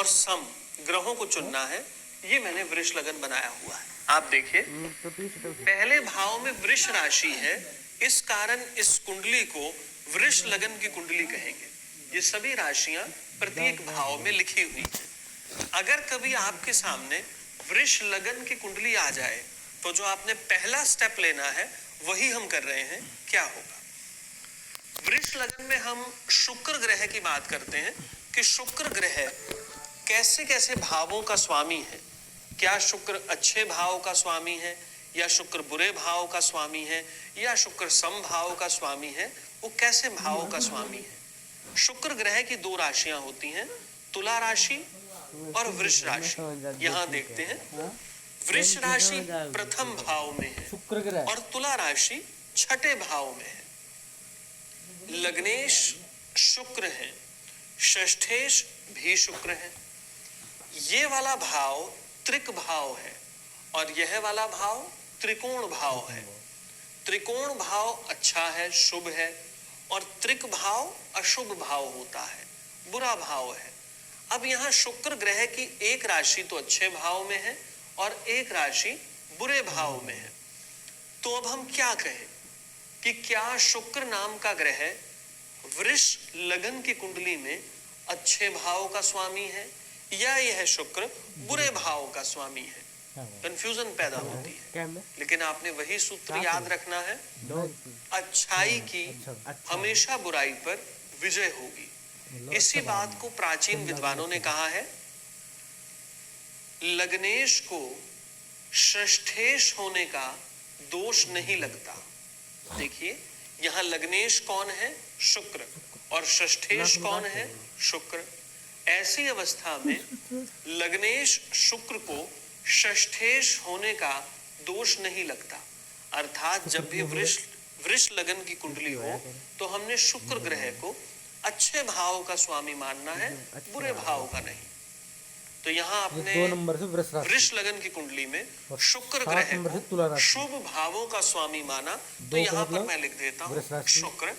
और सम ग्रहों को चुनना है। ये मैंने वृष लगन बनाया हुआ है। आप देखिए पहले भाव में वृष राशि है, इस कारण इस कुंडली को वृष लगन की कुंडली कहेंगे। ये सभी राशियां प्रत्येक भाव में लिखी हुई है। अगर कभी आपके सामने वृष लगन की कुंडली आ जाए तो जो आपने पहला स्टेप लेना है वही हम कर रहे हैं। क्या होगा? वृष लगन में हम शुक्र ग्रह की बात करते हैं कि शुक्र ग्रह कैसे कैसे भावों का स्वामी है। क्या शुक्र अच्छे भाव का स्वामी है, या शुक्र बुरे भाव का स्वामी है, या शुक्र सम भाव का स्वामी है, वो कैसे भाव का स्वामी है। शुक्र ग्रह की दो राशियां होती हैं, तुला राशि और वृष राशि। यहां देखते हैं वृष राशि प्रथम भाव में है शुक्र ग्रह और तुला राशि छठे भाव में है। लग्नेश शुक्र है, षष्ठेश भी शुक्र है। ये वाला भाव त्रिक भाव है और यह वाला भाव त्रिकोण भाव है। त्रिकोण भाव अच्छा है, शुभ है, और त्रिक भाव अशुभ भाव होता है, बुरा भाव है। अब यहाँ शुक्र ग्रह की एक राशि तो अच्छे भाव में है और एक राशि बुरे भाव में है। तो अब हम क्या कहें कि क्या शुक्र नाम का ग्रह वृष लगन की कुंडली में अच्छे भाव का स्वामी है, या यह शुक्र बुरे भाव का स्वामी है? कंफ्यूजन पैदा होती है। लेकिन आपने वही सूत्र याद रखना है, अच्छाई की हमेशा बुराई पर विजय होगी। इसी बात को प्राचीन विद्वानों ने कहा है। लग्नेश को षष्ठेश होने का दोष नहीं लगता। देखिए यहां लग्नेश कौन है? शुक्र, और षष्ठेश कौन है? शुक्र। ऐसी अवस्था में लग्नेश शुक्र को षष्ठेश होने का दोष नहीं लगता। अर्थात जब भी वृष लगन की कुंडली हो तो हमने शुक्र ग्रह को अच्छे भाव का स्वामी मानना है, बुरे भाव का नहीं। तो यहाँ आपने वृष लगन की कुंडली में शुक्र ग्रह को शुभ भावों का स्वामी माना, तो यहाँ पर मैं लिख देता हूँ शुक्र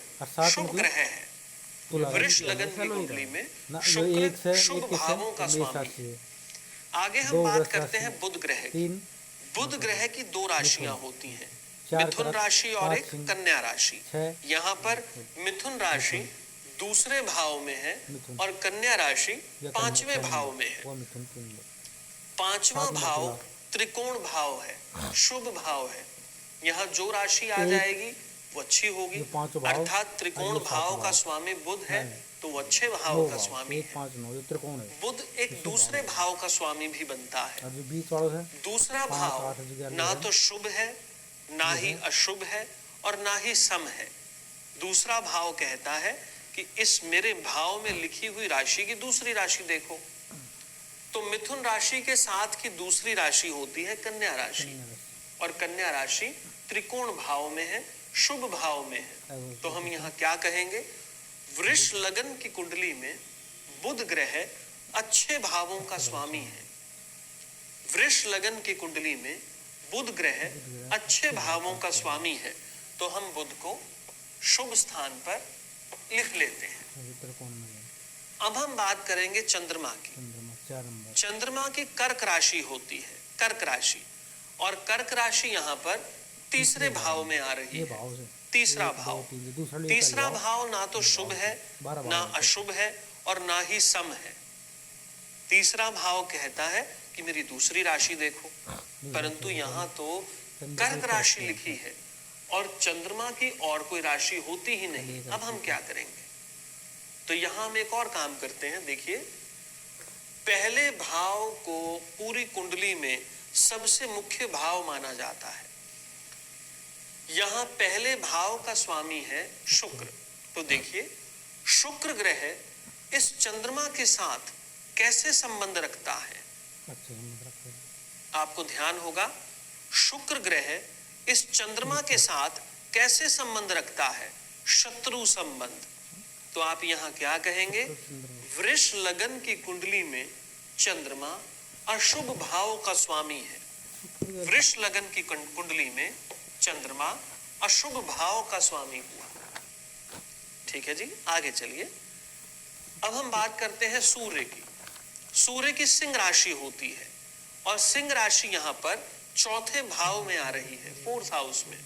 शुभ ग्रह है। वृष लगन की कुंडली में शुक्र शुभ भावों का स्वामी है। आगे हम बात करते हैं बुध ग्रह की। बुध ग्रह की दो राशियां होती हैं, मिथुन राशि और एक कन्या राशि। यहाँ पर मिथुन राशि दूसरे भाव में है और कन्या राशि पांचवें भाव में है। पांचवा भाव त्रिकोण भाव है, शुभ भाव है। यहाँ जो राशि आ जाएगी वो अच्छी होगी, अर्थात त्रिकोण भाव का स्वामी बुध है तो वो अच्छे भाव का स्वामी है। बुध एक दूसरे भाव का स्वामी भी बनता है। दूसरा भाव ना तो शुभ है, ना ही अशुभ है, और ना ही सम है। दूसरा भाव कहता है कि इस मेरे भाव में लिखी हुई राशि की दूसरी राशि देखो। तो मिथुन राशि के साथ की दूसरी राशि होती है कन्या राशि, और कन्या राशि त्रिकोण भाव में है, शुभ भाव में है। तो हम यहाँ क्या कहेंगे? वृष लगन की कुंडली में बुध ग्रह अच्छे भावों का स्वामी है। वृष लगन की कुंडली में बुध ग्रह अच्छे भावों का स्वामी है, तो हम बुध को शुभ स्थान पर लिख लेते हैं। अब हम बात करेंगे चंद्रमा की। चंद्रमा की कर्क राशि होती है, कर्क राशि, और कर्क राशि यहाँ पर तीसरे भाव में आ रही है। तीसरा भाव, तीसरा भाव ना तो शुभ है, ना अशुभ है, और ना ही सम है। तीसरा भाव कहता है कि मेरी दूसरी राशि देखो, परंतु यहाँ तो कर्क राशि लिखी है और चंद्रमा की और कोई राशि होती ही नहीं। अब हम क्या करेंगे? तो यहाँ हम एक और काम करते हैं। देखिए पहले भाव को पूरी कुंडली में सबसे मुख्य भाव माना जाता है। यहाँ पहले भाव का स्वामी है शुक्र। तो देखिए शुक्र ग्रह इस चंद्रमा के साथ कैसे संबंध रखता है? आपको ध्यान होगा, शुक्र ग्रह इस चंद्रमा के साथ कैसे संबंध रखता है? शत्रु संबंध। तो आप यहाँ क्या कहेंगे? वृष लगन की कुंडली में चंद्रमा अशुभ भाव का स्वामी है। वृष लगन की कुंडली में चंद्रमा अशुभ भाव का स्वामी हुआ। ठीक है जी, आगे चलिए। अब हम बात करते हैं सूर्य की। सूर्य की सिंह राशि होती है और सिंह राशि यहां पर चौथे भाव में आ रही है, फोर्थ हाउस में।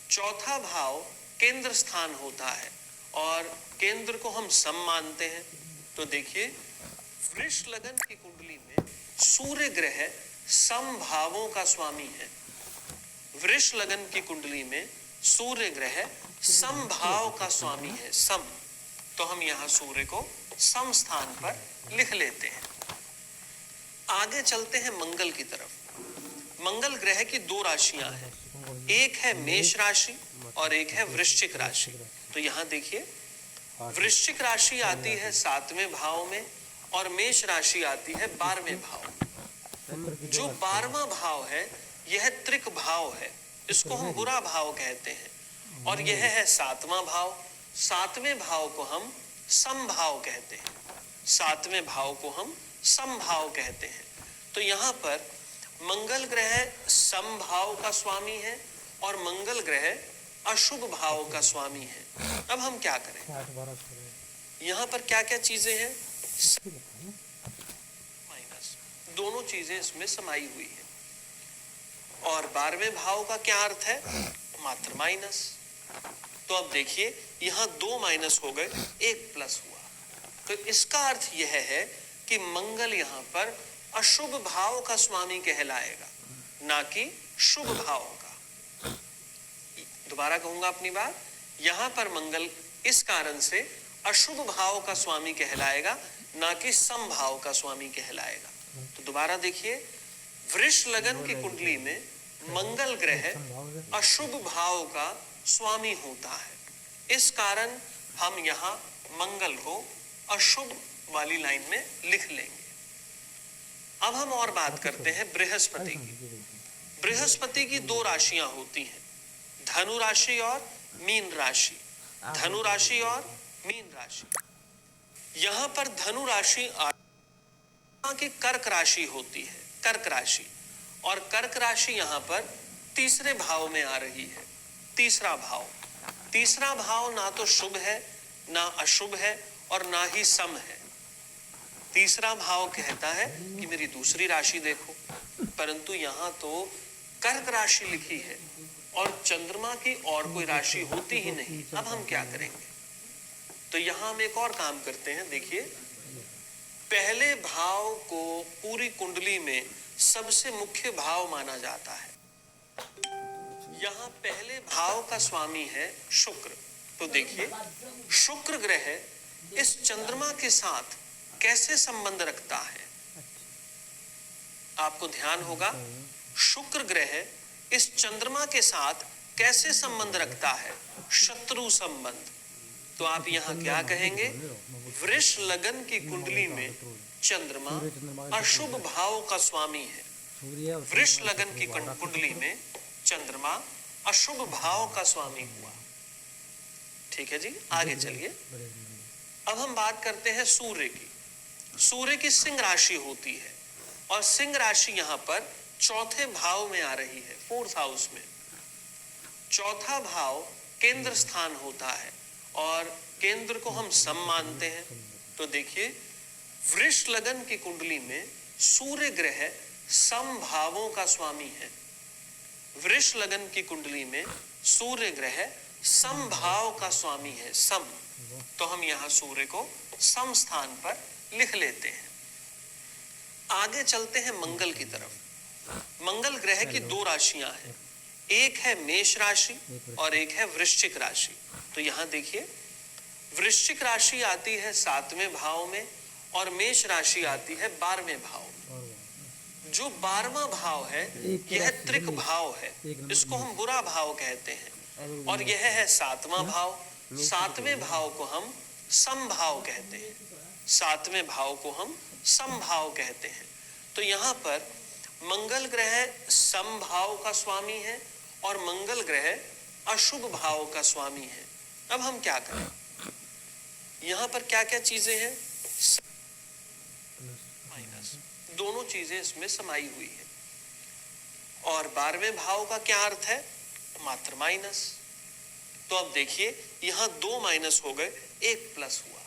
चौथा भाव केंद्र स्थान होता है और केंद्र को हम सम मानते हैं। तो देखिए वृष लगन की कुंडली में सूर्य ग्रह सम भावों का स्वामी है। वृष लगन की कुंडली में सूर्य ग्रह सम भाव का स्वामी है, सम। तो हम यहां सूर्य को सम स्थान पर लिख लेते हैं। आगे चलते हैं मंगल की तरफ। मंगल ग्रह की दो राशियां हैं, एक है मेष राशि और एक है वृश्चिक राशि। तो यहां देखिए वृश्चिक राशि आती है 7वें भाव में और मेष राशि आती है 12वें भाव में। जो 12वां भाव है यह त्रिक भाव है, इसको हम बुरा भाव कहते हैं, और यह है 7वां भाव। 7वें भाव को हम समभाव कहते हैं, 7वें भाव को हम समभाव कहते हैं। तो यहाँ पर मंगल ग्रह समभाव का स्वामी है और मंगल ग्रह अशुभ भाव का स्वामी है। अब हम क्या करें, यहाँ पर क्या क्या चीजें हैं, माइनस, दोनों चीजें इसमें समाई हुई है। और 12वें भाव का क्या अर्थ है, मात्र माइनस। तो अब देखिए यहाँ 2 माइनस हो गए, 1 प्लस हुआ। तो इसका अर्थ यह है कि मंगल यहाँ पर अशुभ भाव का स्वामी कहलाएगा, ना कि शुभ भाव का। दोबारा कहूंगा अपनी बात, यहाँ पर मंगल इस कारण से अशुभ भाव का स्वामी कहलाएगा, ना कि समभाव का स्वामी कहलाएगा। तो दोबारा देखिए वृष लगन की कुंडली में मंगल ग्रह अशुभ भाव का स्वामी होता है, इस कारण हम यहाँ मंगल को अशुभ वाली लाइन में लिख लेंगे। अब हम और बात करते हैं बृहस्पति की। बृहस्पति की 2 राशियां होती हैं, धनु राशि और मीन राशि। धनु राशि और मीन राशि, यहां पर धनु राशि की कर्क राशि होती है, कर्क राशि, और कर्क राशि यहां पर तीसरे भाव में आ रही है। तीसरा भाव, तीसरा भाव ना तो शुभ है, ना अशुभ है और ना ही सम है। तीसरा भाव कहता है कि मेरी दूसरी राशि देखो, परंतु यहां तो कर्क राशि लिखी है और चंद्रमा की और कोई राशि होती ही नहीं। अब हम क्या करेंगे, तो यहां हम एक और काम करते हैं। देखिए पहले भाव को पूरी कुंडली में सबसे मुख्य भाव माना जाता है। यहां पहले भाव का स्वामी है शुक्र। तो देखिए शुक्र ग्रह इस चंद्रमा के साथ कैसे संबंध रखता है, आपको ध्यान होगा। शुक्र ग्रह इस चंद्रमा के साथ कैसे संबंध रखता है, शत्रु संबंध। तो आप यहाँ क्या कहेंगे, वृष लगन की कुंडली में चंद्रमा अशुभ भाव का स्वामी है। वृष लगन की कुंडली में चंद्रमा अशुभ भाव का स्वामी हुआ। ठीक है जी, आगे चलिए। अब हम बात करते हैं सूर्य की। सूर्य की सिंह राशि होती है और सिंह राशि यहाँ पर चौथे भाव में आ रही है, फोर्थ हाउस में। चौथा भाव केंद्र स्थान होता है और केंद्र को हम सम मानते हैं। तो देखिए वृष लगन की कुंडली में सूर्य ग्रह सम भावों का स्वामी है। वृष लगन की कुंडली में सूर्य ग्रह सम भाव का स्वामी है, सम। तो हम यहाँ सूर्य को सम स्थान पर लिख लेते हैं। आगे चलते हैं मंगल की तरफ। मंगल ग्रह की 2 राशियां हैं, एक है मेष राशि और एक है वृश्चिक राशि। तो यहाँ देखिए वृश्चिक राशि आती है 7वें भाव में और मेष राशि आती है 12वें भाव में। जो 12वां भाव है यह त्रिक भाव है, इसको हम बुरा भाव कहते हैं, और यह है 7वां भाव। 7वें भाव को हम समभाव कहते हैं, 7वें भाव को हम समभाव कहते हैं। तो यहाँ पर मंगल ग्रह समभाव का स्वामी है और मंगल ग्रह अशुभ भाव का स्वामी है। अब हम क्या करें, यहाँ पर क्या क्या चीजें हैं, माइनस, दोनों चीजें इसमें समाई हुई है। और 12वें भाव का क्या अर्थ है, मात्र माइनस। तो अब देखिए यहाँ 2 माइनस हो गए, 1 प्लस हुआ।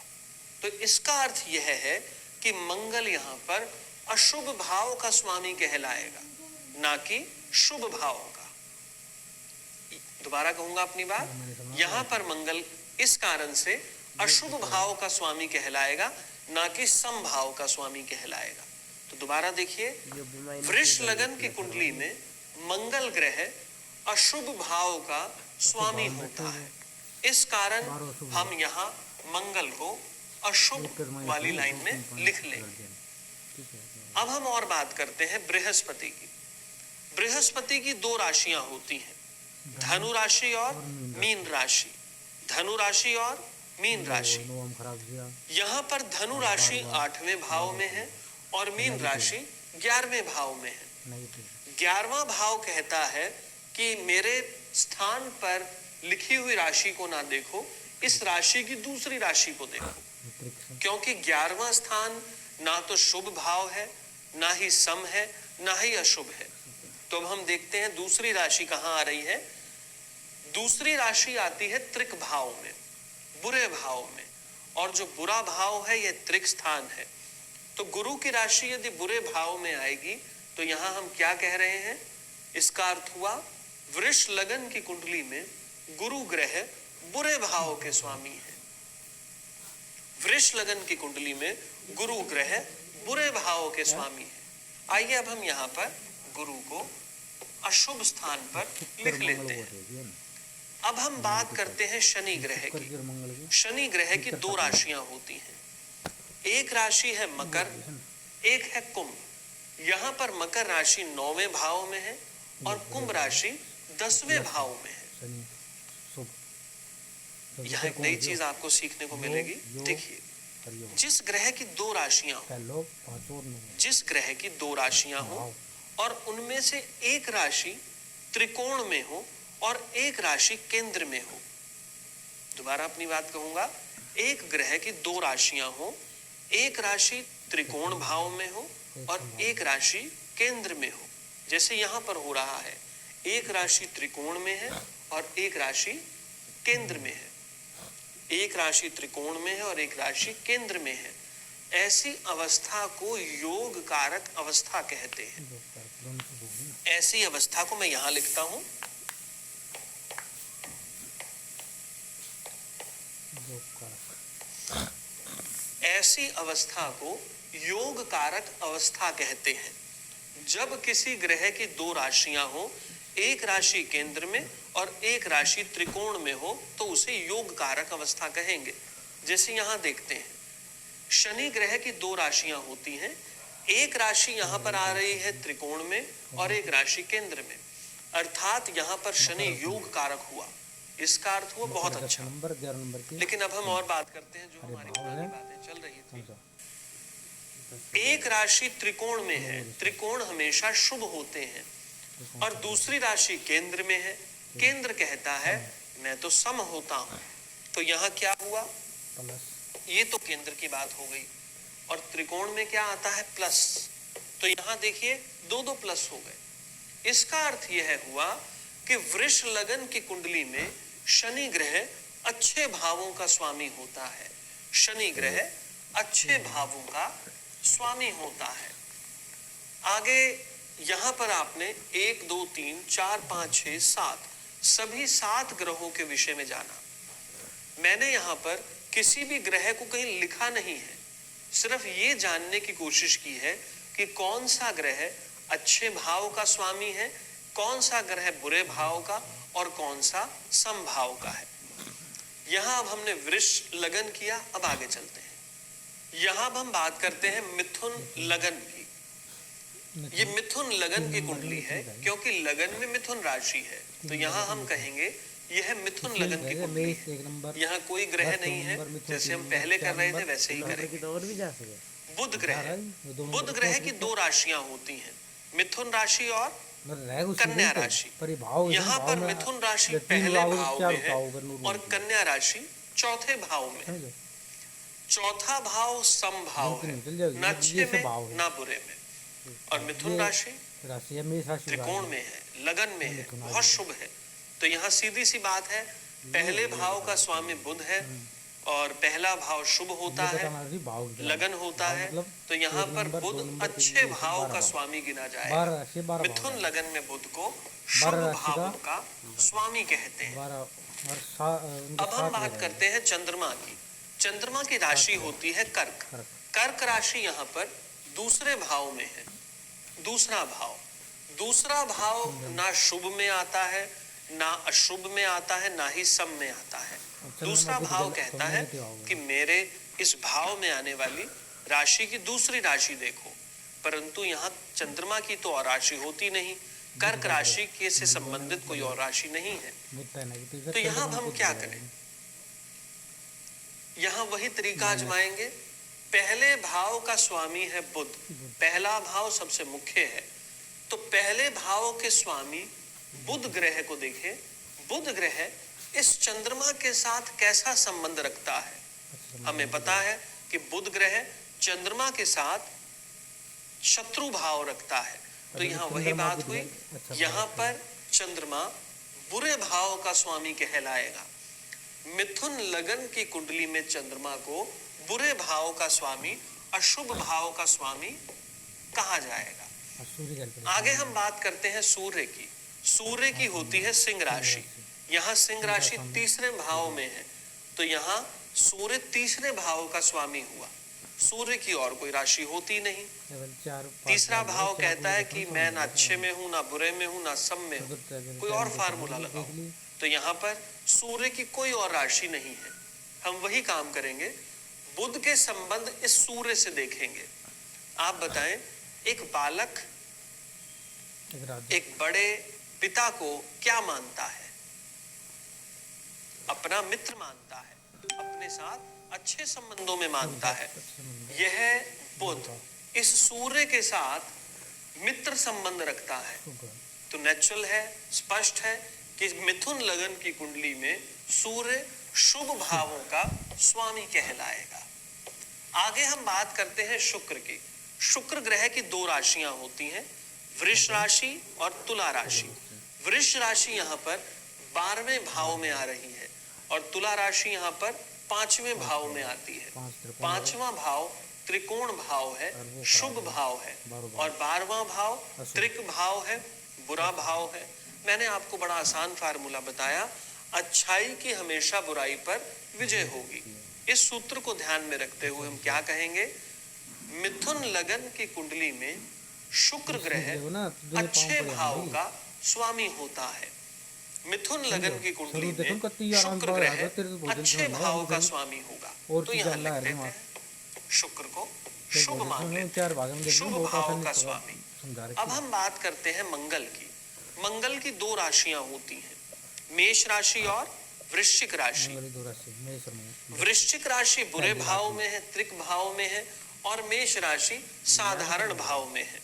तो इसका अर्थ यह है कि मंगल यहाँ पर अशुभ भाव का स्वामी कहलाएगा, ना कि शुभ भाव का। दोबारा कहूंगा अपनी बात, यहाँ पर मंगल इस कारण से अशुभ भाव का स्वामी कहलाएगा, ना कि सम भाव का स्वामी कहलाएगा। तो दोबारा देखिए, वृष लगन की कुंडली में मंगल ग्रह अशुभ भाव का स्वामी होता है, इस कारण हम यहाँ मंगल को अशुभ वाली लाइन में लिख लेंगे। अब हम और बात करते हैं बृहस्पति की। बृहस्पति की दो राशियां होती हैं, धनु राशि और मीन राशि। धनु राशि और मीन राशि, यहाँ पर धनु राशि 8वें भाव में है और मीन राशि 11वें भाव में है। 11वां भाव कहता है कि मेरे स्थान पर लिखी हुई राशि को ना देखो, इस राशि की दूसरी राशि को देखो, क्योंकि 11वां स्थान ना तो शुभ भाव है, ना ही सम है, ना ही अशुभ है। तो अब हम देखते हैं दूसरी राशि कहाँ आ रही है। दूसरी राशि आती है त्रिक भाव में, बुरे भाव में, और जो बुरा भाव है यह त्रिक स्थान है। तो गुरु की राशि यदि बुरे भाव में आएगी तो यहां हम क्या कह रहे हैं, इसका अर्थ हुआ वृष लगन की कुंडली में गुरु ग्रह बुरे भाव के स्वामी है। वृष लगन की कुंडली में गुरु ग्रह बुरे भाव के स्वामी है। आइए अब हम यहाँ पर गुरु को अशुभ स्थान पर लिख लेते हैं। अब हम बात करते हैं शनि ग्रह की। शनि ग्रह की दो राशियां होती हैं, एक राशि है मकर, एक है कुंभ। यहाँ पर मकर राशि 9वें भाव में है और कुंभ राशि 10वें भाव में है। यहाँ एक नई चीज आपको सीखने को मिलेगी। देखिए, जिस ग्रह की दो राशियां हो, जिस ग्रह की दो राशियां हो और उनमें से एक राशि त्रिकोण में हो और एक राशि केंद्र में हो। दोबारा अपनी बात कहूंगा, एक ग्रह की दो राशियां हो, एक राशि त्रिकोण भाव में हो और एक राशि केंद्र में हो। जैसे यहाँ पर हो रहा है, एक राशि त्रिकोण में है और एक राशि केंद्र में है। एक राशि त्रिकोण में है और एक राशि केंद्र में है। ऐसी अवस्था को योग कारक अवस्था कहते हैं। ऐसी अवस्था को मैं यहां लिखता हूं, ऐसी अवस्था को योग कारक अवस्था कहते हैं। जब किसी ग्रह की दो राशियां हो, एक राशि केंद्र में और एक राशि त्रिकोण में हो, तो उसे योग कारक अवस्था कहेंगे। जैसे यहां देखते हैं, शनि ग्रह की दो राशियां होती हैं, एक राशि यहां पर आ रही है त्रिकोण में और एक राशि केंद्र में, अर्थात यहां पर शनि योग कारक हुआ। इसका अर्थ हुआ बहुत अच्छा। लेकिन अब हम और बात करते हैं, जो हमारी पुरानी बातें चल रही थी। एक राशि त्रिकोण में है, त्रिकोण हमेशा शुभ होते हैं, और दूसरी राशि केंद्र में है, केंद्र कहता है मैं तो सम होता हूं। तो यहाँ क्या हुआ, ये तो केंद्र की बात हो गई, और त्रिकोण में क्या आता है, प्लस। तो यहाँ देखिए दो दो प्लस हो गए। इसका अर्थ यह हुआ कि वृष लगन की कुंडली में शनि ग्रह अच्छे भावों का स्वामी होता है। शनि ग्रह अच्छे भावों का स्वामी होता है। आगे यहाँ पर आपने 1 2 3 4 5 6 7 सभी 7 ग्रहों के विषय में जाना। मैंने यहाँ पर किसी भी ग्रह को कहीं लिखा नहीं है, सिर्फ ये जानने की कोशिश की है कि कौन सा ग्रह अच्छे भाव का स्वामी है, कौन सा ग्रह बुरे भाव का और कौन सा समभाव का है। यहाँ अब हमने वृष लगन किया, अब आगे चलते हैं। यहाँ अब हम बात करते हैं मिथुन लगन की। ये मिथुन लगन की कुंडली है, क्योंकि लगन में मिथुन राशि है, तो यहाँ हम कहेंगे यह मिथुन लगन की कुंडली है। यहाँ कोई ग्रह नहीं है, जैसे हम पहले कर रहे थे वैसे ही करेंगे। बुध ग्रह, बुध ग्रह की दो राशियां होती हैं, मिथुन राशि और कन्या राशि। यहाँ पर मिथुन राशि पहले भाव में है और कन्या राशि चौथे भाव में है। चौथा भाव समभाव है, न अच्छे में न बुरे में, और मिथुन राशि त्रिकोण में है, लगन में है, बहुत शुभ है। तो यहाँ सीधी सी बात है, पहले भाव का स्वामी बुध है और पहला भाव शुभ होता ये है, बताना जी भाव की तरह। लगन होता भाव है, मतलब तो यहाँ एक पर नंबर, दो बुध नंबर, तीन अच्छे नंबर, भाव 12 का भाव। स्वामी गिना 12 जाएगा। राशि 12 भाव मिथुन है। लगन में बुध को 12 शुभ राशि भावों का स्वामी कहते हैं। 12 और अब हम बात करते हैं चंद्रमा की। चंद्रमा की राशि होती है कर्क। कर्क। कर्क राशि यहाँ पर दूसरे भाव में है। दूसरा भाव, दूसरा भाव ना शुभ में आता है, ना अशुभ में आता है, ना ही सम में आता है। दूसरा भाव कहता है कि मेरे इस भाव में आने वाली राशि की दूसरी राशि देखो, परंतु यहाँ चंद्रमा की तो और राशि होती नहीं, कर्क राशि के से संबंधित कोई और राशि नहीं है। तो यहाँ हम क्या करें? यहाँ वही तरीका आजमाएंगे। पहले भाव का स्वामी है बुध, पहला भाव सबसे मुख्य है, तो पहले भाव के स्वामी बुध ग्रह को देखें। बुध ग्रह इस चंद्रमा के साथ कैसा संबंध रखता है? हमें पता है कि बुध ग्रह चंद्रमा के साथ शत्रु भाव रखता है, तो यहाँ वही बात हुई। यहाँ पर चंद्रमा बुरे भाव का स्वामी कहलाएगा। मिथुन लगन की कुंडली में चंद्रमा को बुरे भाव का स्वामी, अशुभ भाव का स्वामी कहा जाएगा। आगे हम बात करते हैं सूर्य की। सूर्य की होती है सिंह राशि। यहाँ सिंह राशि तीसरे भाव में है, तो यहाँ सूर्य तीसरे भाव का स्वामी हुआ। सूर्य की और कोई राशि होती नहीं। तीसरा भाव कहता है कि मैं ना अच्छे में हूं, ना बुरे में हूं, ना सम में हूं। कोई और फार्मूला लगाओ। तो यहाँ पर सूर्य की कोई और राशि नहीं है। हम वही काम करेंगे, बुध के संबंध इस सूर्य से देखेंगे। आप बताएं, एक बालक एक बड़े पिता को क्या मानता है? अपना मित्र मानता है, अपने साथ अच्छे संबंधों में मानता है। यह बुध इस सूर्य के साथ मित्र संबंध रखता है, तो नेचुरल है, स्पष्ट है कि मिथुन लगन की कुंडली में सूर्य शुभ भावों का स्वामी कहलाएगा। आगे हम बात करते हैं शुक्र की। शुक्र ग्रह की दो राशियां होती हैं, वृष राशि और तुला राशि। वृष राशि यहाँ पर 12वें भाव में आ रही है और तुला राशि यहाँ पर 5वें भाव में आती है। 5वां भाव त्रिकोण भाव है, शुभ भाव है, और 12वां भाव त्रिक भाव है, बुरा भाव है। मैंने आपको बड़ा आसान फार्मूला बताया, अच्छाई की हमेशा बुराई पर विजय होगी। इस सूत्र को ध्यान में रखते हुए हम क्या कहेंगे? मिथुन लगन की कुंडली में शुक्र ग्रह अच्छे भाव का स्वामी होता है। मिथुन लगन की कुंडली में शुक्र ग्रह अच्छे भाव का स्वामी होगा। तो यहाँ लिख देते हैं शुक्र को शुभ मान लेते हैं, शुभ भाव का स्वामी। अब हम बात करते हैं मंगल की। मंगल की दो राशियां होती हैं, मेष राशि और वृश्चिक राशि। वृश्चिक राशि बुरे भाव में है, त्रिक भाव में है, और मेष राशि साधारण भाव में है।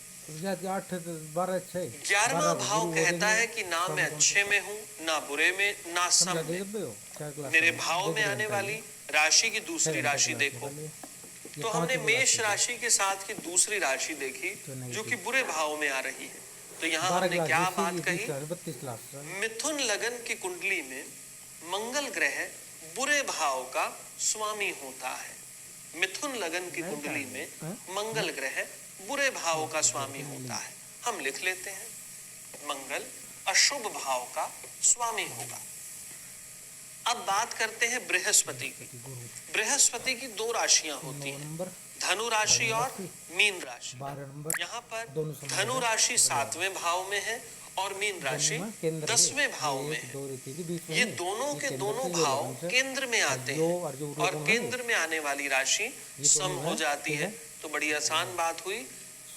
11वां भाव कहता है कि ना मैं अच्छे में हूँ, ना बुरे में, ना सम में। मेरे भाव में आने वाली राशि की दूसरी राशि देखो। तो हमने मेष राशि के साथ की दूसरी राशि देखी जो कि बुरे भाव में आ रही है। तो यहाँ हमने क्या बात कही? मिथुन लगन की कुंडली में मंगल ग्रह बुरे भाव का स्वामी होता है। मिथुन लगन की कुंडली में मंगल ग्रह बुरे भाव का स्वामी होता है। हम लिख लेते हैं, मंगल अशुभ भाव का स्वामी होगा। अब बात करते हैं बृहस्पति की। बृहस्पति की दो राशियां होती हैं, धनु राशि और मीन राशि। यहाँ पर धनु राशि 7वें भाव में है और मीन राशि 10वें भाव में है। ये दोनों के दोनों भाव केंद्र में आते हैं और केंद्र में आने वाली राशि सम हो जाती है। तो बड़ी आसान बात हुई,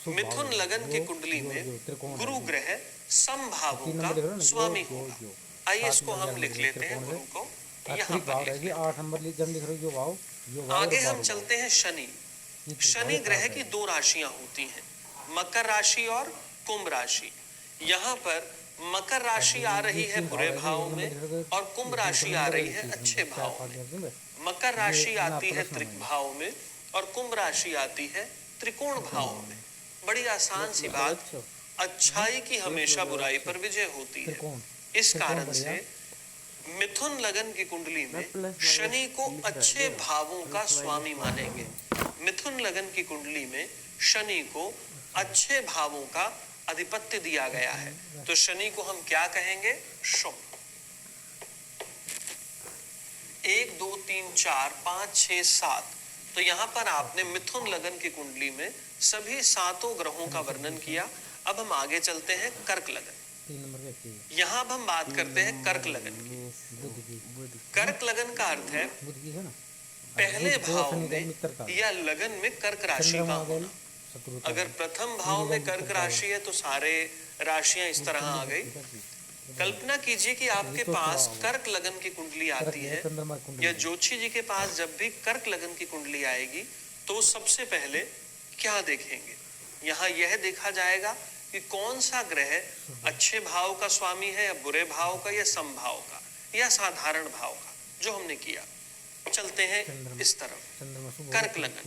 मिथुन लगन की कुंडली में गुरु ग्रह सम भावों का स्वामी होगा। आइए इसको हम लिख लेते हैं, गुरु को यहाँ पर लिख लेते। आगे हम चलते हैं शनि। शनि ग्रह की दो राशियां होती हैं, मकर राशि और कुंभ राशि। यहाँ पर मकर राशि आ रही है बुरे भाव में और कुंभ राशि आ रही है अच्छे भाव में। मकर राशि आती है त्रिक भाव में और कुंभ राशि आती है त्रिकोण भाव में। बड़ी आसान सी बात, अच्छाई की हमेशा बुराई पर विजय होती है। इस कारण से मिथुन लगन की कुंडली में प्लस शनि को लिख रहा है अच्छे ना, भावों का प्लस स्वामी माइनस मानेंगे। मिथुन लगन की कुंडली में शनि को अच्छे भावों का अधिपत्य दिया गया है, तो शनि को हम क्या कहेंगे? शुभ। 1 2 3 4 5 6 7, तो यहाँ पर आपने मिथुन लगन की कुंडली में सभी सातों ग्रहों का वर्णन किया। अब हम आगे चलते हैं कर्क लगन। 3 नंबर व्यक्ति है। यहाँ अब हम बात करते हैं कर्क लगन की। बुध की। कर्क लगन का अर्थ है बुध की है ना। पहले बुध को भाव शनि का में मित्र का। या लगन में कर्क राशि का चंद्रमा होना। शत्रु का। अगर प्रथम भाव में कर्क राशि है तो सारे राशियां इस तरह आ गई। कल्पना कीजिए कि आपके पास कर्क लगन की कुंडली आती है, चंद्रमा कुंडली या ज्योतिषी जी के पास जब भी कर्क लगन की कुंडली आएगी तो सबसे पहले क्या देखेंगे? यहाँ यह देखा जाएगा कि कौन सा ग्रह अच्छे भाव का स्वामी है, या बुरे भाव का, या समभाव का, या साधारण भाव का, जो हमने किया। चलते हैं इस तरफ। कर्क लगन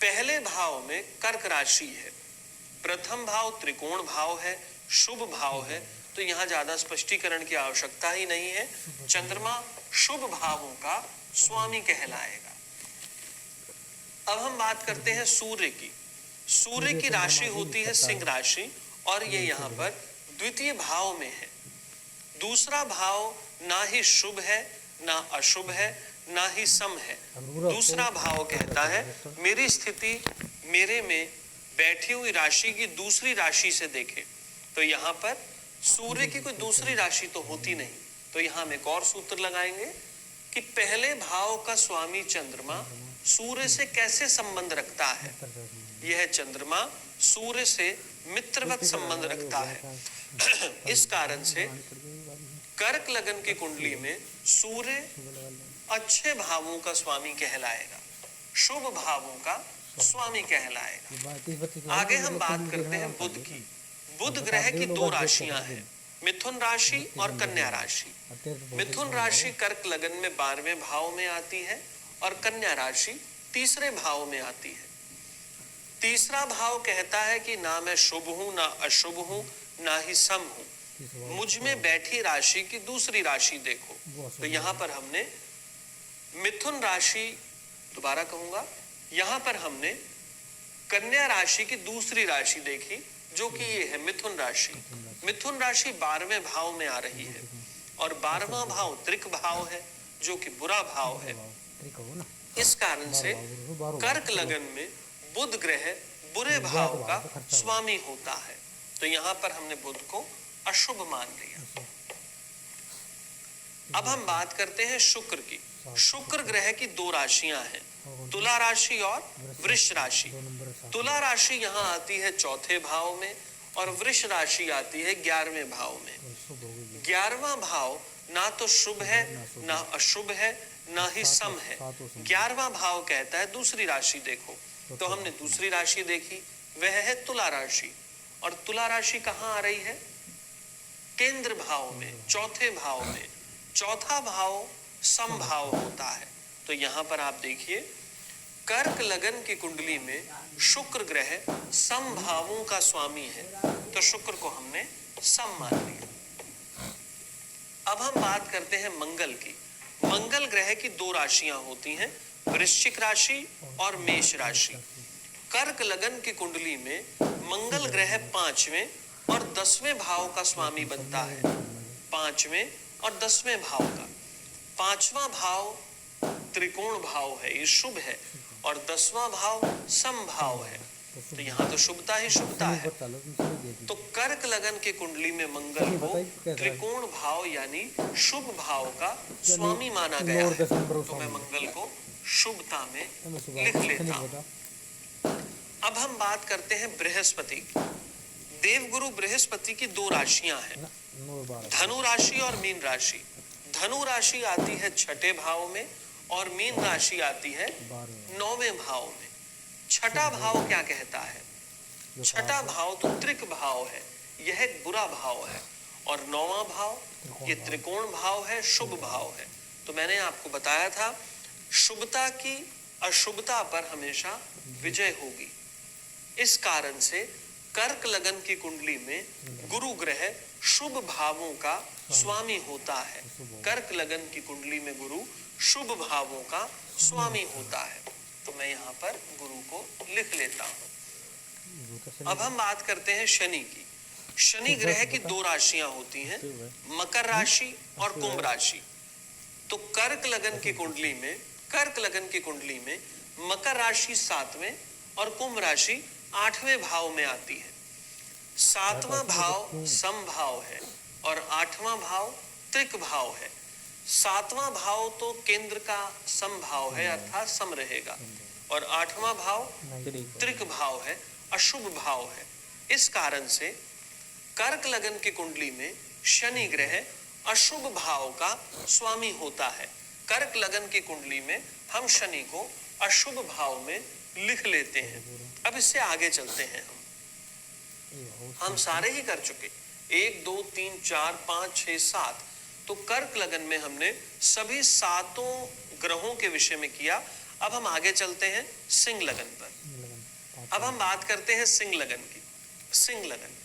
पहले भाव में कर्क राशि है, प्रथम भाव त्रिकोण भाव है, शुभ भाव है, तो यहाँ ज्यादा स्पष्टीकरण की आवश्यकता ही नहीं है। चंद्रमा शुभ भावों का स्वामी कहलाएगा। अब हम बात करते हैं सूर्य की। सूर्य की राशि होती है सिंह राशि, और ये यहाँ पर द्वितीय भाव में है। दूसरा भाव ना ही शुभ है, ना अशुभ है, ना ही सम है। दूसरा भाव कहता है मेरी स्थिति मेरे में बैठी हुई राशि की दूसरी राशि से देखे, तो यहाँ पर सूर्य की कोई दूसरी राशि तो होती नहीं। तो यहाँ हम एक और सूत्र लगाएंगे कि पहले भाव का स्वामी चंद्रमा सूर्य से कैसे संबंध रखता है। यह चंद्रमा सूर्य से मित्रवत संबंध रखता है। इस कारण से कर्क लगन की कुंडली में सूर्य अच्छे भावों का स्वामी कहलाएगा, शुभ भावों का स्वामी कहलाएगा। आगे हम बात करते हैं बुध की। बुध ग्रह की दो राशियां हैं, मिथुन राशि और कन्या राशि। मिथुन राशि कर्क लगन में 12वें भाव में आती है, और कन्या राशि तीसरे भाव में आती है। तीसरा भाव कहता है कि ना मैं शुभ हूं, ना अशुभ हूं, ना ही सम हूं। मुझ में बैठी राशि की दूसरी राशि देखो। तो यहाँ पर हमने मिथुन राशि, दोबारा कहूंगा, यहाँ पर हमने कन्या राशि की दूसरी राशि देखी, जो कि ये है मिथुन राशि। मिथुन राशि 12वें भाव में आ रही है, और 12वां भाव त्रिक भाव है, जो कि बुरा भाव है। इस कारण से कर्क लगन में बुध ग्रह बुरे भाव का स्वामी होता है, तो यहाँ पर हमने बुध को अशुभ मान लिया। अब हम बात करते हैं शुक्र की। शुक्र ग्रह की दो राशियां हैं, तुला राशि और वृष राशि। तुला राशि यहाँ आती है चौथे भाव में, और वृष राशि आती है 11वें भाव में। 11वां भाव ना तो शुभ है, ना अशुभ है, ना ही सम है। 11वां भाव कहता है दूसरी राशि देखो। तो हमने दूसरी राशि देखी, वह है तुला राशि। और तुला राशि कहाँ आ रही है? केंद्र भाव में, चौथे भाव में। चौथा भाव समभाव होता है। तो यहाँ पर आप देखिए, कर्क लगन की कुंडली में शुक्र ग्रह समभावों का स्वामी है, तो शुक्र को हमने सम मान लिया। अब हम बात करते हैं मंगल की। मंगल ग्रह की दो राशियां होती हैं, वृश्चिक राशि और मेष राशि। कर्क लगन की कुंडली में मंगल ग्रह 5वें और 10वें भाव का स्वामी बनता है। 5वें और 10वें भाव का। 5वां भाव त्रिकोण भाव है, ये शुभ है, और 10वां भाव समभाव है, तो यहाँ तो शुभता ही शुभता है। तो कर्क लगन की कुंडली में मंगल को त्रिकोण भाव यानी शुभ भाव का स्वामी माना गया है, तो मैं मंगल को शुभता में लिख लेता हूँ। अब हम बात करते हैं बृहस्पति की। देवगुरु बृहस्पति की दो राशियां हैं, धनु राशि और मीन राशि। धनु राशि आती है छठे भाव में, और मीन राशि आती है 9वें भाव में। छठा भाव क्या कहता है? छठा भाव तो त्रिक भाव है, यह एक बुरा भाव है। और 9वां भाव ये त्रिकोण भाव है, शुभ भाव है। तो मैंने आपको बताया था, शुभता की अशुभता पर हमेशा विजय होगी। इस कारण से कर्क लगन की कुंडली में गुरु ग्रह शुभ भावों का स्वामी होता है। कर्क लगन की कुंडली में गुरु शुभ भावों का स्वामी होता है। तो मैं यहाँ पर गुरु को लिख लेता हूँ। अब हम बात करते हैं शनि की। शनि ग्रह की दो राशियां होती हैं, मकर राशि और कुंभ राशि। तो कर्क लगन की कुंडली में मकर राशि 7वें और कुंभ राशि 8वें भाव में आती है। 7वां भाव समभाव है और 8वां भाव त्रिक भाव है। 7वां भाव तो केंद्र का समभाव है, अर्थात सम रहेगा, और 8वां भाव त्रिक भाव है, अशुभ भाव है। इस कारण से कर्क लगन की कुंडली में शनि ग्रह अशुभ भाव का स्वामी होता है। कर्क लगन की कुंडली में हम शनि को अशुभ भाव में लिख लेते हैं। अब इससे आगे चलते हैं। हम सारे ही कर चुके, 1 2 3 4 5 6 7। तो कर्क लगन में हमने सभी 7 ग्रहों के विषय में किया। अब हम आगे चलते हैं सिंह लगन पर। अब हम बात करते हैं सिंह लगन की। सिंह लगन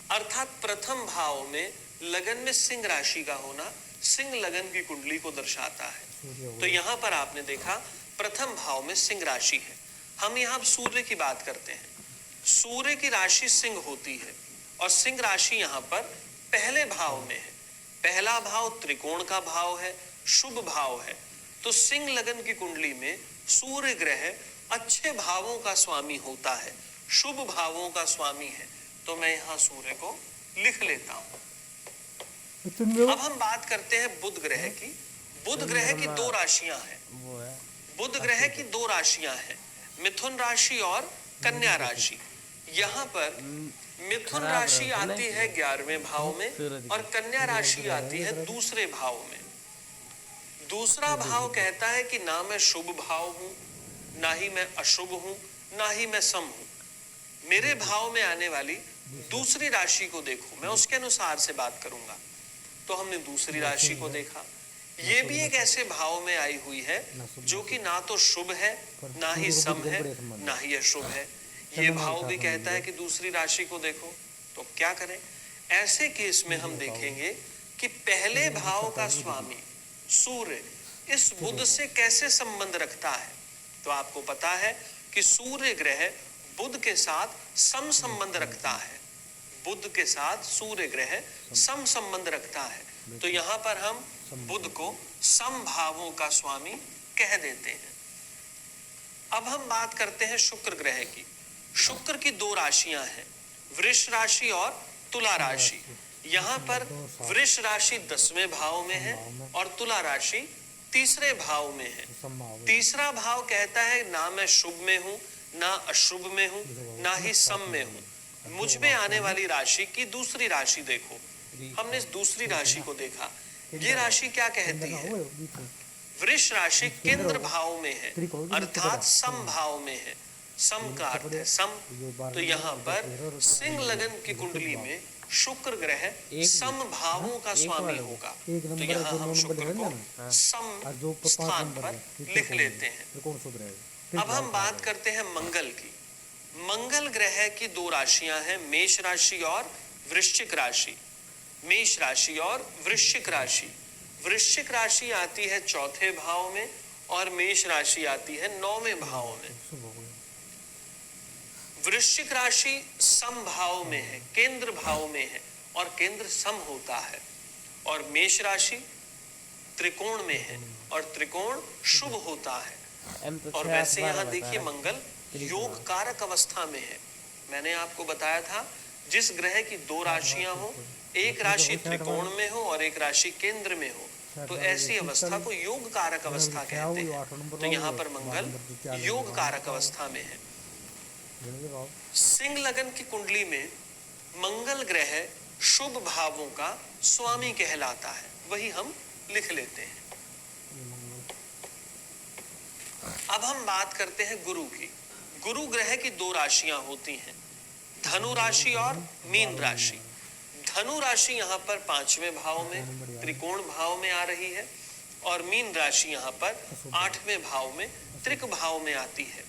अर्थात प्रथम भाव में लगन में सिंह राशि का होना सिंह लगन की कुंडली को दर्शाता है। तो यहाँ पर आपने देखा प्रथम भाव में सिंह राशि है। हम यहाँ सूर्य की बात करते हैं। सूर्य की राशि सिंह होती है और सिंह राशि यहाँ पर पहले भाव में है। पहला भाव त्रिकोण का भाव है, शुभ भाव है। तो सिंह लगन की कुंडली में सूर्य ग्रह अच्छे भावों का स्वामी होता है, शुभ भावों का स्वामी है। तो मैं यहाँ सूर्य को लिख लेता हूँ। अब हम बात करते हैं बुध ग्रह की। बुध ग्रह की 2 राशियां हैं। बुध ग्रह की 2 राशियां हैं, मिथुन राशि और कन्या राशि। यहाँ पर मिथुन राशि आती है 11वें भाव में और कन्या राशि आती है दूसरे भाव में। दूसरा भाव कहता है कि ना मैं शुभ भाव हूं, ना ही मैं अशुभ हूं, ना ही मैं सम हूं। मेरे भाव में आने वाली दूसरी राशि को देखो, मैं उसके अनुसार से बात करूंगा। तो हमने दूसरी राशि को देखा, ये भी एक ऐसे भाव में आई हुई है जो कि ना तो शुभ है, ना ही सम है, ना ही अशुभ है। ये भाव भी कहता है कि दूसरी राशि को देखो। तो क्या करें? ऐसे केस में हम देखेंगे कि पहले भाव का स्वामी सूर्य इस बुध से कैसे संबंध रखता है। तो आपको पता है कि सूर्य ग्रह बुध के साथ सम संबंध रखता है। बुध के साथ सूर्य ग्रह सम संबंध रखता है। तो यहाँ पर हम बुध को सम भावों का स्वामी कह देते हैं। अब हम बात करते हैं शुक्र ग्रह की। शुक्र की 2 राशियां हैं, वृष राशि और तुला राशि। यहाँ पर वृष राशि 10वें भाव में है और तुला राशि तीसरे भाव में है। तीसरा भाव कहता है ना मैं शुभ में हूं, ना अशुभ में हूं, ना ही सम में हूं। मुझ में आने वाली राशि की दूसरी राशि देखो। हमने इस दूसरी राशि को देखा। ये राशि क्या कहती है? वृष राशि केंद्र भाव में है, अर्थात सम भाव में है। सम का अर्थ है सम। तो यहाँ पर सिंह लगन की कुंडली में शुक्र ग्रह सम भावों का स्वामी होगा। तो यहाँ हम शुक्र को सम स्थान पर लिख लेते हैं। अब हम बात करते हैं मंगल की। मंगल ग्रह की 2 राशियां हैं, मेष राशि और वृश्चिक राशि। मेष राशि और वृश्चिक राशि। वृश्चिक राशि आती है 4थे भाव में और मेष राशि आती है 9वें भाव में। वृश्चिक राशि सम भाव में है, केंद्र भाव में है और केंद्र सम होता है। और मेष राशि त्रिकोण में है और त्रिकोण शुभ होता है। और वैसे यहाँ देखिए मंगल योग कारक अवस्था में है। मैंने आपको बताया था जिस ग्रह की 2 राशियां हो, एक राशि त्रिकोण में हो और एक राशि केंद्र में हो, तो ऐसी अवस्था को योग कारक अवस्था कहते हैं। तो यहाँ पर मंगल योग कारक अवस्था में है। सिंह लगन की कुंडली में मंगल ग्रह शुभ भावों का स्वामी कहलाता है, वही हम लिख लेते हैं। अब हम बात करते हैं गुरु की। गुरु ग्रह की 2 राशियां होती हैं, धनु राशि और मीन राशि। धनु राशि यहाँ पर 5वें भाव में त्रिकोण भाव में आ रही है और मीन राशि यहाँ पर 8वें भाव में त्रिक भाव में आती है।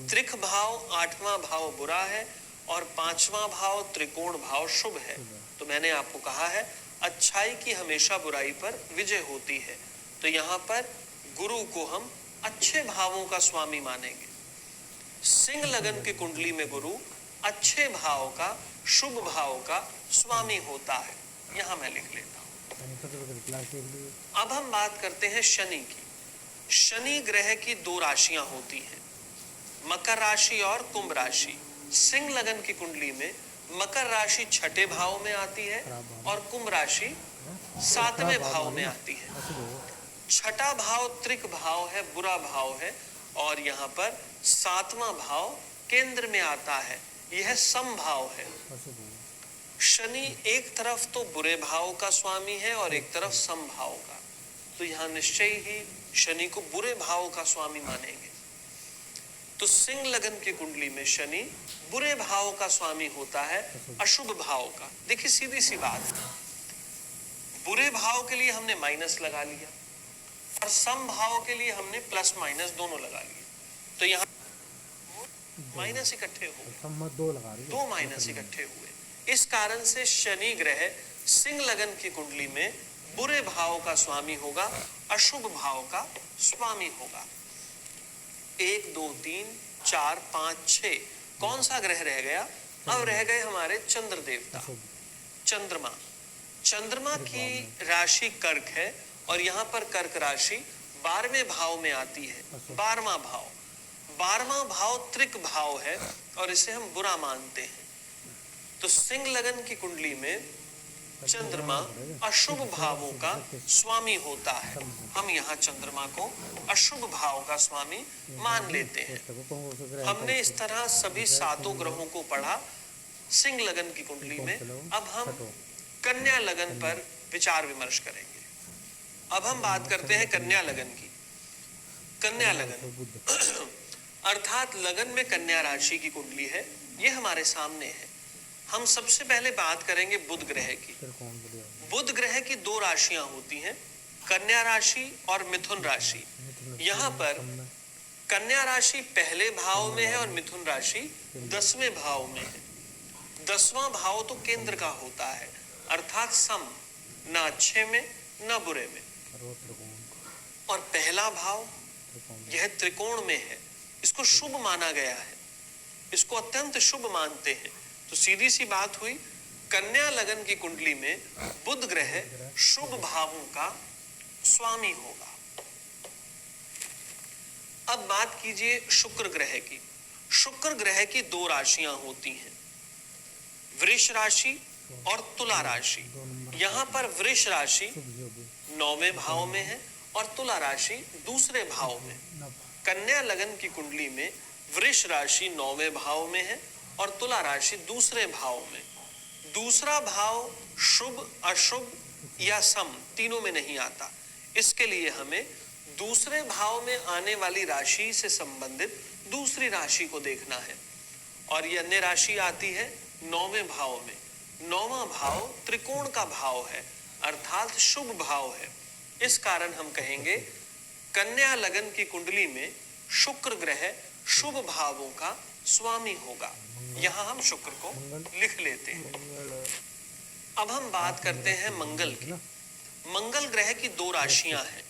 त्रिक भाव 8वां भाव बुरा है और पांचवा भाव त्रिकोण भाव शुभ है। तो मैंने आपको कहा है अच्छाई की हमेशा बुराई पर विजय होती है। तो यहाँ पर गुरु को हम अच्छे भावों का स्वामी मानेंगे। सिंह लगन की कुंडली में गुरु अच्छे भाव का, शुभ भाव का स्वामी होता है। यहां मैं लिख लेता हूं। अब हम बात करते हैं शनि की। शनि ग्रह की दो राशियां होती हैं, मकर राशि और कुंभ राशि। सिंह लगन की कुंडली में मकर राशि छठे भाव में आती है और कुंभ राशि सातवें भाव में आती है। छठा भाव त्रिक भाव है, बुरा भाव है, और यहाँ पर सातवां भाव केंद्र में आता है, यह समभाव है। शनि एक तरफ तो बुरे भाव का स्वामी है और एक तरफ समभाव का, तो यहाँ निश्चय ही शनि को बुरे भाव का स्वामी मानेंगे। तो सिंह लगन की कुंडली में शनि बुरे भाव का स्वामी होता है, अशुभ भाव का। देखिए सीधी सी बात, बुरे भाव के लिए हमने माइनस लगा लिया और सम भाव के लिए हमने प्लस माइनस दोनों लगा लिए। तो यहाँ माइनस इकट्ठे हुए, दो माइनस इकट्ठे हुए। इस कारण से शनि ग्रह सिंह लगन की कुंडली में बुरे भाव का स्वामी होगा, अशुभ भाव का स्वामी होगा। 1 2 3 4 5 6 कौन सा ग्रह रह गया? अब रह गए हमारे चंद्र देवता, चंद्रमा। चंद्रमा की राशि कर्क है और यहाँ पर कर्क राशि 12वें भाव में आती है। 12वां भाव, 12वां भाव त्रिक भाव है और इसे हम बुरा मानते हैं। तो सिंह लगन की कुंडली में चंद्रमा अशुभ भावों का स्वामी होता है। हम यहाँ चंद्रमा को अशुभ भाव का स्वामी मान लेते हैं। हमने इस तरह सभी सातों ग्रहों को पढ़ा सिंह लगन की कुंडली में। अब हम कन्या लगन पर विचार विमर्श करेंगे। अब हम बात करते हैं कन्या लगन की। कन्या लगन अर्थात लगन में कन्या राशि की कुंडली है, ये हमारे सामने है। हम सबसे पहले बात करेंगे बुध ग्रह की। बुध ग्रह की दो राशियां होती हैं, कन्या राशि और मिथुन राशि। यहाँ पर कन्या राशि पहले भाव में है और मिथुन राशि 10वें भाव में है। 10वां भाव तो केंद्र का होता है, अर्थात सम, ना अच्छे में ना बुरे में। और पहला भाव यह त्रिकोण में है, इसको शुभ माना गया है, इसको अत्यंत शुभ मानते हैं। तो सीधी सी बात हुई, कन्या लगन की कुंडली में बुध ग्रह शुभ भावों का स्वामी होगा। अब बात कीजिए शुक्र ग्रह की। शुक्र ग्रह की दो राशियां होती हैं, वृष राशि और तुला राशि। यहाँ पर वृष राशि 9वें भाव में है और तुला राशि दूसरे भाव में। कन्या लगन की कुंडली में वृष राशि 9वें भाव में है और तुला राशि दूसरे भाव में। दूसरा भाव शुभ, अशुभ या सम तीनों में नहीं आता। इसके लिए हमें दूसरे भाव में आने वाली राशि से संबंधित दूसरी राशि को देखना है, और ये अन्य राशि आती है 9वें भाव में। 9वां भाव त्रिकोण का भाव है, अर्थात शुभ भाव है। इस कारण हम कहेंगे कन्या लगन की कुंडली में शुक्र ग्रह शुभ भावों का स्वामी होगा। यहाँ हम शुक्र को लिख लेते हैं। अब हम बात करते हैं मंगल की। मंगल ग्रह की दो राशियां हैं,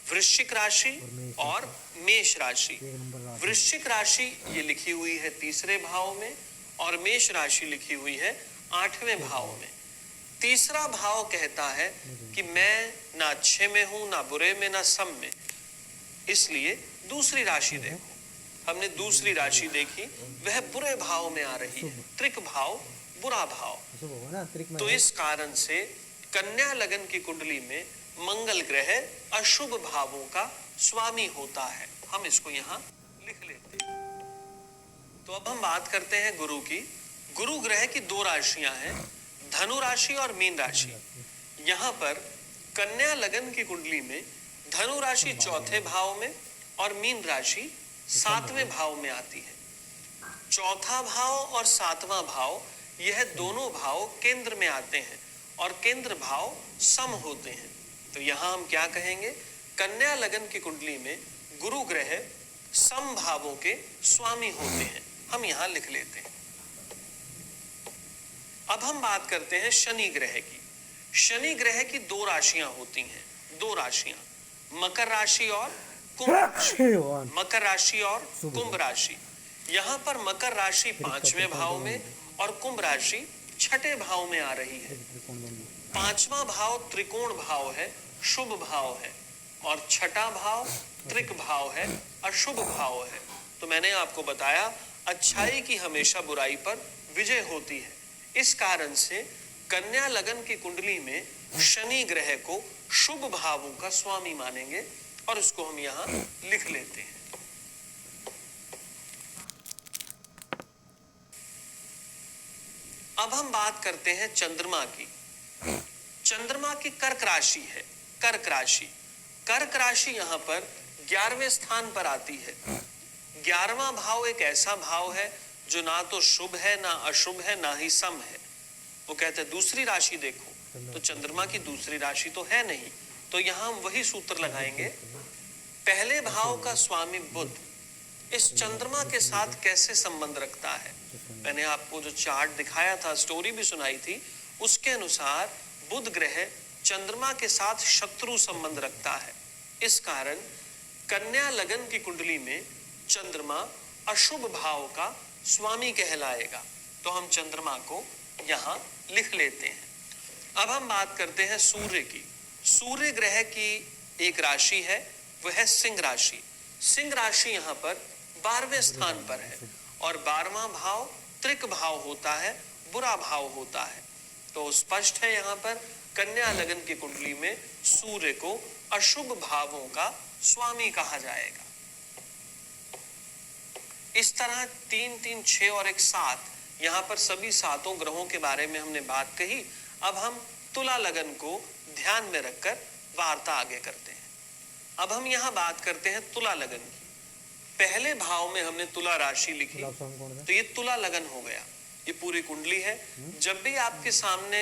वृश्चिक राशि और मेष राशि। वृश्चिक राशि ये लिखी हुई है 3रे भाव में और मेष राशि लिखी हुई है 8वें भाव में। तीसरा भाव कहता है कि मैं ना अच्छे में हूं, ना बुरे में, ना सम में, इसलिए दूसरी राशि देखो। हमने दूसरी राशि देखी, वह बुरे भाव में आ रही है, त्रिक भाव, बुरा भाव। तो इस कारण से कन्या लगन की कुंडली में मंगल ग्रह अशुभ भावों का स्वामी होता है। हम इसको यहाँ लिख लेते हैं। तो अब हम बात करते हैं गुरु की। गुरु ग्रह की दो राशियां हैं, धनु राशि और मीन राशि। यहाँ पर कन्या लगन की कुंडली में धनु राशि 4थे भाव में और मीन राशि 7वें भाव में आती है। चौथा भाव और 7वां भाव, यह दोनों भाव केंद्र में आते हैं और केंद्र भाव सम होते हैं। तो यहाँ हम क्या कहेंगे, कन्या लगन की कुंडली में गुरु ग्रह सम भावों के स्वामी होते हैं। हम यहाँ लिख लेते हैं। अब हम बात करते हैं शनि ग्रह की। शनि ग्रह की दो राशियां होती हैं, दो राशियां, मकर राशि और कुंभ राशि। मकर राशि और कुंभ राशि। यहाँ पर मकर राशि 5वें भाव में और कुंभ राशि 6ठे भाव में आ रही है। 5वां भाव त्रिकोण भाव है, शुभ भाव है, और 6ठा भाव त्रिक भाव है, अशुभ भाव है। तो मैंने आपको बताया अच्छाई की हमेशा बुराई पर विजय होती है। इस कारण से कन्या लगन की कुंडली में शनि ग्रह को शुभ भावों का स्वामी मानेंगे और उसको हम यहाँ लिख लेते हैं। अब हम बात करते हैं चंद्रमा की। चंद्रमा की कर्क राशि है, कर्क राशि। कर्क राशि यहाँ पर 11वें स्थान पर आती है। 11वां भाव एक ऐसा भाव है जो ना तो शुभ है, ना अशुभ है, ना ही सम है। वो कहते हैं दूसरी राशि देखो, तो चंद्रमा की दूसरी राशि तो है नहीं, तो यहाँ हम वही सूत्र लगाएंगे। पहले भाव का स्वामी बुध इस चंद्रमा के साथ कैसे संबंध रखता है। मैंने आपको जो चार्ट दिखाया था, स्टोरी भी सुनाई थी, उसके अनुसार बुध ग्रह चंद्रमा के साथ शत्रु संबंध रखता है। इस कारण कन्या लगन की कुंडली में चंद्रमा अशुभ भाव का स्वामी कहलाएगा। तो हम चंद्रमा को यहाँ लिख लेते हैं। अब हम बात करते हैं सूर्य की। सूर्य ग्रह की एक राशि है, वह है सिंह राशि। सिंह राशि यहाँ पर 12वें स्थान पर है और 12वां भाव त्रिक भाव होता है, बुरा भाव होता है। तो स्पष्ट है यहाँ पर कन्या लगन की कुंडली में सूर्य को अशुभ भावों का स्वामी कहा जाएगा। इस तरह 3, 3, 6 और 1, 7, यहाँ पर सभी 7 ग्रहों के बारे में हमने बात कही। अब हम तुला लगन को ध्यान में रखकर वार्ता आगे करते हैं। अब हम यहाँ बात करते हैं तुला लगन की। पहले भाव में हमने तुला राशि लिखी, तो ये तुला लगन हो गया। ये पूरी कुंडली है। जब भी आपके सामने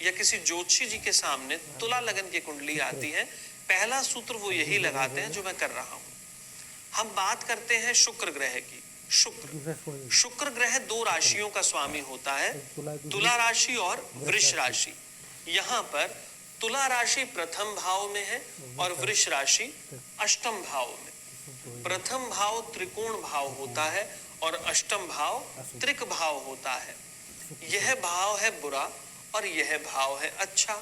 या किसी ज्योतिषी जी के सामने तुला लगन की कुंडली आती है, पहला सूत्र वो यही लगाते हैं जो मैं कर रहा हूं। हम बात करते हैं शुक्र ग्रह की। शुक्र ग्रह 2 राशियों का स्वामी होता है, तुला राशि और वृष राशि। यहाँ पर तुला राशि प्रथम भाव में है और वृष राशि अष्टम भाव में। प्रथम भाव त्रिकोण भाव होता है और अष्टम भाव त्रिक भाव होता है। यह भाव है बुरा और यह भाव है अच्छा।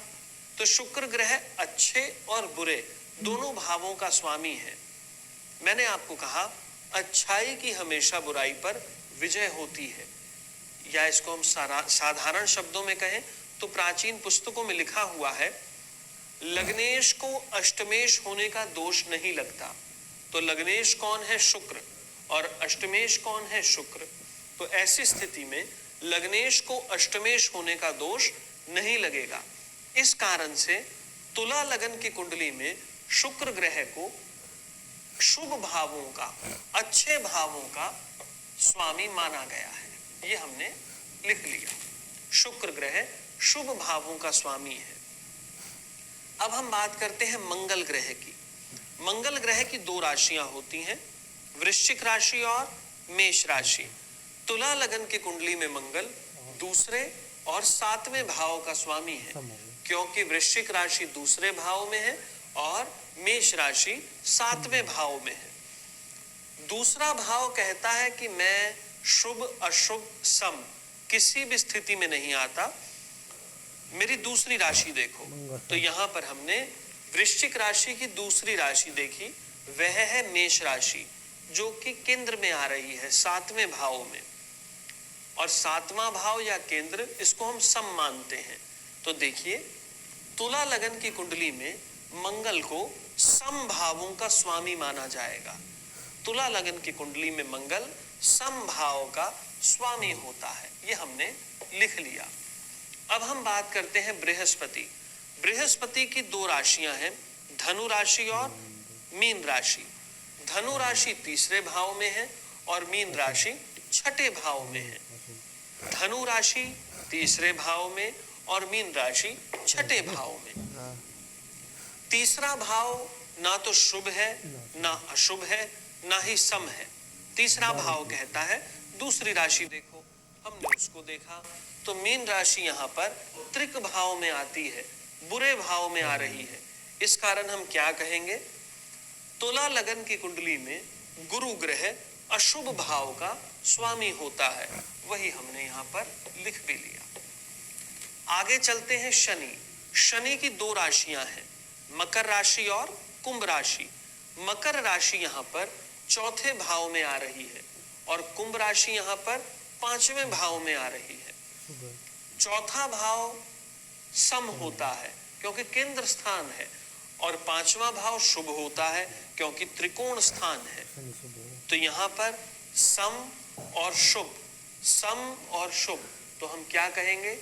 तो शुक्र ग्रह अच्छे और बुरे दोनों भावों का स्वामी है। मैंने आपको कहा अच्छाई की हमेशा बुराई पर विजय होती है, या इसको हम साधारण शब्दों में कहें तो प्राचीन पुस्तकों में लिखा हुआ है, लग्नेश को अष्टमेश होने का दोष नहीं लगता। तो लग्नेश कौन है? शुक्र, और अष्टमेश कौन है? शुक्र। तो ऐसी स्थिति में लग्नेश को अष्टमेश होने का दोष नहीं लगेगा। इस कारण से तुला लगन की कुंडली में शुक्र ग्रह को शुभ भावों का, अच्छे भावों का स्वामी माना गया है। ये हमने लिख लिया। शुक्र ग्रह शुभ भावों का स्वामी है। अब हम बात करते हैं मंगल ग्रह की। मंगल ग्रह की 2 राशियां होती हैं, वृश्चिक राशि और मेष राशि। तुला लगन की कुंडली में मंगल दूसरे और 7वें भाव का स्वामी है, क्योंकि वृश्चिक राशि दूसरे भाव में है और मेष राशि 7वें भाव में है। दूसरा भाव कहता है कि मैं शुभ अशुभ सम किसी भी स्थिति में नहीं आता। मेरी दूसरी राशि देखो, तो यहाँ पर हमने वृश्चिक राशि की दूसरी राशि देखी, वह है मेष राशि, जो कि केंद्र में आ रही है 7वें भाव में। और 7वां भाव या केंद्र, इसको हम सम मानते हैं। तो देखिए, तुला लगन की कुंडली में मंगल को सम भावों का स्वामी माना जाएगा। तुला लगन की कुंडली में मंगल सम भाव का स्वामी होता है। ये हमने लिख लिया। अब हम बात करते हैं बृहस्पति। बृहस्पति की 2 राशियां हैं, धनु राशि और मीन राशि। धनु राशि तीसरे भाव में है और मीन राशि 6ठे भाव में है। धनु राशि तीसरे भाव में और मीन राशि 6ठे भाव में। तीसरा भाव ना तो शुभ है, ना अशुभ है, ना ही सम है। तीसरा भाव कहता है, दूसरी राशि देखो, हमने उसको देखा। तो मीन राशि यहाँ पर त्रिक भाव में आती है, बुरे भाव में आ रही है। इस कारण हम क्या कहेंगे, तुला लगन की कुंडली में गुरु ग्रह अशुभ भाव का स्वामी होता है। वही हमने यहाँ पर लिख भी लिया। आगे चलते हैं शनि। शनि की दो राशियां हैं, मकर राशि और कुंभ राशि। मकर राशि यहाँ पर चौथे भाव में आ रही है और कुंभ राशि यहाँ पर पांचवें भाव में आ रही है। चौथा भाव सम होता है क्योंकि केंद्र स्थान है, और पांचवा भाव शुभ होता है क्योंकि त्रिकोण स्थान है। तो यहाँ पर सम और शुभ, सम और शुभ, तो हम क्या कहेंगे,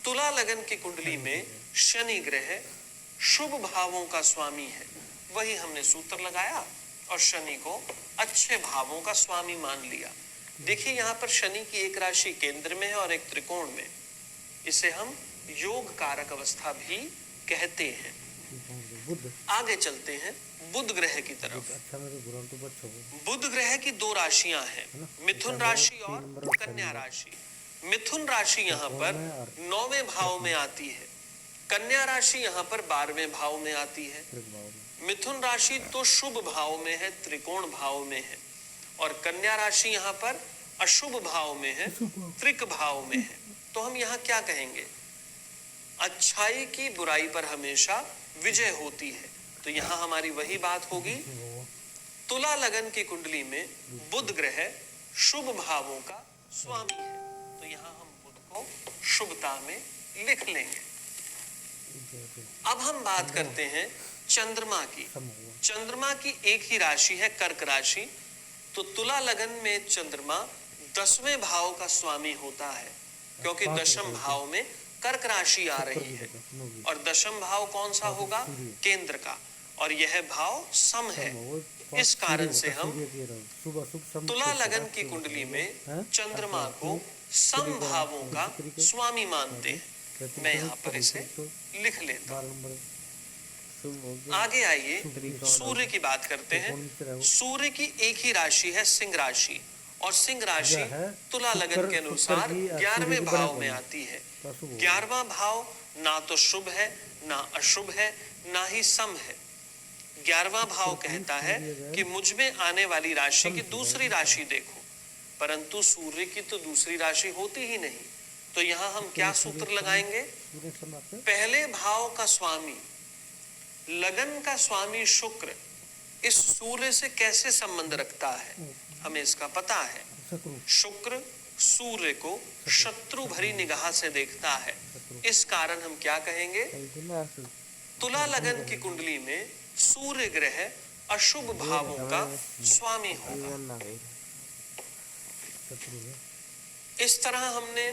तुला लगन की कुंडली में शनि ग्रह शुभ भावों का स्वामी है। वही हमने सूत्र लगाया और शनि को अच्छे भावों का स्वामी मान लिया। देखिए यहाँ पर शनि की एक राशि केंद्र में है और एक त्रिकोण में। इसे हम योग कारक अवस्था भी कहते हैं। आगे चलते हैं बुध ग्रह की तरफ। बुध ग्रह की दो राशियां हैं, मिथुन राशि और कन्या राशि। मिथुन राशि यहाँ पर 9वें भाव में आती है, कन्या राशि यहाँ पर 12वें भाव में आती है। मिथुन राशि तो शुभ भाव में है, त्रिकोण भाव में है, और कन्या राशि यहाँ पर अशुभ भाव में है, त्रिक भाव में है। तो हम यहाँ क्या कहेंगे, अच्छाई की बुराई पर हमेशा विजय होती है। तो यहाँ हमारी वही बात होगी, तुला लगन की कुंडली में बुध ग्रह शुभ भावों का स्वामी है। तो यहाँ हम बुध को शुभता में लिख लेंगे। अब हम बात करते हैं चंद्रमा की। चंद्रमा की एक ही राशि है कर्क राशि। तो तुला लगन में चंद्रमा 10वें भाव का स्वामी होता है क्योंकि दशम भाव में कर्क राशि आ रही है, और दशम भाव कौन सा होगा, केंद्र का, और यह भाव सम है। इस कारण से हम तुला लगन की कुंडली में चंद्रमा को सम भावों का स्वामी मानते हैं। मैं यहाँ पर इसे लिख लेता हूँ। आगे आइए सूर्य की बात करते हैं। सूर्य की एक ही राशि है सिंह राशि, और सिंह राशि तुला लगन के अनुसार 11वें भाव में आती है। 11वां भाव ना तो शुभ है, ना अशुभ है, ना ही सम है। 11वां भाव कहता है कि मुझ में आने वाली राशि की दूसरी राशि देखो, परंतु सूर्य की तो दूसरी राशि होती ही नहीं। तो यहाँ हम क्या सूत्र लगाएंगे, पहले भाव का स्वामी, लगन का स्वामी शुक्र इस सूर्य से कैसे संबंध रखता है, हमें इसका पता है। शुक्र सूर्य को शत्रु भरी निगाह से देखता है। इस कारण हम क्या कहेंगे, तुला लगन की कुंडली में सूर्य ग्रह अशुभ भावों का स्वामी होगा। इस तरह हमने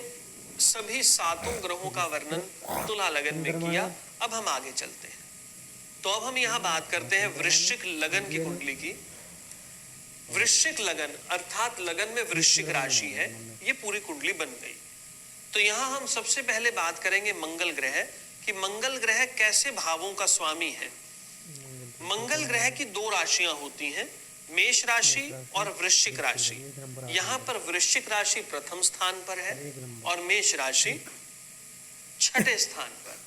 सभी 7 ग्रहों का वर्णन तुला लगन में किया। अब हम आगे चलते हैं। तो अब हम यहाँ बात करते हैं वृश्चिक लगन की कुंडली की। वृश्चिक लगन अर्थात लगन में वृश्चिक राशि है, ये पूरी कुंडली बन गई। तो यहाँ हम सबसे पहले बात करेंगे मंगल ग्रह कि मंगल ग्रह कैसे भावों का स्वामी है। मंगल ग्रह की 2 राशियां होती हैं, मेष राशि और वृश्चिक राशि। यहाँ पर वृश्चिक राशि प्रथम स्थान पर है और मेष राशि छठे स्थान पर।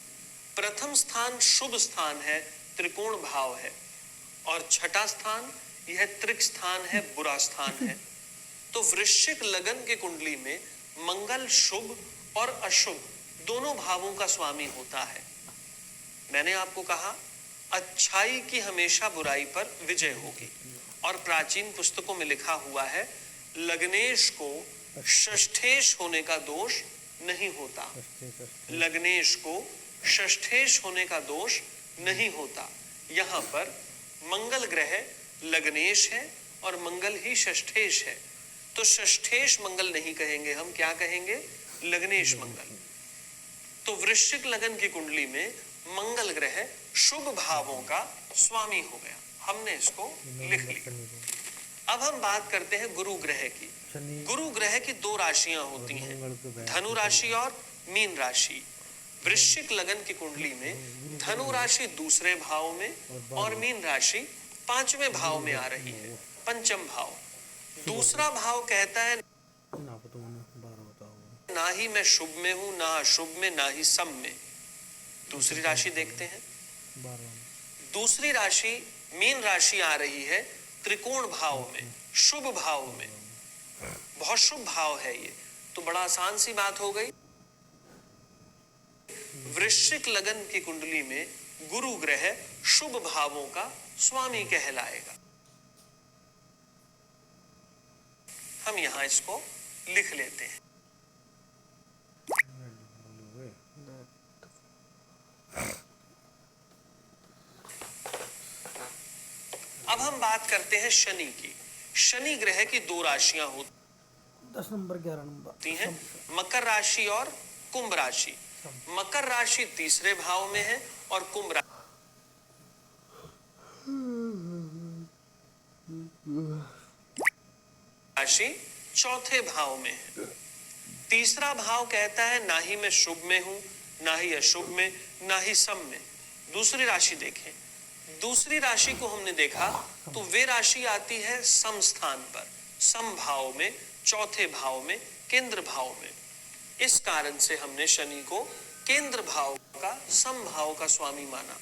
प्रथम स्थान शुभ स्थान है, त्रिकोण भाव है, और छठा स्थान यह त्रिक स्थान है, बुरा स्थान है। तो वृश्चिक लगन की कुंडली में मंगल शुभ और अशुभ दोनों भावों का स्वामी होता है। मैंने आपको कहा अच्छाई की हमेशा बुराई पर विजय होगी, और प्राचीन पुस्तकों में लिखा हुआ है लग्नेश को षष्ठेश होने का दोष नहीं होता। लग्नेश को षष्ठेश होने का दोष नहीं होता। यहाँ पर मंगल ग्रह लग्नेश है और मंगल ही षष्ठेश है। तो षष्ठेश मंगल नहीं कहेंगे, हम क्या कहेंगे, लग्नेश मंगल। तो वृश्चिक लगन की कुंडली में मंगल ग्रह शुभ भावों का स्वामी हो गया, हमने इसको लिख लिया। अब हम बात करते हैं गुरु ग्रह की। गुरु ग्रह की 2 राशियां होती हैं, धनु राशि और मीन राशि। वृश्चिक लगन की कुंडली में धनु राशि दूसरे भाव में और मीन राशि 5वें भाव में आ रही है, पंचम भाव। दूसरा भाव कहता है ना ही मैं शुभ में हूं, ना अशुभ में, ना ही सम में। दूसरी राशि देखते हैं। 12 दूसरी राशि मीन राशि आ रही है त्रिकोण भाव में, शुभ भाव में। बहुत शुभ भाव है ये, तो बड़ा आसान सी बात हो गई। वृश्चिक लगन की कुंडली में गुरु ग्रह शुभ भावों का स्वामी कहलाएगा। हम यहां इसको लिख लेते हैं। अब हम बात करते हैं शनि की। शनि ग्रह की दो राशियां होती 10 नंबर 11 नंबर हैं, मकर राशि और कुंभ राशि। मकर राशि तीसरे भाव में है और कुंभ राशि चौथे भाव में है। तीसरा भाव कहता है ना ही मैं शुभ में हूं, ना ही अशुभ में, ना ही सम में। दूसरी राशि देखें। दूसरी राशि को हमने देखा तो वे राशि आती है सम स्थान पर, सम भाव में, चौथे भाव में, केंद्र भाव में। इस कारण से हमने शनि को केंद्र भाव का, सम भाव का स्वामी माना।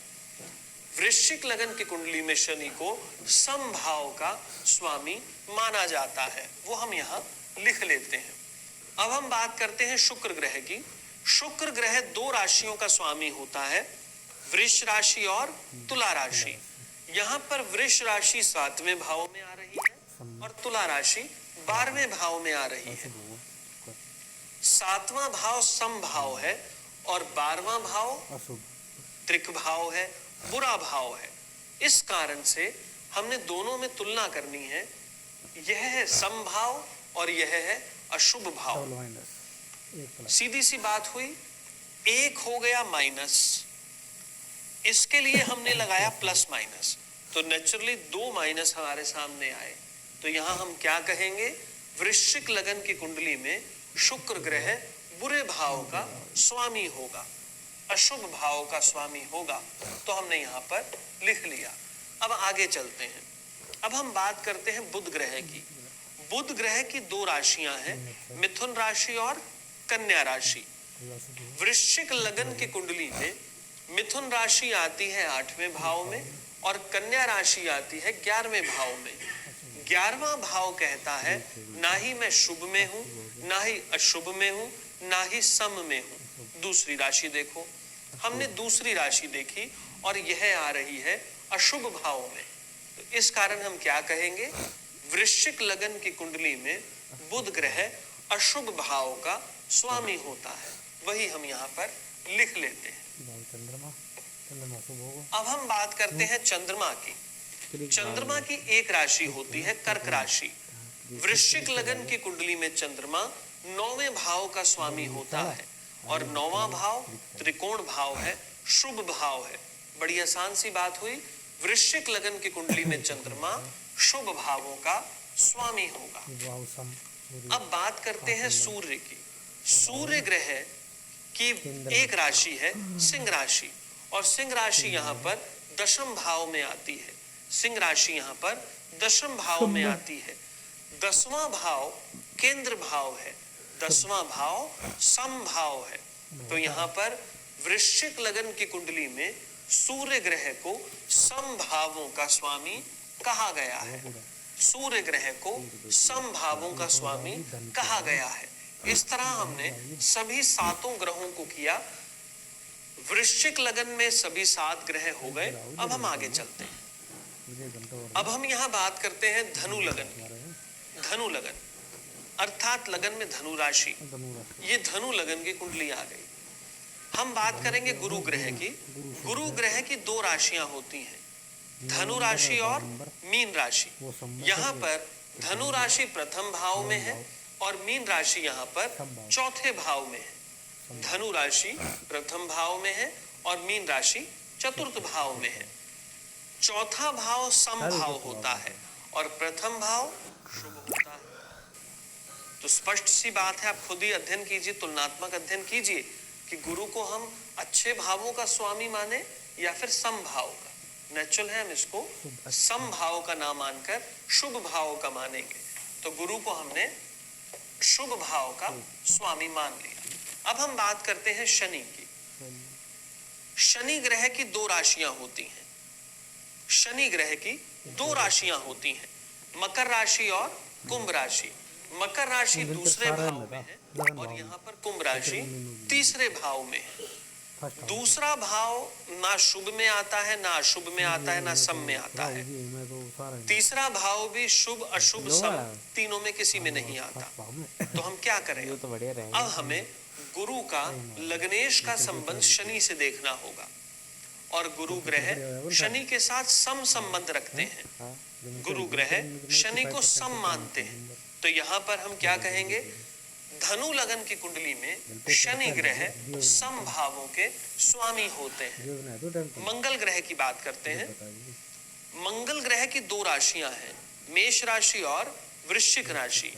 वृश्चिक लगन की कुंडली में शनि को सम भाव का स्वामी माना जाता है, वो हम यहाँ लिख लेते हैं। अब हम बात करते हैं शुक्र ग्रह की। शुक्र ग्रह दो राशियों का स्वामी होता है, वृष राशि और तुला राशि। यहाँ पर वृष राशि 7वें भाव में आ रही है और तुला राशि 12वें भाव में आ रही है। 7वां भाव सम भाव है और 12वां भाव त्रिक भाव है, बुरा भाव है। इस कारण से हमने दोनों में तुलना करनी है। यह है सम भाव और यह है अशुभ भाव। सीधी सी बात हुई, एक हो गया माइनस, इसके लिए हमने लगाया प्लस माइनस, तो नेचुरली दो माइनस हमारे सामने आए। तो यहां हम क्या कहेंगे, वृश्चिक लगन की कुंडली में शुक्र ग्रह बुरे भाव का स्वामी होगा, अशुभ भाव का स्वामी होगा। तो हमने यहाँ पर लिख लिया। अब आगे चलते हैं। अब हम बात करते हैं बुध ग्रह की। बुध ग्रह की दो राशियां हैं, मिथुन राशि और कन्या राशि। वृश्चिक लगन की कुंडली में मिथुन राशि आती है 8वें भाव में और कन्या राशि आती है 11वें भाव में। 11वां भाव कहता है ना ही मैं शुभ में हूं, ना ही अशुभ में हूं, ना ही सम में हूं। दूसरी राशि देखो। हमने दूसरी राशि देखी और यह आ रही है अशुभ भाव में। तो इस कारण हम क्या कहेंगे, वृश्चिक लगन की कुंडली में बुध ग्रह अशुभ भाव का स्वामी होता है, वही हम यहाँ पर लिख लेते हैं। अब हम बात करते हैं चंद्रमा की। चंद्रमा की एक राशि होती है कर्क राशि। वृश्चिक लगन की कुंडली में चंद्रमा 9वें भाव का स्वामी होता है और 9वां भाव त्रिकोण भाव है, शुभ भाव है। बड़ी आसान सी बात हुई, वृश्चिक लगन की कुंडली में चंद्रमा शुभ भावों का स्वामी होगा। अब बात करते हैं सूर्य की। सूर्य ग्रह की एक राशि है सिंह राशि और सिंह राशि यहाँ पर दशम भाव में आती है। सिंह राशि यहाँ पर दशम भाव में आती है। 10वां भाव केंद्र भाव है, 10वां भाव सम भाव है। तो यहाँ पर वृश्चिक लगन की कुंडली में सूर्य ग्रह को सम भावों का स्वामी कहा गया है। सूर्य ग्रह को सम भावों का स्वामी कहा गया है। इस तरह हमने सभी 7 ग्रहों को किया। वृश्चिक लगन में सभी 7 ग्रह हो गए। अब हम आगे चलते हैं। अब हम यहाँ बात करते हैं धनु लगन की। धनु लगन अर्थात लगन में धनु राशि, ये धनु लगन की कुंडली आ गई। हम बात करेंगे गुरु ग्रह की। गुरु ग्रह की दो राशियां होती हैं, धनु राशि और मीन राशि। यहाँ पर धनु राशि प्रथम भाव में है और मीन राशि यहाँ पर चौथे भाव में है। धनु राशि प्रथम भाव में है और मीन राशि चतुर्थ भाव में है। चौथा भाव सम भाव होता है और प्रथम भाव शुभ होता है। तो स्पष्ट सी बात है, आप खुद ही अध्ययन कीजिए, तुलनात्मक अध्ययन कीजिए कि गुरु को हम अच्छे भावों का स्वामी माने या फिर सम भाव का। नेचुरल है हम इसको सम भाव का नाम मानकर शुभ भाव का मानेंगे। तो गुरु को हमने शुभ भाव का स्वामी मान लिया। अब हम बात करते हैं शनि की। शनि ग्रह की दो राशियां होती हैं। शनि ग्रह की दो राशियां होती हैं, मकर राशि और कुंभ राशि। मकर राशि दूसरे भाव में है और यहाँ पर कुंभ राशि तीसरे भाव में है। दूसरा भाव ना शुभ में आता है, ना अशुभ में आता है, ना सम में आता है। तीसरा भाव भी शुभ अशुभ सम तीनों में किसी में नहीं आता। तो हम क्या करें? अब हमें गुरु का लग्नेश का संबंध शनि से देखना होगा और गुरु ग्रह शनि के साथ सम संबंध रखते हैं। गुरु ग्रह शनि को सम मानते हैं। तो यहाँ पर हम क्या कहेंगे? धनु लगन की कुंडली में शनि ग्रह सम भावों के स्वामी होते हैं। मंगल ग्रह की बात करते हैं। मंगल ग्रह की दो राशियां हैं, मेष राशि और वृश्चिक राशि।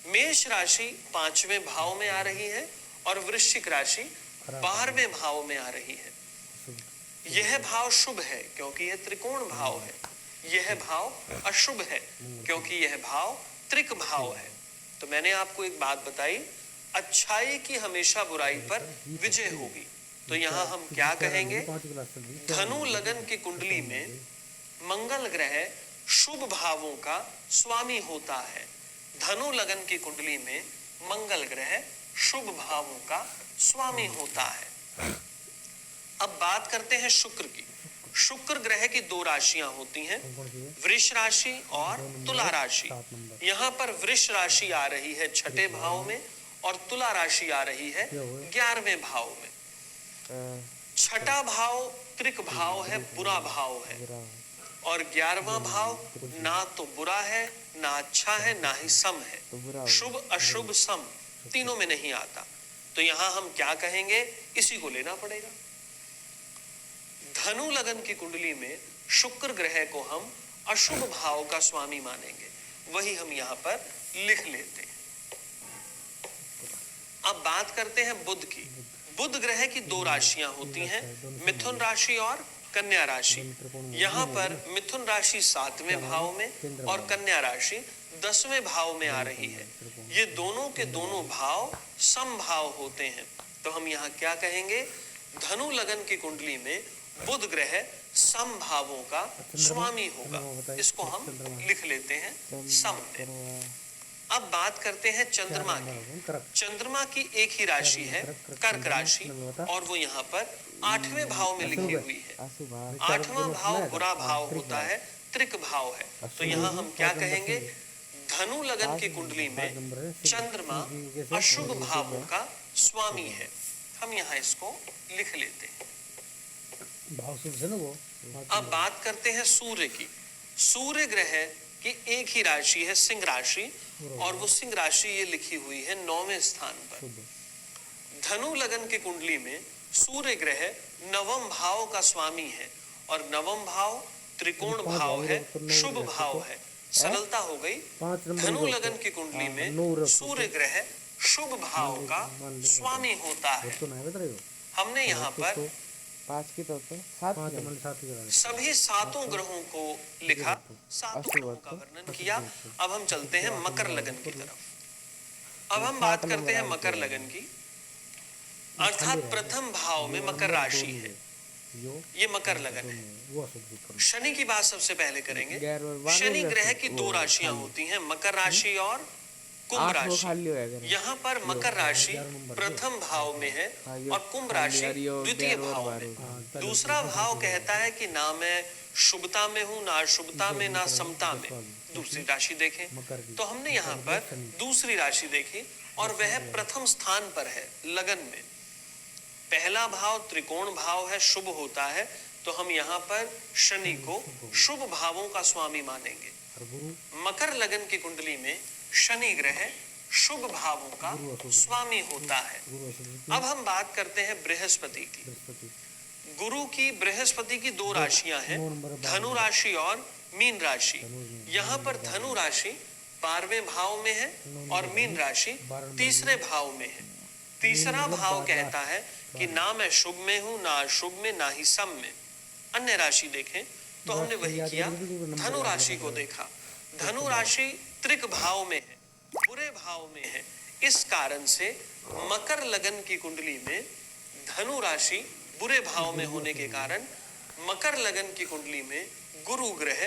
मेष राशि 5वें भाव में आ रही है और वृश्चिक राशि 12वें भाव में आ रही है। यह भाव शुभ है क्योंकि यह त्रिकोण भाव है। यह भाव अशुभ है क्योंकि यह भाव त्रिक भाव है। तो मैंने आपको एक बात बताई, अच्छाई की हमेशा बुराई पर विजय होगी। तो यहाँ हम क्या कहेंगे? धनु लगन की कुंडली में मंगल ग्रह शुभ भावों का स्वामी होता है। धनु लगन की कुंडली में मंगल ग्रह शुभ भावों का स्वामी होता है। अब बात करते हैं शुक्र की। शुक्र ग्रह की दो राशियां होती हैं, वृष राशि और तुला राशि। यहाँ पर वृष राशि आ रही है 6ठे भाव में और तुला राशि आ रही है 11वें भाव में। 6ठा भाव त्रिक भाव है, बुरा भाव है, और 11वां भाव ना तो बुरा है, ना अच्छा है, ना ही सम है। शुभ अशुभ सम तीनों में नहीं आता। तो यहाँ हम क्या कहेंगे? इसी को लेना पड़ेगा। धनु लगन की कुंडली में शुक्र ग्रह को हम अशुभ भाव का स्वामी मानेंगे, वही हम यहाँ पर लिख लेते हैं। अब बात करते हैं बुध की। बुध ग्रह की दो राशियां होती हैं, मिथुन राशि और कन्या राशि। यहाँ पर मिथुन राशि 7वें भाव में और कन्या राशि 10वें भाव में आ रही है। ये दोनों के दोनों भाव समभाव होते हैं। तो हम यहाँ क्या कहेंगे? धनु लगन की कुंडली में बुध ग्रह सम भावों का स्वामी होगा। इसको हम लिख लेते हैं सम में। अब बात करते हैं चंद्रमा की। चंद्रमा की एक ही राशि है, कर्क राशि, और वो यहाँ पर 8वें भाव में लिखी हुई है। 8वां भाव बुरा भाव होता है, त्रिक भाव है। तो यहाँ हम क्या कहेंगे? धनु लगन की कुंडली में चंद्रमा अशुभ भावों का स्वामी है। हम यहाँ इसको लिख लेते हैं। भाव शुभ से ना वो। अब बात करते हैं सूर्य की। सूर्य ग्रह की एक ही राशि है, सिंह राशि, और वो सिंह राशि ये लिखी हुई है 9वें स्थान पर। धनु लगन की कुंडली में सूर्य ग्रह 9वें भाव का स्वामी है और 9वां भाव त्रिकोण भाव है, शुभ भाव है। सरलता हो गई। धनु लगन की कुंडली में सूर्य ग्रह शुभ भाव का स्वामी होता है। हमने यहाँ पर 5 की तो 7 सभी 7 ग्रहों को लिखा, 7 ग्रहों का वर्णन किया। अब हम चलते हैं मकर लगन की तरफ। अब हम बात करते हैं मकर लगन की, अर्थात प्रथम भाव में मकर राशि है। ये मकर लगन है। शनि की बात सबसे पहले करेंगे। शनि ग्रह की दो राशियां होती हैं, मकर राशि और कुंभ राशि। यहाँ पर मकर राशि प्रथम भाव में है और कुंभ राशि द्वितीय भाव में। दूसरा भाव कहता है कि ना मैं शुभता में हूँ, ना अशुभता में, ना समता में। दूसरी राशि देखें तो हमने यहाँ पर दूसरी राशि देखी और वह प्रथम स्थान पर है लगन में। पहला भाव त्रिकोण भाव है, शुभ होता है, तो हम यहाँ पर शनि को शुभ भावों का स्वामी मानेंगे। मकर लगन की कुंडली में शनि ग्रह शुभ भावों का स्वामी होता है। अब हम बात करते हैं बृहस्पति की। गुरु की बृहस्पति की दो राशियां हैं, धनु राशि और मीन राशि। यहाँ पर धनु राशि 12वें भाव में है और मीन राशि तीसरे भाव में है। तीसरा भाव कहता है कि ना मैं शुभ में हूँ, ना अशुभ में, ना ही सम में। अन्य राशि देखें तो हमने वही किया, धनु राशि को देखा। धनु राशि त्रिक भाव में है, बुरे भाव में है, इस कारण से मकर लगन की कुंडली में धनु राशि बुरे भाव में होने के कारण मकर लगन की कुंडली में गुरु ग्रह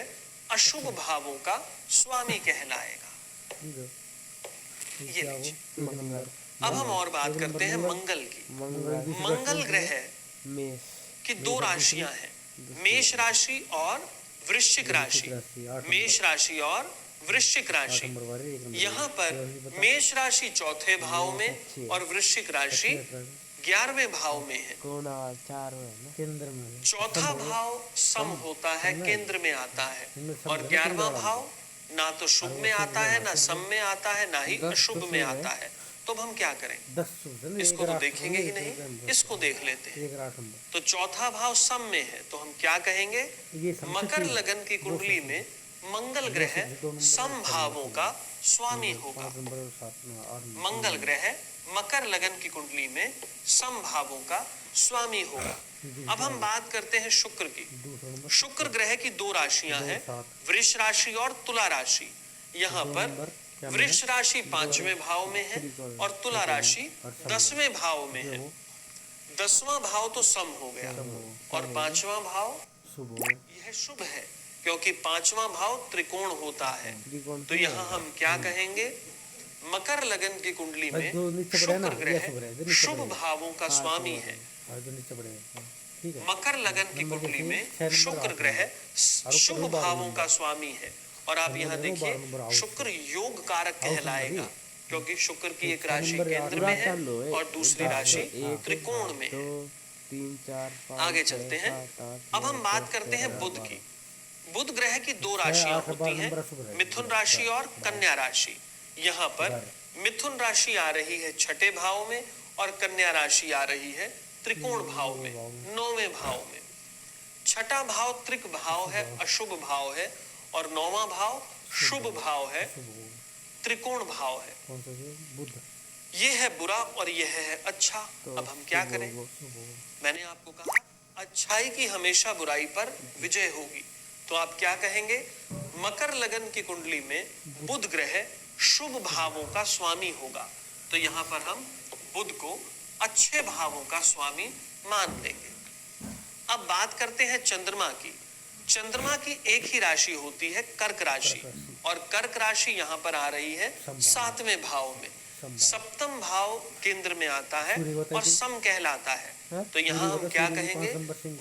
अशुभ भावों का स्वामी कहलाएगा। ये लीजिए। मंगल अब हम और बात करते हैं मंगल की। मंगल ग्रह मेष की दो राशियां हैं, मेष राशि और वृश्चिक राशि। मेष राशि और वृश्चिक राशि, यहाँ पर मेष राशि चौथे भाव में और वृश्चिक राशि 11वें भाव में है। कोण 4 में है ना, केंद्र में चौथा भाव सम होता है, केंद्र में आता है, और 11वां भाव ना तो शुभ में आता है, ना सम में आता है, ना ही अशुभ में आता है। तो अब हम क्या करें? 10 शुभ है ना, इसको एक तो राशि देखेंगे में ही एक नहीं, नंबर, इसको देख लेते हैं। एक राशि में। तो चौथा भाव सम में है, तो हम क्या कहेंगे? ये सबसे मकर तीन- लगन की कुंडली में मंगल ग्रह सम भावों का स्वामी होगा। 5 नंबर और 7 नंबर 8 नंबर। मंगल ग्रह मकर लगन की कुंडली में सम भावों का स्वामी होगा। अब हम बात करते हैं शुक्र की। दूसरा नंबर शुक्र ग्रह की दो राशियां हैं, 7 वृष राशि और तुला राशि। यहाँ पर नंबर क्या वृष राशि 5वें भाव में है और तुला राशि 10वें भाव में है। 10वां भाव तो सम हो गया और 5वां भाव शुभ हो। यह शुभ है, क्योंकि 5वां भाव त्रिकोण होता है। त्रिकोण तो यहाँ हम क्या कहेंगे? मकर लगन की कुंडली में जो नीचे पड़े ना, शुक्र ये शुभ है, जो ग्रह नीचे शुभ पड़े। भावों का स्वामी है। और जो नीचे पड़ेगा ठीक है। मकर लगन की नंबर कुंडली देखिए, में 6 नंबर, शुक्र 8 ग्रह नंबर। शुभ और भावों नंबर। का स्वामी है। और आप यहाँ नंबर, 12 नंबर देखिए हाउस। शुक्र योग कारक हाउस कहलाएगा, नंबर क्योंकि शुक्र की एक 6 राशि नंबर या केंद्र में है चालू है, और दूसरी राशि एक, त्रिकोण में है। 2 3 4 5 आगे चलते हैं। अब हम बात करते हैं बुध की। बुध ग्रह की दो राशियां 8 होती 12 हैं, नंबर शुभ है। मिथुन राशि और कन्या राशि। यहाँ पर मिथुन राशि आ रही है 6ठे भाव में और कन्या राशि आ रही है त्रिकोण भाव में, 9वें भाव में। 6ठा भाव त्रिक भाव है, अशुभ भाव है, और 9वां भाव शुभ भाव है, शुभ हो। त्रिकोण भाव है। कौन सा है? बुध ये है बुरा और यह है अच्छा। अब हम क्या करें? शुभ हो। मैंने आपको कहा अच्छाई की हमेशा बुराई पर विजय होगी। तो आप क्या कहेंगे? मकर लगन की कुंडली में बुध ग्रह शुभ भावों का स्वामी होगा। तो यहाँ पर हम बुध को अच्छे भावों का स्वामी मान लेंगे। अब बात करते हैं चंद्रमा की। चंद्रमा की एक ही राशि होती है, कर्क राशि, और कर्क राशि यहाँ पर आ रही है 7वें भाव में। सप्तम भाव केंद्र में आता है और सम कहलाता है। तो यहाँ हम क्या कहेंगे?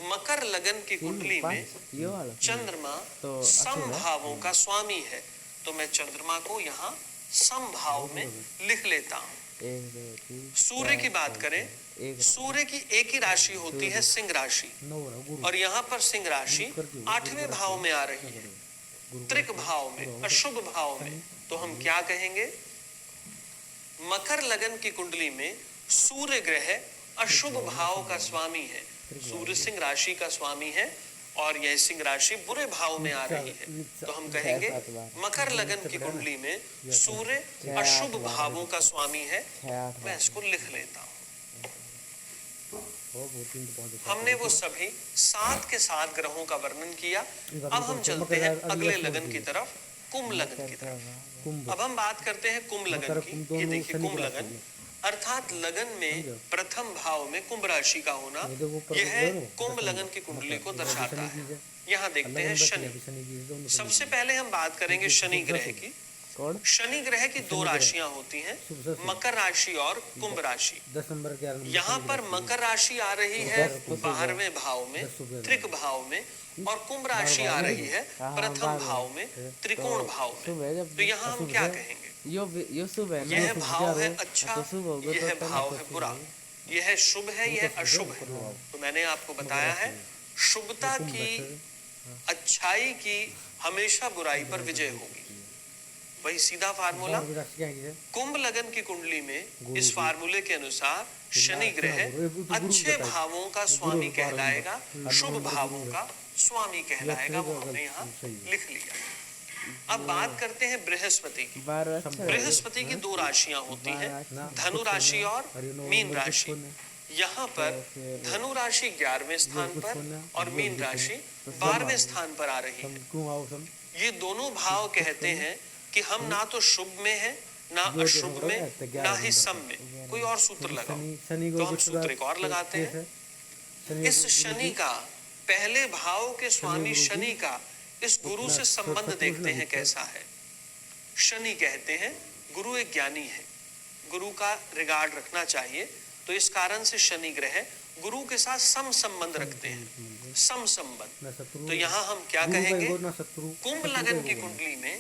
मकर लगन की कुंडली में ये वाला चंद्रमा तो सम भावों का स्वामी है। तो मैं चंद्रमा को यहाँ सम भाव में लिख लेता हूँ। 1 2 3 सूर्य की बात करें, एक सूर्य की एक ही राशि होती है, सिंह राशि, 9 है गुरु। और यहाँ पर सिंह राशि 8वें भाव में आ रही है, त्रिक भाव में, अशुभ भाव में। तो हम क्या कहेंगे? मकर लगन की कुंडली में सूर्य ग्रह अशुभ भाव का स्वामी है। सूर्य सिंह राशि का स्वामी है और यह सिंह राशि बुरे भाव में आ रही है। तो हम कहेंगे मकर लगन की कुंडली में सूर्य अशुभ भावों का स्वामी है। 6 8 मैं इसको लिख लेता हूँ। वो 3 तो पहुंचे। हमने वो सभी 7 के 7 ग्रहों का वर्णन किया। अब हम चलते हैं अगले लगन की तरफ, कुंभ लगन की तरफ। कुंभ अब हम बात करते हैं कुंभ लगन मकर, की। कुंभ ये दोनों देखिए शनि कुंभ की लगन, राशि अर्थात लगन में प्रथम भाव में कुंभ राशि का होना, ये देखो ऊपर यह दोनों, कुंभ दशम लगन की कुंडली को मतलब दर्शाता शनि है। की है। यहाँ देखते हैं शनि। शनि की दोनों शनि सबसे की। पहले हम बात करेंगे शनि ग्रह की। कौन शनि ग्रह की दो राशियां होती हैं, मकर राशि और कुंभ राशि। 10 नंबर 11 नंबर यहाँ पर मकर राशि आ रही है 12वें भाव में, त्रिक भाव में, और कुंभ राशि आ रही है प्रथम भाव में, त्रिकोण भाव में। शुभ है जब तो यहाँ हम क्या कहेंगे? यो शुभ है ना, यह भाव है अच्छा, तो शुभ होगा यह तो भाव है बुरा, यह शुभ है, यह अशुभ है। तो मैंने आपको बताया है शुभता की, अच्छाई की हमेशा बुराई पर विजय होगी। वही सीधा फार्मूला। और राशि क्या है? कुंभ लगन की कुंडली में इस फार्मूले के अनुसार शनि ग्रह अच्छे भावों का स्वामी कहलाएगा, शुभ भावों का स्वामी कहलाएगा। वो हमने यहाँ लिख लिया। अब बात करते हैं बृहस्पति की। 12 अच्छा है। बृहस्पति की दो राशियां होती हैं, धनु राशि और मीन राशि। यहाँ पर धनु राशि 11वें स्थान पर और मीन राशि 12वें स्थान पर आ रही है। क्यों आओ सम? ये दोनों भाव कहते हैं कि हम ना तो शुभ में हैं ना जो अशुभ देखो में, तो 11 ना ही नंबर सम में। कोई और सूत्र लगाओ। शनि शनि तो को हम सूत्र एक और लगाते हैं। इस शनि का पहले भाव के स्वामी शनि का इस गुरु से संबंध देखते हैं कैसा है। शनि कहते हैं गुरु एक ज्ञानी है, गुरु का रिगार्ड रखना चाहिए, तो इस कारण से शनि ग्रह गुरु के साथ सम संबंध रखते हैं, सम संबंध। तो यहाँ हम क्या कहेंगे, कुंभ लगन की कुंडली में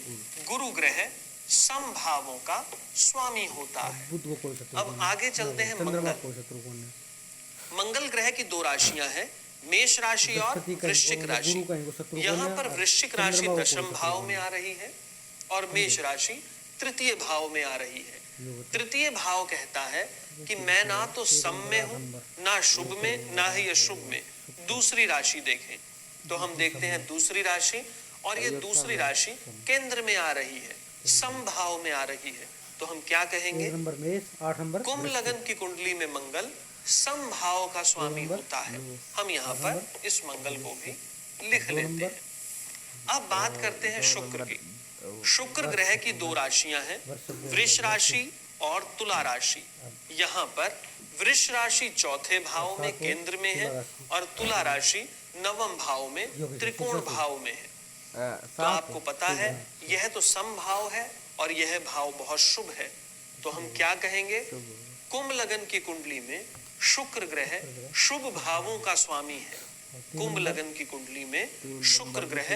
गुरु ग्रह सम भावों का स्वामी होता है। अब आगे चलते हैं मंगल। मंगल ग्रह की दो राशियां हैं, मेष राशि और वृश्चिक राशि। यहाँ पर वृश्चिक राशि दशम भाव में आ रही है और मेष राशि तृतीय भाव में आ रही है। तृतीय भाव कहता है कि मैं ना तो सम में हूं, ना शुभ में, ना ही अशुभ में। दूसरी राशि देखें तो हम देखते हैं दूसरी राशि, और ये दूसरी राशि केंद्र में आ रही है, सम भाव में आ रही है। तो हम क्या कहेंगे, कुंभ लगन की कुंडली में मंगल सम भाव का स्वामी होता है। हम यहाँ पर इस मंगल को भी लिख लेते हैं। अब बात करते हैं शुक्र की। शुक्र ग्रह की दो राशियां हैं, वृष राशि और तुला राशि। यहाँ पर वृष राशि चौथे भाव में केंद्र में है और तुला राशि नवम भाव में त्रिकोण भाव में है। तो आपको पता है यह तो सम भाव है और यह भाव बहुत शुभ है। तो हम क्या कहेंगे, कुंभ लगन की कुंडली में शुक्र ग्रह शुभ भावों का स्वामी है। कुंभ लगन की कुंडली में शुक्र ग्रह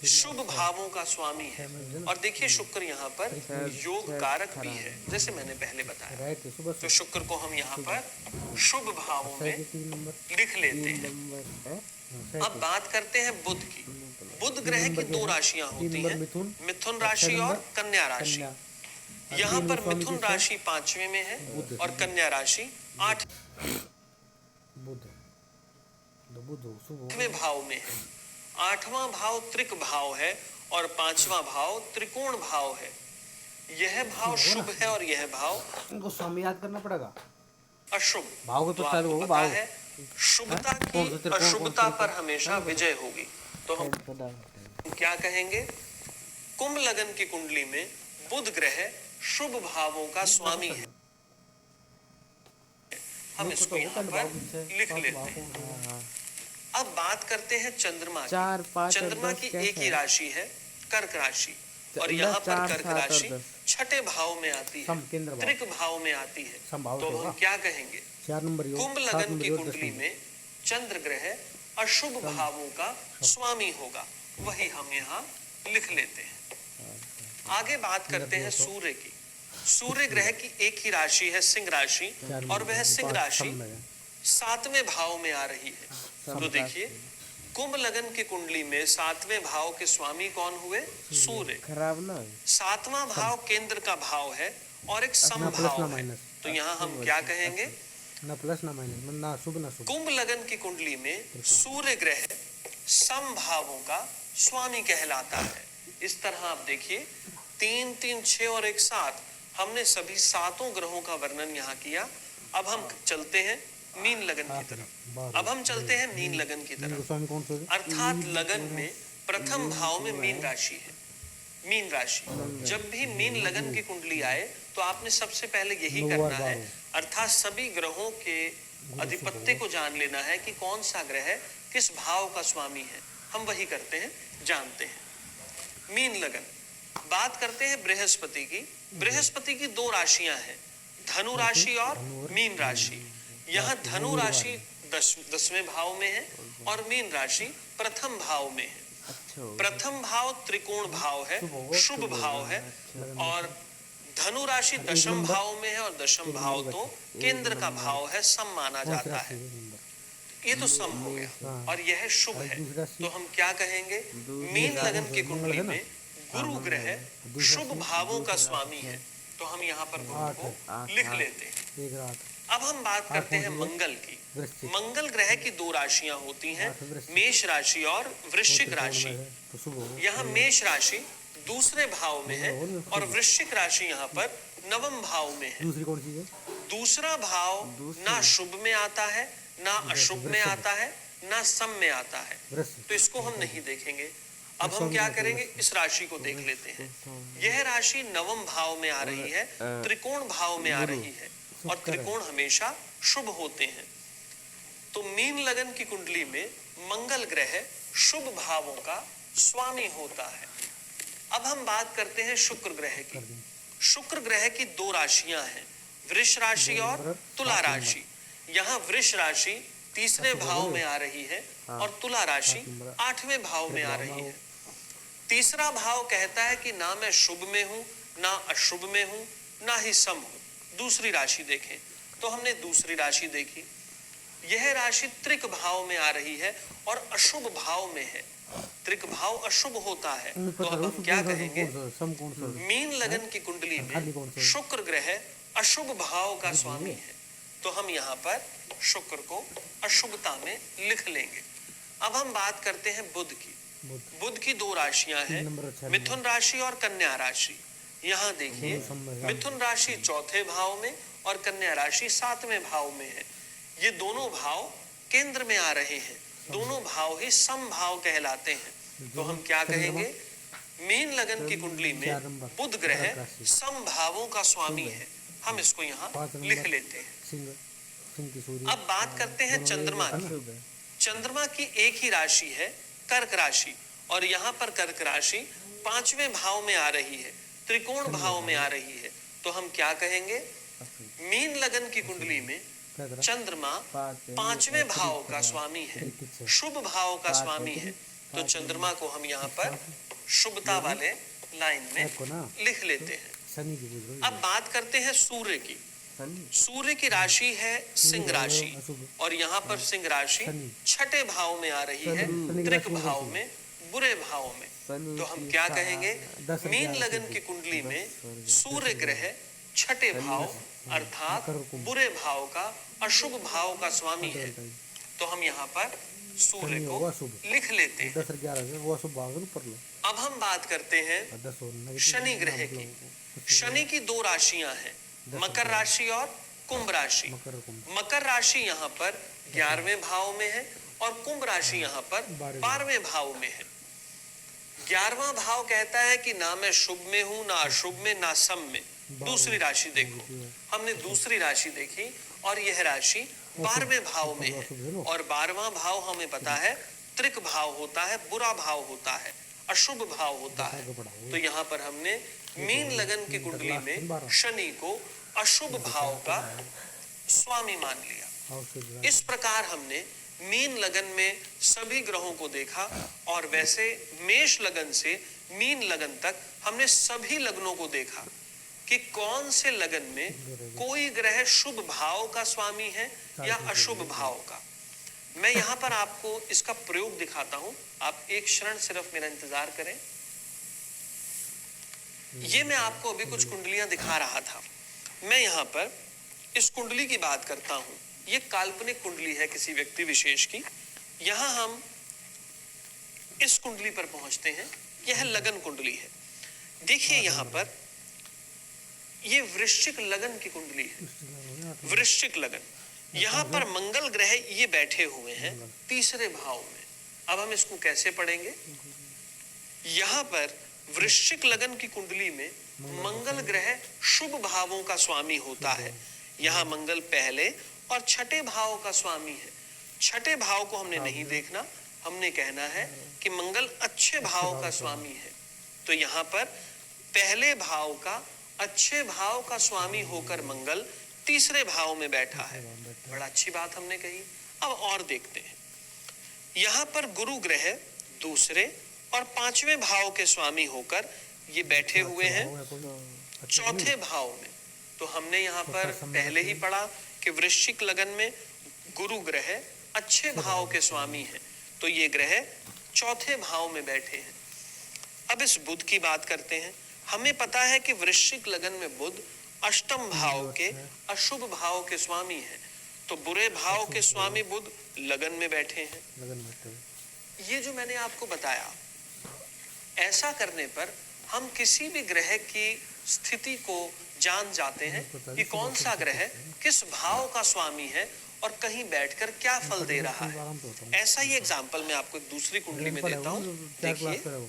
शुभ भावों का स्वामी है। और देखिए शुक्र यहाँ पर योग कारक भी है, जैसे मैंने पहले बताया। तो शुक्र को हम यहाँ पर शुभ भावों में लिख लेते हैं। अब बात करते हैं बुध की। बुध ग्रह की दो राशियां होती हैं, मिथुन राशि और कन्या राशि। यहाँ पर मिथुन राशि 5वें में है और कन्या राशि 8वें भाव में है। 8वां भाव त्रिक भाव है और 5वां भाव त्रिकोण भाव है। यह भाव शुभ है और यह भाव इनको स्वामी याद करना पड़ेगा। अशुभ भाव तो आपको पता है शुभता की अशुभता पर हमेशा विजय होगी। तो हम क्या कहेंगे, कुंभ लगन की कुंडली में बुध ग्रह शुभ भावों का स्वामी है। हम इसको यहाँ पर लिख लेते हैं। अब बात करते हैं चंद्रमा की। चंद्रमा की एक ही राशि है, कर्क राशि, और यहाँ पर कर्क राशि छठे भाव में आती है, त्रिक भाव में आती है। तो हम क्या कहेंगे, कुंभ लगन की कुंडली में चंद्र ग्रह अशुभ भावों का स्वामी होगा, वही हम यहाँ लिख लेते हैं। आगे बात करते हैं सूर्य की। सूर्य ग्रह की एक ही राशि है, सिंह राशि, और वह सिंह राशि 7वें भाव में आ रही है। तो देखिए कुंभ लगन की कुंडली में 7वें भाव के स्वामी कौन हुए, सूर्य। 7वां भाव केंद्र का भाव है और एक सम भाव है। तो यहाँ हम क्या कहेंगे, ना प्लस ना माइनस, ना शुभ ना शुभ। कुंभ लगन की कुंडली में सूर्य ग्रह सम भावों का स्वामी कहलाता है। इस तरह आप देखिए 3, 3, 6 और 1, 7, हमने सभी 7 ग्रहों का वर्णन यहाँ किया। अब हम चलते हैं मीन लगन की तरफ। अब हम चलते हैं मीन लगन की तरफ, अर्थात लगन में प्रथम भाव में मीन राशि है। मीन राशि, जब भी मीन लगन की कुंडली आए तो आपने सबसे पहले यही करना है, अर्थात सभी ग्रहों के अधिपत्य को जान लेना है कि कौन सा ग्रह किस भाव का स्वामी है। हम वही करते हैं, जानते हैं। मीन लगन। बात करते हैं बृहस्पति की। बृहस्पति की 2 राशियां हैं, धनु राशि और मीन राशि। यहाँ धनु राशि 10वें भाव में है और मीन राशि प्रथम भाव में है। प्रथम भाव त्रिकोण भाव है, शुभ भाव है, और धनु राशि दशम भाव में है और दशम भाव तो केंद्र का भाव है, सम माना जाता है। ये तो सम हो गया और यह शुभ है। तो हम क्या कहेंगे, मीन लगन की कुंडली में गुरु ग्रह शुभ भावों का स्वामी है। तो हम यहाँ पर गुरु को लिख लेते हैं। अब हम बात करते हैं मंगल की। मंगल ग्रह की 2 राशियां होती हैं, मेष राशि और वृश्चिक राशि। यहाँ मेष राशि दूसरे भाव में है और वृश्चिक राशि यहाँ पर नवम भाव में है। दूसरा भाव ना शुभ में आता है, ना अशुभ में आता है, ना सम में आता है। तो इसको हम नहीं देखेंगे। अब हम क्या करेंगे, इस राशि को देख लेते हैं। यह राशि नवम भाव में आ रही है, त्रिकोण भाव में आ रही है, और त्रिकोण हमेशा शुभ होते हैं। तो मीन लगन की कुंडली में मंगल ग्रह शुभ भावों का स्वामी होता है। अब हम बात करते हैं शुक्र ग्रह की। शुक्र ग्रह की दो राशियां हैं, वृष राशि और तुला राशि। यहाँ वृष राशि तीसरे भाव में आ रही है और तुला राशि 8वें भाव में आ रही है। तीसरा भाव कहता है कि ना मैं शुभ में हूं, ना अशुभ में हूं, ना ही सम हूं। दूसरी राशि देखें तो हमने दूसरी राशि देखी, यह राशि त्रिक भाव में आ रही है और अशुभ भाव में है। त्रिक भाव अशुभ होता है, तो अब हम क्या कहेंगे, मीन लगन की कुंडली में शुक्र ग्रह अशुभ भाव का स्वामी है, तो हम यहाँ पर शुक्र को अशुभता में लिख लेंगे। अब हम बात करते हैं बुध की। बुध की दो राशियां हैं, मिथुन राशि और कन्या राशि। यहाँ देखिए, मिथुन राशि चौथे भाव में और कन्या राशि 7वें भाव में है। ये दोनों भाव केंद्र में आ रहे हैं, दोनों भाव ही समभाव कहलाते हैं। तो हम क्या कहेंगे, मीन लगन की कुंडली में बुध ग्रह समभावों का स्वामी है। हम इसको यहाँ लिख लेते हैं। अब बात करते हैं चंद्रमा की। चंद्रमा की एक ही राशि है, कर्क राशि, और यहाँ पर कर्क राशि 5वें भाव में आ रही है, त्रिकोण भाव में आ रही है। तो हम क्या कहेंगे, मीन लगन की कुंडली में चंद्रमा 5वें भाव का स्वामी है, शुभ भाव का स्वामी है। तो चंद्रमा को हम यहाँ पर शुभता वाले लाइन में लिख लेते हैं। अब बात करते हैं सूर्य की। सूर्य की राशि है सिंह राशि, और यहाँ पर सिंह राशि 6ठे भाव में आ रही है, त्रिक भाव में, बुरे भाव में। तो हम क्या कहेंगे, मीन लगन की कुंडली में सूर्य ग्रह 6ठे भाव अर्थात बुरे भाव का, अशुभ भाव का स्वामी है। तो हम यहाँ पर सूर्य को लिख लेते हैं। अब हम बात करते हैं शनि ग्रह की। शनि की दो राशियां हैं, मकर राशि और कुंभ राशि। मकर राशि यहाँ पर 11वें भाव में है और कुंभ राशि यहाँ पर 12वें भाव में है। 11वां भाव कहता है कि ना मैं शुभ में हूं, ना अशुभ में, ना सम में। दूसरी राशि देखो, हमने दूसरी राशि देखी और यह राशि 12वें भाव में है, और 12वां भाव हमें पता है त्रिक भाव होता है, बुरा भाव होता है, अशुभ भाव होता है। तो यहाँ पर हमने मीन लगन की कुंडली में शनि को अशुभ भाव का स्वामी मान लिया। इस प्रकार हमने मीन लगन में सभी ग्रहों को देखा, और वैसे मेष लगन से मीन लगन तक हमने सभी लग्नों को देखा कि कौन से लगन में कोई ग्रह शुभ भाव का स्वामी है या अशुभ भाव का। मैं यहाँ पर आपको इसका प्रयोग दिखाता हूं, आप एक क्षण सिर्फ मेरा इंतजार करें। ये मैं आपको अभी कुछ कुंडलियां दिखा रहा था। मैं यहाँ पर इस कुंडली की बात करता हूं, ये काल्पनिक कुंडली है किसी व्यक्ति विशेष की। यहां हम इस कुंडली पर पहुंचते हैं, यह लगन कुंडली है। देखिए यहाँ पर ये वृश्चिक लगन की कुंडली है, वृश्चिक लगन। यहाँ पर मंगल ग्रह ये बैठे हुए हैं तीसरे भाव में। अब हम इसको कैसे पढ़ेंगे, यहाँ पर वृश्चिक लगन की कुंडली में मंगल ग्रह शुभ भावों का स्वामी होता है। यहाँ मंगल पहले और 6ठे भाव का स्वामी है। 6ठे भाव को हमने नहीं देखना, हमने कहना है कि मंगल अच्छे भाव का स्वामी है। तो यहाँ पर पहले भाव का, अच्छे भाव का स्वामी होकर मंगल तीसरे भाव में बैठा है। बड़ा अच्छी बात हमने कही। अब और देखते हैं, यहाँ पर गुरु ग्रह दूसरे और 5वें भाव के स्वामी होकर ये बैठे हुए हैं चौथे भाव में। तो हमने यहाँ पर पहले ही पढ़ा कि वृश्चिक लगन में गुरु ग्रह अच्छे भाव के स्वामी है, तो ये ग्रह चौथे भाव में बैठे हैं। अब इस बुध की बात करते हैं। हमें पता है कि वृश्चिक लगन में बुध अष्टम भाव के, अशुभ भाव के स्वामी है, तो बुरे भाव के स्वामी बुध लगन में बैठे हैं। ये जो मैंने आपको बताया, ऐसा करने पर हम किसी भी ग्रह की स्थिति को जान जाते हैं कि कौन सा ग्रह किस भाव का स्वामी है और कहीं बैठकर क्या फल दे रहा है। आराम से होता हूँ ऐसा ही एग्जाम्पल मैं आपको एक दूसरी कुंडली में पर है देता वो, हूँ। 4 क्लास देखिए पर है वो,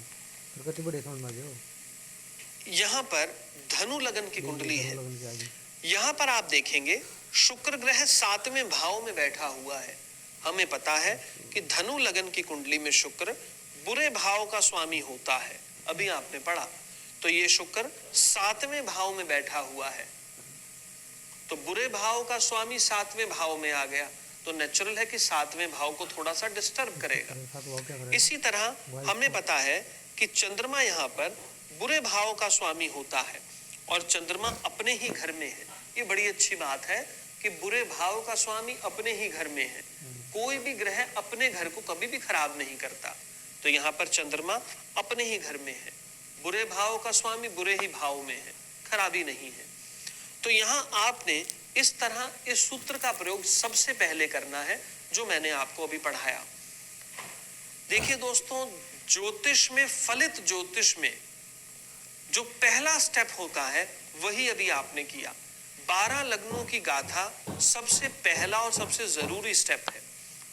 फिर कति बड़े समझ में आ गया यहाँ पर धनु लगन की कुंडली है। लगन की आगे यहाँ पर आप देखेंगे शुक्र ग्रह 7वें भाव में बैठा हुआ है। हमें पता है कि धनु लगन की कुंडली में शुक्र बुरे भाव का स्वामी होता है, अभी आपने पढ़ा। तो ये शुक्र 7वें भाव में बैठा हुआ है, तो बुरे भाव का स्वामी 7वें भाव में आ गया, तो नेचुरल है कि 7वें भाव को थोड़ा सा डिस्टर्ब करेगा। साथ वो क्या करेगा इसी तरह हमें पता है कि चंद्रमा यहाँ पर बुरे भाव का स्वामी होता है और चंद्रमा अपने ही घर में है। ये बड़ी अच्छी बात है कि बुरे भाव का स्वामी अपने ही घर में है। कोई भी ग्रह अपने घर को कभी भी खराब नहीं करता। तो यहाँ पर चंद्रमा अपने ही घर में है, बुरे भाव का स्वामी बुरे ही भाव में है, खराबी नहीं है। तो यहाँ आपने इस तरह इस सूत्र का प्रयोग सबसे पहले करना है जो मैंने आपको अभी पढ़ाया। देखिए दोस्तों, ज्योतिष में, फलित ज्योतिष में जो पहला स्टेप होता है वही अभी आपने किया। 12 लग्नों की गाथा सबसे पहला और सबसे जरूरी स्टेप है।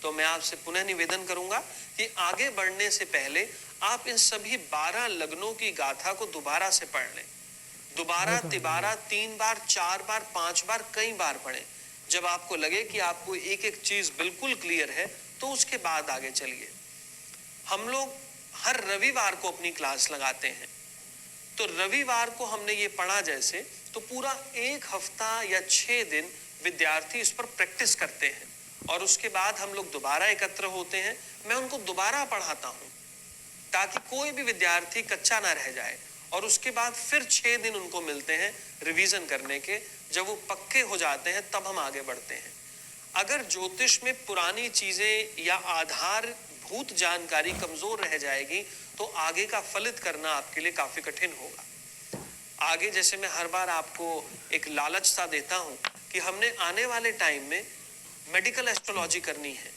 तो मैं आपसे पुनः निवेदन करूंगा कि आगे बढ़ने से पहले आप इन सभी 12 लग्नों की गाथा को दोबारा से पढ़ लें। दोबारा, तिबारा, 3 बार, 4 बार, 5 बार, कई बार पढ़ें। जब आपको लगे कि आपको एक एक चीज बिल्कुल क्लियर है तो उसके बाद आगे चलिए। हम लोग हर रविवार को अपनी क्लास लगाते हैं, तो रविवार को हमने ये पढ़ा जैसे, तो पूरा 1 हफ्ता या 6 दिन विद्यार्थी इस पर प्रैक्टिस करते हैं और उसके बाद हम लोग दोबारा एकत्र होते हैं। मैं उनको दोबारा पढ़ाता हूं ताकि कोई भी विद्यार्थी कच्चा ना रह जाए, और उसके बाद फिर 6 दिन उनको मिलते हैं रिवीजन करने के। जब वो पक्के हो जाते हैं तब हम आगे बढ़ते हैं। अगर ज्योतिष में पुरानी चीजें या आधारभूत जानकारी कमजोर रह जाएगी तो आगे का फलित करना आपके लिए काफी कठिन होगा। आगे जैसे मैं हर बार आपको एक लालच सा देता हूं कि हमने आने वाले टाइम में मेडिकल एस्ट्रोलॉजी करनी है,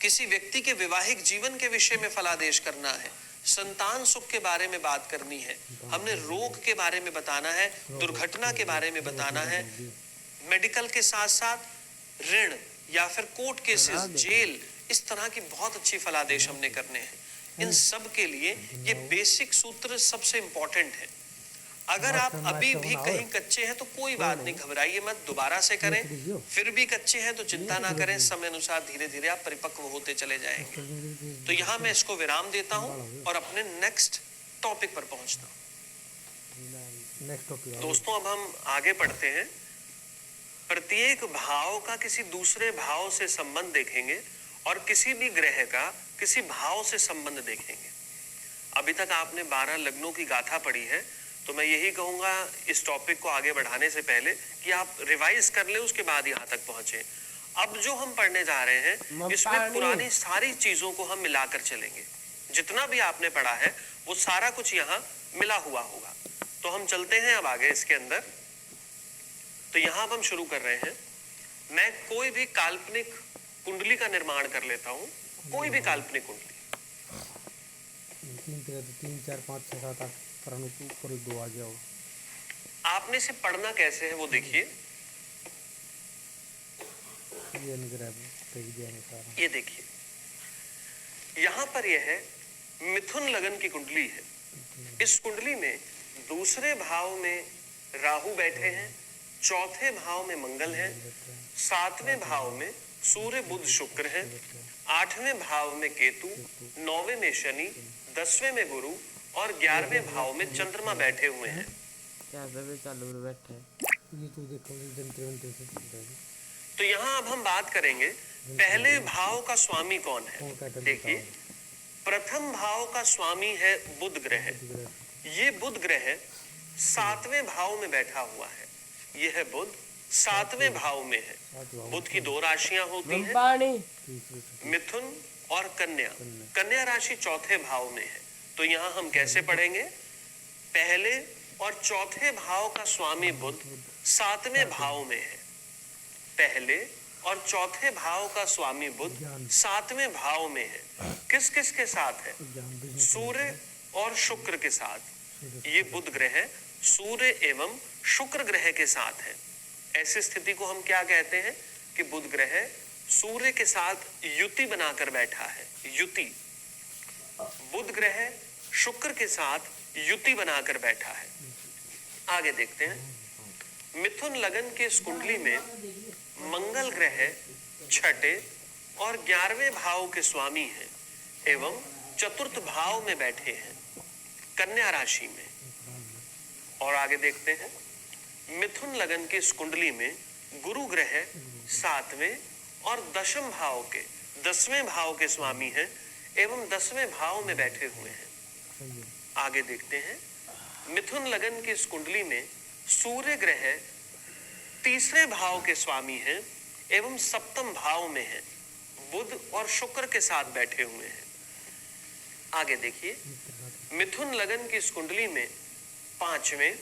किसी व्यक्ति के वैवाहिक जीवन के विषय में फलादेश करना है, संतान सुख के बारे में बात करनी है, हमने रोग के बारे में बताना है, दुर्घटना के बारे में बताना है, मेडिकल के साथ साथ ऋण या फिर कोर्ट केसेस, जेल, इस तरह की बहुत अच्छी फलादेश हमने करने हैं। इन सब के लिए ये बेसिक सूत्र सबसे इंपॉर्टेंट है। अगर आप अभी भी कहीं कच्चे हैं तो कोई बात नहीं, घबराइए मत, दोबारा से करें। फिर भी कच्चे हैं तो चिंता ना करें, समय अनुसार धीरे धीरे आप परिपक्व होते चले जाएंगे। तो यहाँ मैं इसको विराम देता हूँ और अपने नेक्स्ट टॉपिक पर पहुंचता हूँ। नेक्स्ट टॉपिक दोस्तों, अब हम आगे पढ़ते हैं। प्रत्येक भाव का किसी दूसरे भाव से संबंध देखेंगे और किसी भी ग्रह का किसी भाव से संबंध देखेंगे। अभी तक आपने 12 लग्नों की गाथा पढ़ी है, तो मैं यही कहूंगा इस टॉपिक को आगे बढ़ाने से पहले कि आप रिवाइज कर लें, उसके बाद यहाँ तक पहुंचे। अब जो हम पढ़ने जा रहे हैं इसमें पुरानी सारी चीजों को हम मिलाकर चलेंगे। जितना भी आपने पढ़ा है वो सारा कुछ यहाँ मिला हुआ होगा। तो हम चलते हैं अब आगे इसके अंदर। तो यहाँ अब हम शुरू कर रहे हैं। मैं कोई भी काल्पनिक कुंडली का निर्माण कर लेता हूँ, कोई भी काल्पनिक कुंडली। 3 4 5 6 7 8 पर ऊपर 2 आ गया हो। आपने इसे पढ़ना कैसे है वो देखिए। ये निगराह तेज दिया है सारा। ये देखिए, यहाँ पर यह है मिथुन लगन की कुंडली है। इस कुंडली में दूसरे भाव में राहु बैठे हैं, चौथे भाव में मंगल है, 7वें भाव में सूर्य बुध शुक्र है, 8वें भाव में केतु, 9वें में शनि, 10वें में गुरु और 11वें भाव में चंद्रमा बैठे हुए हैं। क्या सब चालू बैठे ये तो देखो जंत्र से। तो यहाँ अब हम बात करेंगे पहले भाव का स्वामी कौन है। देखिए, प्रथम भाव का स्वामी है बुध ग्रह। ये बुध ग्रह 7वें भाव में बैठा हुआ है। ये है बुध, 7वें भाव में है। बुध की 2 राशियां होती हैं, मिथुन और कन्या। कन्या राशि चौथे भाव में है। तो यहाँ हम कैसे पढ़ेंगे? पहले और चौथे भाव का स्वामी बुध 7वें भाव में है। पहले और चौथे भाव का स्वामी बुध 7वें भाव में है। किस किस के साथ है? सूर्य और शुक्र के साथ। ये बुध ग्रह सूर्य एवं शुक्र ग्रह के साथ है। ऐसी स्थिति को हम क्या कहते हैं? कि बुध ग्रह सूर्य के साथ युति बनाकर बैठा है। युति, बुध ग्रह शुक्र के साथ युति बनाकर बैठा है। आगे देखते हैं, मिथुन लगन के इस कुंडली में मंगल ग्रह छठे और 11वें भाव के स्वामी हैं एवं चतुर्थ भाव में बैठे हैं कन्या राशि में। और आगे देखते हैं, मिथुन लगन के इस कुंडली में गुरु ग्रह 7वें और 10वें भाव के 10वें भाव के स्वामी हैं एवं 10वें भाव में बैठे हुए हैं। आगे देखते हैं, मिथुन लगन की इस कुंडली में सूर्य ग्रह 3रे भाव के स्वामी हैं एवं 7वें भाव में हैं, बुध और शुक्र के साथ बैठे हुए हैं। आगे देखिए, मिथुन लगन की इस कुंडली में 5वें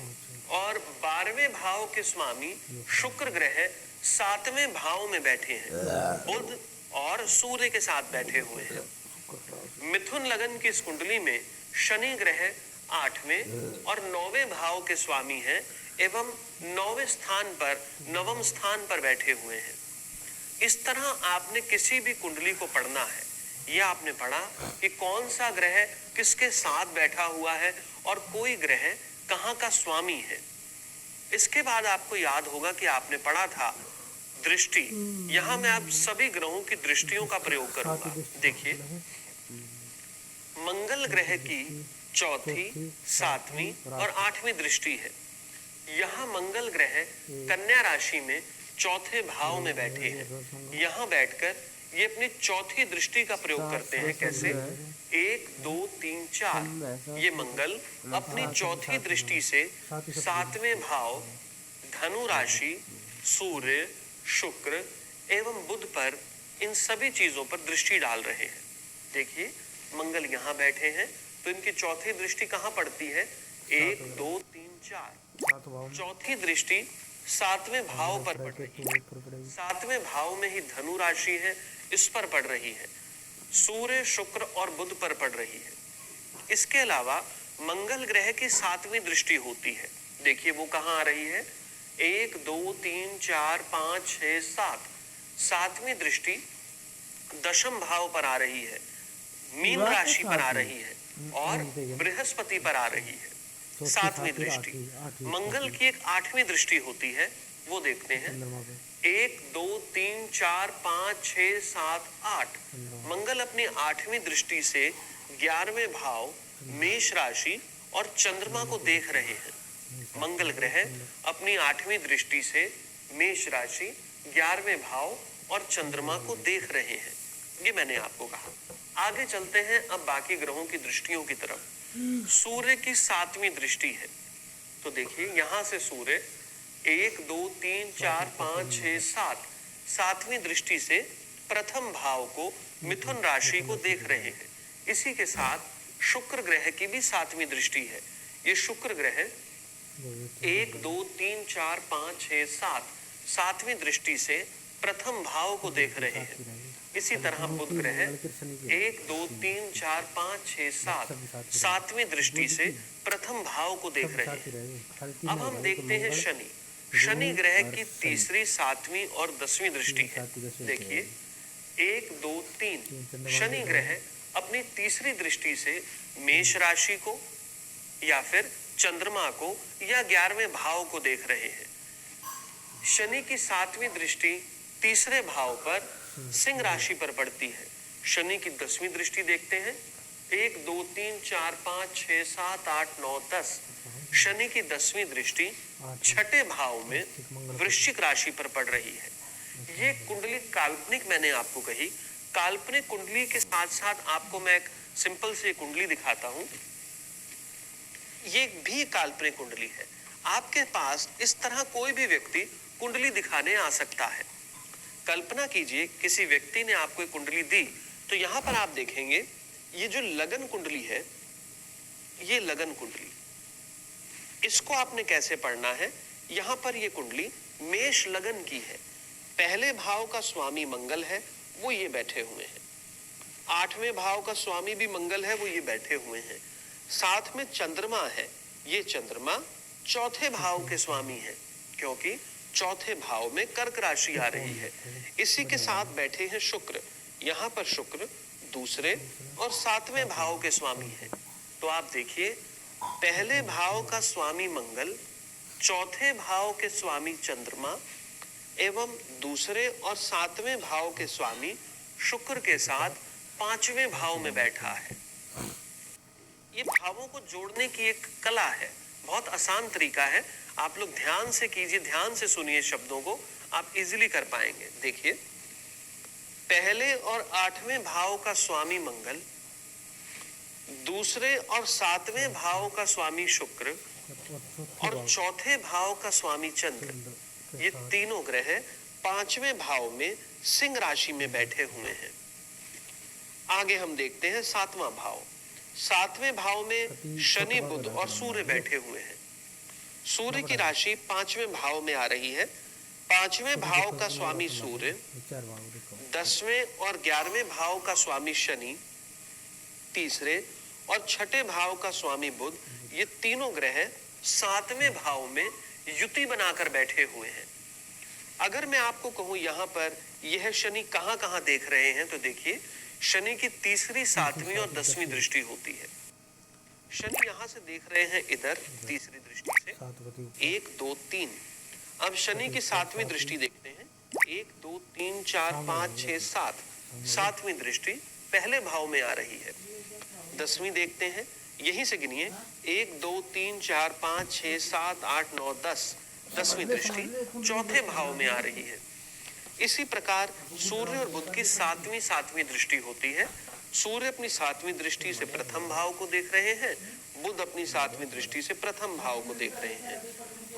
और 12वें भाव के स्वामी शुक्र ग्रह 7वें भाव में बैठे हैं, बुध और सूर्य के साथ बैठे हुए हैं। मिथुन लगन की इस कुंडली में शनि ग्रह 8वें और 9वें भाव के स्वामी हैं एवं 9वें स्थान पर 9वें स्थान पर बैठे हुए हैं। इस तरह आपने किसी भी कुंडली को पढ़ना है। यह आपने पढ़ा कि कौन सा ग्रह किसके साथ बैठा हुआ है और कोई ग्रह कहाँ का स्वामी है। इसके बाद आपको याद होगा कि आपने पढ़ा था दृष्टि। यहाँ मैं आप सभी ग्रहों की दृष्टियों का प्रयोग करूंगा। देखिए, मंगल ग्रह की चौथी, 7वीं और 8वीं दृष्टि है। यहाँ मंगल ग्रह कन्या राशि में चौथे भाव में बैठे हैं। यहाँ बैठकर ये अपनी चौथी दृष्टि का प्रयोग करते हैं। कैसे? 1 2 3 4 ये मंगल अपनी चौथी दृष्टि से 7वें भाव धनु राशि, सूर्य, शुक्र एवं बुध पर, इन सभी चीजों पर दृष्टि डाल रहे हैं। देखिए, मंगल यहाँ बैठे हैं तो इनकी चौथी दृष्टि कहाँ पड़ती है? 1 2 3 4 चौथी दृष्टि 7वें भाव पर पड़ रही है। 7वें भाव में ही धनु राशि है, इस पर पड़ रही है। सूर्य, शुक्र और बुध पर पड़ रही है। इसके अलावा मंगल ग्रह की 7वीं दृष्टि होती है। देखिए वो कहाँ आ रही है? 1 2 3 4 5 6 7 7वीं दृष्टि 10वें भाव पर आ रही है, मीन राशि पर आ रही है और बृहस्पति पर आ रही है। 7वीं दृष्टि मंगल की एक 8वीं दृष्टि होती है, वो देखते हैं। 1 2 3 4 5 6 7 8 मंगल अपनी 8वीं दृष्टि से 11वें भाव मेष राशि और चंद्रमा को देख रहे हैं। मंगल ग्रह अपनी 8वीं दृष्टि से मेष राशि, 11वें भाव और चंद्रमा को देख रहे हैं। ये मैंने आपको कहा। आगे चलते हैं अब बाकी ग्रहों की दृष्टियों की तरफ। सूर्य की 7वीं दृष्टि है, तो देखिए यहाँ से सूर्य 1 2 3 4 5 6 7 7वीं दृष्टि से प्रथम भाव को, मिथुन राशि को देख रहे हैं। इसी के साथ शुक्र ग्रह की भी 7वीं दृष्टि है। ये शुक्र ग्रह 1 2 3 4 5 6 7 7वीं दृष्टि से प्रथम भाव को देख रहे हैं। इसी तरह बुध ग्रह 1 2 3 4 5 6 7 7वीं दृष्टि से प्रथम भाव को देख रहे हैं। अब हम देखते हैं शनि। शनि ग्रह की 3री, 7वीं और 10वीं दृष्टि है। देखिए 1 2 3 शनि ग्रह अपनी 3री दृष्टि से मेष राशि को या फिर चंद्रमा को या 11वें भाव को देख रहे हैं। शनि की 7वीं दृष्टि 3रे भाव पर सिंह राशि पर पड़ती है। शनि की 10वीं दृष्टि देखते हैं। 1 2 3 4 5 6 7 8 9 10 शनि की 10वीं दृष्टि 6ठे भाव में वृश्चिक राशि पर पड़ रही है। ये कुंडली काल्पनिक मैंने आपको कही। काल्पनिक कुंडली के साथ साथ आपको मैं एक सिंपल सी कुंडली दिखाता हूं। ये भी काल्पनिक कुंडली है। आपके पास इस तरह कोई भी व्यक्ति कुंडली दिखाने आ सकता है। कल्पना कीजिए किसी व्यक्ति ने आपको एक कुंडली दी, तो यहां पर आप देखेंगे ये जो लगन कुंडली है, ये लगन कुंडली, इसको आपने कैसे पढ़ना है? यहां पर ये कुंडली मेष लगन की है। पहले भाव का स्वामी मंगल है, वो ये बैठे हुए हैं। 8वें भाव का स्वामी भी मंगल है, वो ये बैठे हुए हैं। साथ में चंद्रमा है, ये चंद्रमा 4थे भाव के स्वामी है, क्योंकि चौथे भाव में कर्क राशि आ रही है। इसी के साथ बैठे हैं शुक्र। यहाँ पर शुक्र दूसरे और सातवें भाव के स्वामी हैं। तो आप देखिए, पहले भाव का स्वामी मंगल, चौथे भाव के स्वामी चंद्रमा एवं दूसरे और सातवें भाव के स्वामी शुक्र के साथ पांचवें भाव में बैठा है। ये भावों को जोड़ने की एक कला है, बहुत आसान तरीका है। आप लोग ध्यान से कीजिए, ध्यान से सुनिए शब्दों को, आप इजीली कर पाएंगे। देखिए, पहले और आठवें भाव का स्वामी मंगल, दूसरे और सातवें भाव का स्वामी शुक्र और चौथे भाव का स्वामी चंद्र, ये तीनों ग्रह पांचवें भाव में सिंह राशि में बैठे हुए हैं। आगे हम देखते हैं सातवां भाव। सातवें भाव में शनि, बुध और सूर्य बैठे हुए हैं। सूर्य की राशि पांचवें भाव में आ रही है। पांचवें भाव का स्वामी सूर्य, 10वें और 11वें भाव का स्वामी शनि, तीसरे और छठे भाव का स्वामी बुध, ये तीनों ग्रह सातवें भाव में युति बनाकर बैठे हुए हैं। अगर मैं आपको कहूं यहाँ पर यह शनि कहां कहां देख रहे हैं, तो देखिए, शनि की तीसरी, सातवीं और 10वीं दृष्टि होती है। शनि यहां से देख रहे हैं इधर तीसरी दृष्टि से, 1 2 3। अब शनि की सातवीं दृष्टि देखते हैं, 1 2 3 4 5 6 7। सातवीं दृष्टि पहले भाव में आ रही है। 10वीं देखते हैं, यहीं से गिनिए, 1 2 3 4 5 6 7 8 9 10। 10वीं दृष्टि चौथे भाव में आ रही है। इसी प्रकार सूर्य और बुध की सातवीं दृष्टि होती है। सूर्य अपनी सातवीं दृष्टि से प्रथम भाव को देख रहे हैं, बुध अपनी सातवीं दृष्टि से प्रथम भाव को देख रहे हैं।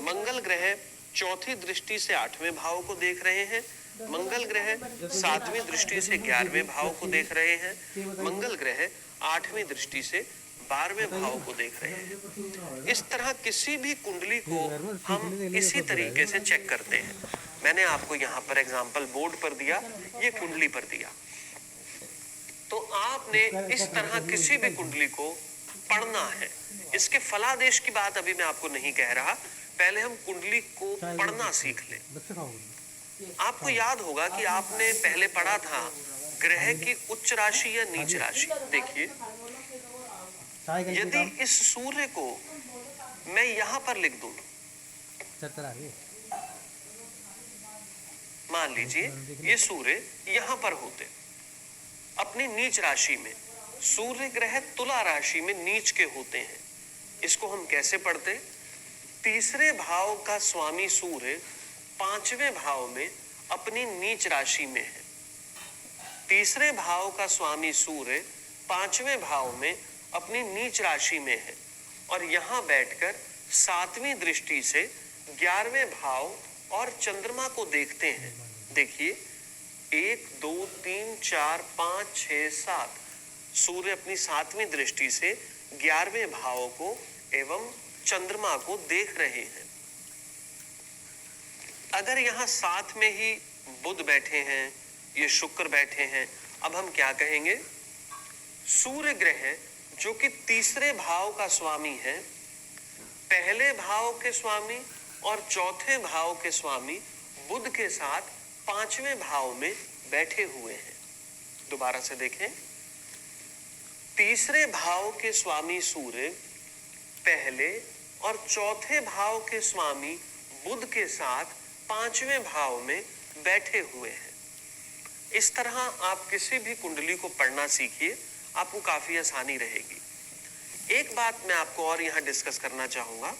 मंगल ग्रह चौथी दृष्टि से आठवें भाव को देख रहे हैं। मंगल ग्रह सातवीं दृष्टि से 11वें भाव को देख रहे हैं। मंगल ग्रह आठवीं दृष्टि से 12वें भाव को देख रहे हैं। इस तरह किसी भी कुंडली को हम इसी तरीके से चेक करते हैं। मैंने आपको यहाँ पर एग्जाम्पल बोर्ड पर दिया, ये कुंडली पर दिया। तो आपने इस तरह किसी भी कुंडली को पढ़ना है। इसके फलादेश की बात अभी मैं आपको नहीं कह रहा, पहले हम कुंडली को पढ़ना सीख लें। आपको याद होगा कि आपने पहले पढ़ा था ग्रह की उच्च राशि या नीच राशि। देखिए, यदि इस सूर्य को मैं यहाँ पर लिख दूं, मान लीजिए ये सूर्य यहाँ पर होते अपनी नीच राशि में, सूर्य ग्रह तुला राशि में नीच के होते हैं। इसको हम कैसे पढ़ते? तीसरे भाव का स्वामी सूर्य पांचवें भाव में अपनी नीच राशि में है। तीसरे भाव का स्वामी सूर्य पांचवें भाव में अपनी नीच राशि में है और यहाँ बैठकर सातवीं दृष्टि से 11वें भाव और चंद्रमा को देखते हैं। देखिए, 1 2 3 4 5 6 7। सूर्य अपनी सातवीं दृष्टि से 11वें भाव को एवं चंद्रमा को देख रहे हैं। अगर यहाँ साथ में ही बुध बैठे हैं, ये शुक्र बैठे हैं, अब हम क्या कहेंगे? सूर्य ग्रह जो कि तीसरे भाव का स्वामी है, पहले भाव के स्वामी और चौथे भाव के स्वामी बुध के साथ पांचवें भाव में बैठे हुए हैं। दोबारा से देखें, तीसरे भाव के स्वामी सूर्य पहले और चौथे भाव के स्वामी बुध के साथ पांचवें भाव में बैठे हुए हैं। इस तरह आप किसी भी कुंडली को पढ़ना सीखिए, आपको काफी आसानी रहेगी। एक बात मैं आपको और यहां डिस्कस करना चाहूंगा,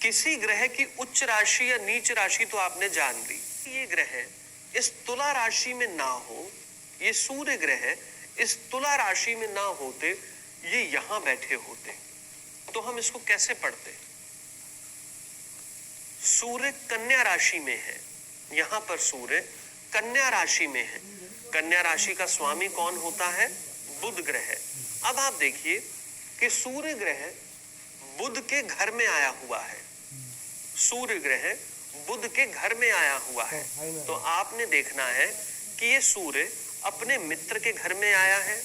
किसी ग्रह की उच्च राशि या नीच राशि तो आपने जान ली। ये ग्रह इस तुला राशि में ना हो, ये सूर्य ग्रह इस तुला राशि में ना होते, ये यहां बैठे होते, तो हम इसको कैसे पढ़ते? सूर्य कन्या राशि में है, यहां पर सूर्य कन्या राशि में है। कन्या राशि का स्वामी कौन होता है? बुध ग्रह। अब आप देखिए कि सूर्य ग्रह बुध के घर में आया हुआ है। सूर्य ग्रह बुध के घर में आया हुआ है, तो आपने देखना है कि ये सूर्य अपने मित्र के घर में आया है,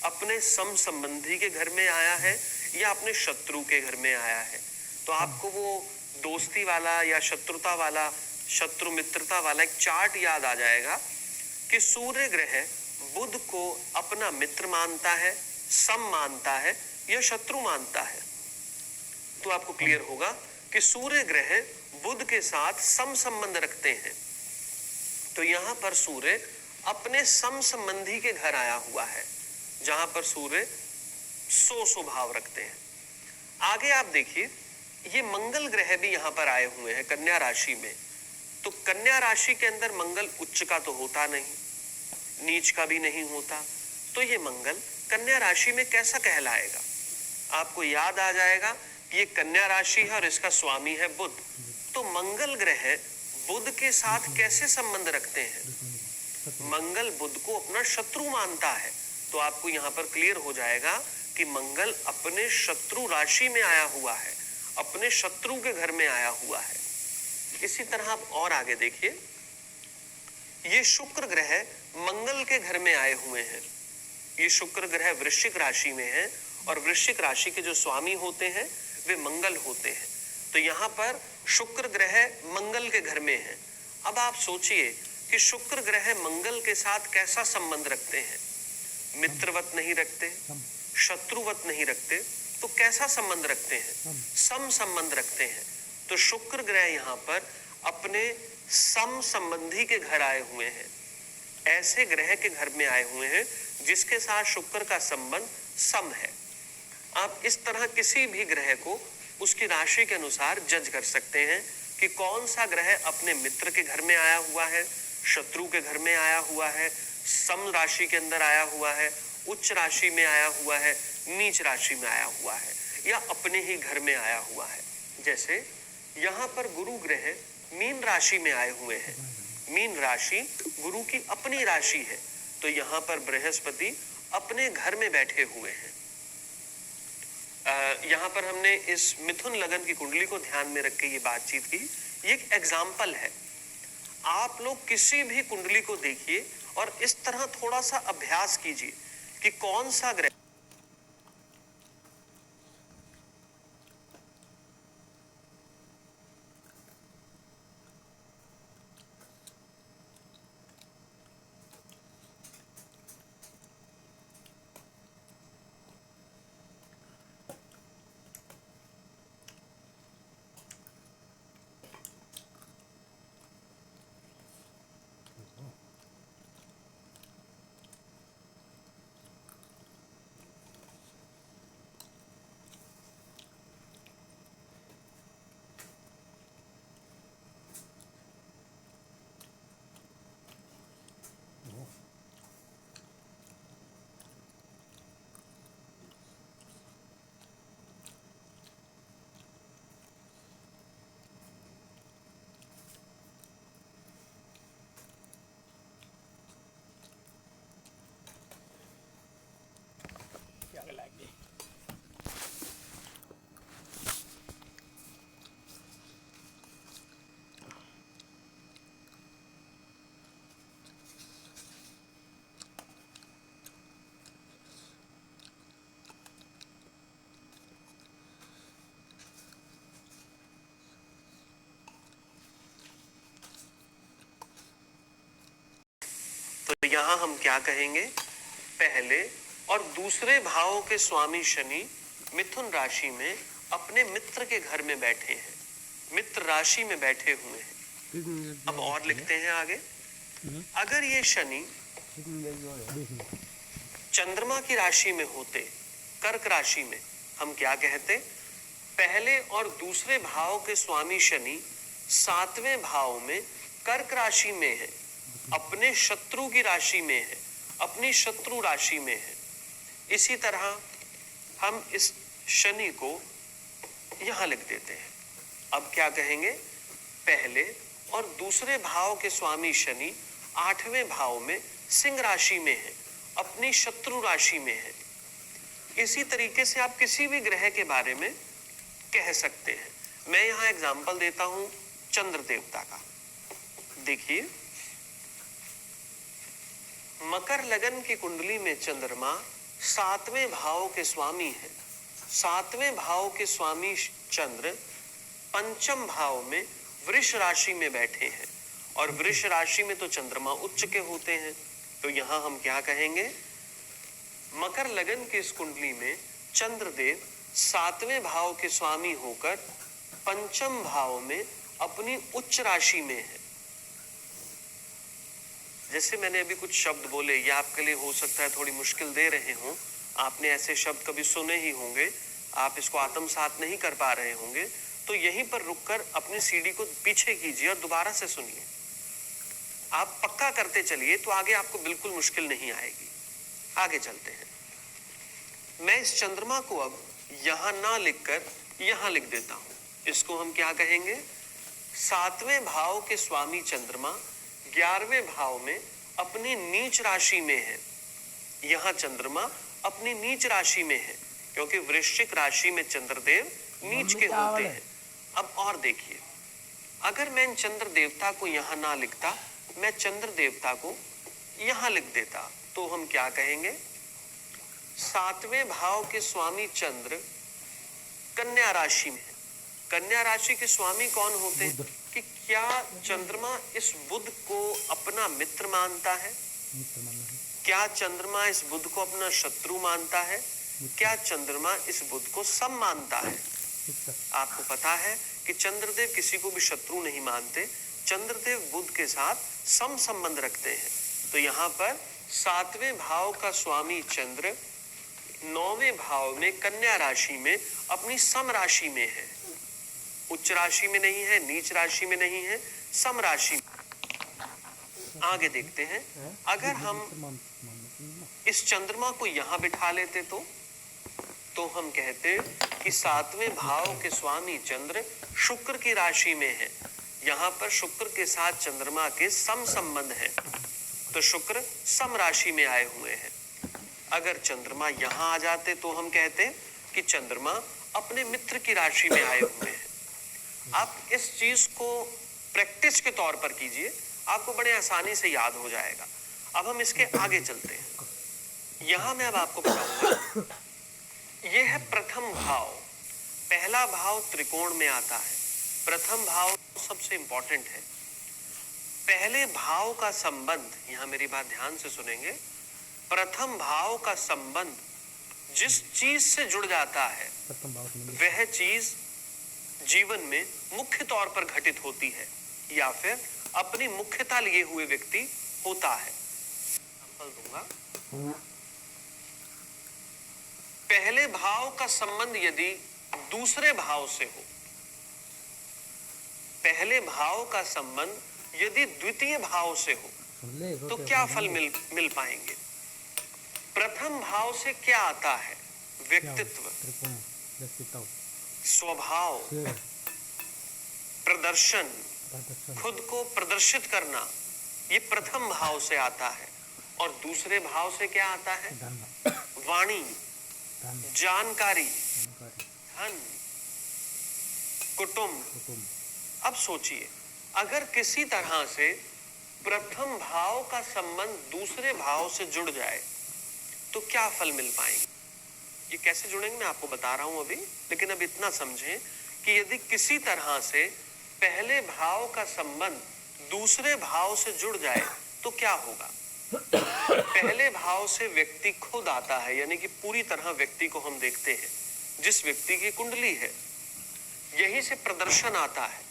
अपने सम संबंधी के घर में आया है या अपने शत्रु के घर में आया है। तो आपको वो दोस्ती वाला या शत्रुता वाला, शत्रु मित्रता वाला एक चार्ट याद आ जाएगा कि सूर्य ग्रह बुध को अपना मित्र मानता है, सम मानता है या शत्रु मानता है। तो आपको क्लियर होगा कि सूर्य ग्रह बुध के साथ सम संबंध रखते हैं। तो यहां पर सूर्य अपने सम संबंधी के घर आया हुआ है, जहां पर सूर्य स्वभाव रखते हैं। आगे आप देखिए, ये मंगल ग्रह भी यहां पर आए हुए हैं कन्या राशि में। तो कन्या राशि के अंदर मंगल उच्च का तो होता नहीं, नीच का भी नहीं होता, तो ये मंगल कन्या राशि में कैसा कहलाएगा? आपको याद आ जाएगा कि ये कन्या राशि है और इसका स्वामी है बुध। तो मंगल ग्रह बुध के साथ कैसे संबंध रखते हैं? मंगल बुध को अपना शत्रु मानता है। तो आपको यहां पर क्लियर हो जाएगा कि मंगल अपने शत्रु राशि में आया हुआ है, अपने शत्रु के घर में आया हुआ है। इसी तरह आप और आगे देखिए, ये शुक्र ग्रह मंगल के घर में आए हुए हैं। ये शुक्र ग्रह वृश्चिक राशि में है और वृश्चिक राशि के जो स्वामी होते हैं वे मंगल होते हैं। तो यहाँ पर शुक्र ग्रह मंगल के घर में है। अब आप सोचिए कि शुक्र ग्रह मंगल के साथ कैसा संबंध रखते हैं? मित्रवत नहीं रखते, शत्रुवत नहीं रखते, तो कैसा संबंध रखते हैं? सम संबंध रखते हैं। तो शुक्र ग्रह यहाँ पर अपने सम संबंधी के घर आए हुए हैं, ऐसे ग्रह के घर में आए हुए हैं जिसके साथ शुक्र का संबंध सम है। आप इस तरह किसी भी ग्रह को उसकी राशि के अनुसार जज कर सकते हैं कि कौन सा ग्रह अपने मित्र के घर में आया हुआ है, शत्रु के घर में आया हुआ है, सम राशि के अंदर आया हुआ है, उच्च राशि में आया हुआ है, नीच राशि में आया हुआ है, या अपने ही घर में आया हुआ है। जैसे यहाँ पर गुरु ग्रह मीन राशि में आए हुए हैं। मीन राशि गुरु की अपनी राशि है, तो यहाँ पर बृहस्पति अपने घर में बैठे हुए हैं। यहाँ पर हमने इस मिथुन लगन की कुंडली को ध्यान में रख के ये बातचीत की। ये एक एग्जाम्पल है। आप लोग किसी भी कुंडली को देखिए और इस तरह थोड़ा सा अभ्यास कीजिए कि कौन सा ग्रह तो यहाँ हम क्या कहेंगे? पहले और दूसरे भावों के स्वामी शनि मिथुन राशि में अपने मित्र के घर में बैठे हैं, मित्र राशि में बैठे हुए हैं। अब और लिखते हैं आगे, अगर ये शनि चंद्रमा की राशि में होते, कर्क राशि में, हम क्या कहते? पहले और दूसरे भाव के स्वामी शनि 7वें भाव में कर्क राशि में है, अपने शत्रु की राशि में है, अपनी शत्रु राशि में है। इसी तरह हम इस शनि को यहां लिख देते हैं। अब क्या कहेंगे? पहले और दूसरे भाव के स्वामी शनि 8वें भाव में सिंह राशि में है, अपनी शत्रु राशि में है। इसी तरीके से आप किसी भी ग्रह के बारे में कह सकते हैं। मैं यहां एग्जांपल देता हूं चंद्र देवता का। देखिए, मकर लगन की कुंडली में चंद्रमा 7वें भाव के स्वामी है। 7वें भाव के स्वामी चंद्र पंचम भाव में वृष राशि में बैठे हैं, और वृष राशि में तो चंद्रमा उच्च के होते हैं। तो यहां हम क्या कहेंगे, मकर लगन की इस कुंडली में चंद्रदेव 7वें भाव के स्वामी होकर पंचम भाव में अपनी उच्च राशि में है। जैसे मैंने अभी कुछ शब्द बोले, ये आपके लिए हो सकता है थोड़ी मुश्किल दे रहे हों, आपने ऐसे शब्द कभी सुने ही होंगे, आप इसको आत्मसात नहीं कर पा रहे होंगे, तो यहीं पर रुककर अपनी सीडी को पीछे कीजिए और दोबारा से सुनिए। आप पक्का करते चलिए तो आगे आपको बिल्कुल मुश्किल नहीं आएगी। आगे चलते हैं। मैं इस चंद्रमा को अब यहां ना लिखकर यहां लिख देता हूं। इसको हम क्या कहेंगे, 7वें भाव के स्वामी चंद्रमा 11वें भाव में अपनी नीच राशि में है। यहां चंद्रमा अपनी नीच राशि में है, क्योंकि वृश्चिक राशि में चंद्रदेव नीच के होते हैं। अब और देखिए, अगर मैं चंद्र देवता को यहां ना लिखता, मैं चंद्र देवता को यहां लिख देता, तो हम क्या कहेंगे, 7वें भाव के स्वामी चंद्र कन्या राशि में है। कन्या राशि के स्वामी कौन होते हैं, कि क्या चंद्रमा इस बुध को अपना मित्र मानता है, क्या चंद्रमा इस बुध को अपना शत्रु मानता है, क्या चंद्रमा इस बुध को सम मानता है। आपको पता है कि चंद्रदेव किसी को भी शत्रु नहीं मानते, चंद्रदेव बुध के साथ सम संबंध रखते हैं। तो यहाँ पर 7वें भाव का स्वामी चंद्र 9वें भाव में कन्या राशि में अपनी सम राशि में है, उच्च राशि में नहीं है, नीच राशि में नहीं है, सम राशि में। आगे देखते हैं, अगर हम इस चंद्रमा को यहां बिठा लेते तो हम कहते कि 7वें भाव के स्वामी चंद्र शुक्र की राशि में है। यहाँ पर शुक्र के साथ चंद्रमा के सम संबंध है, तो शुक्र सम राशि में आए हुए हैं। अगर चंद्रमा यहाँ आ जाते तो हम कहते कि चंद्रमा अपने मित्र की राशि में आए हुए हैं। आप इस चीज को प्रैक्टिस के तौर पर कीजिए, आपको बड़े आसानी से याद हो जाएगा। अब हम इसके आगे चलते हैं। यहां मैं अब आपको बताऊंगा, यह है प्रथम भाव। पहला भाव त्रिकोण में आता है, प्रथम भाव सबसे इंपॉर्टेंट है। पहले भाव का संबंध, यहां मेरी बात ध्यान से सुनेंगे, प्रथम भाव का संबंध जिस चीज से जुड़ जाता है वह चीज जीवन में मुख्य तौर पर घटित होती है या फिर अपनी मुख्यता लिए हुए व्यक्ति होता है। एग्जांपल दूंगा, पहले भाव का संबंध यदि दूसरे भाव से हो, पहले भाव का संबंध यदि द्वितीय भाव से हो, तो क्या फल मिल पाएंगे। प्रथम भाव से क्या आता है, व्यक्तित्व, स्वभाव, प्रदर्शन, खुद को प्रदर्शित करना, ये प्रथम भाव से आता है। और दूसरे भाव से क्या आता है, वाणी, जानकारी, धन, कुटुंब। अब सोचिए, अगर किसी तरह से प्रथम भाव का संबंध दूसरे भाव से जुड़ जाए तो क्या फल मिल पाएंगे। ये कैसे जुड़ेंगे मैं आपको बता रहा हूं अभी, लेकिन अब इतना समझें कि यदि किसी तरह से पहले भाव का संबंध दूसरे भाव से जुड़ जाए तो क्या होगा। पहले भाव से व्यक्ति खुद आता है, यानी कि पूरी तरह व्यक्ति को हम देखते हैं, जिस व्यक्ति की कुंडली है, यहीं से प्रदर्शन आता है,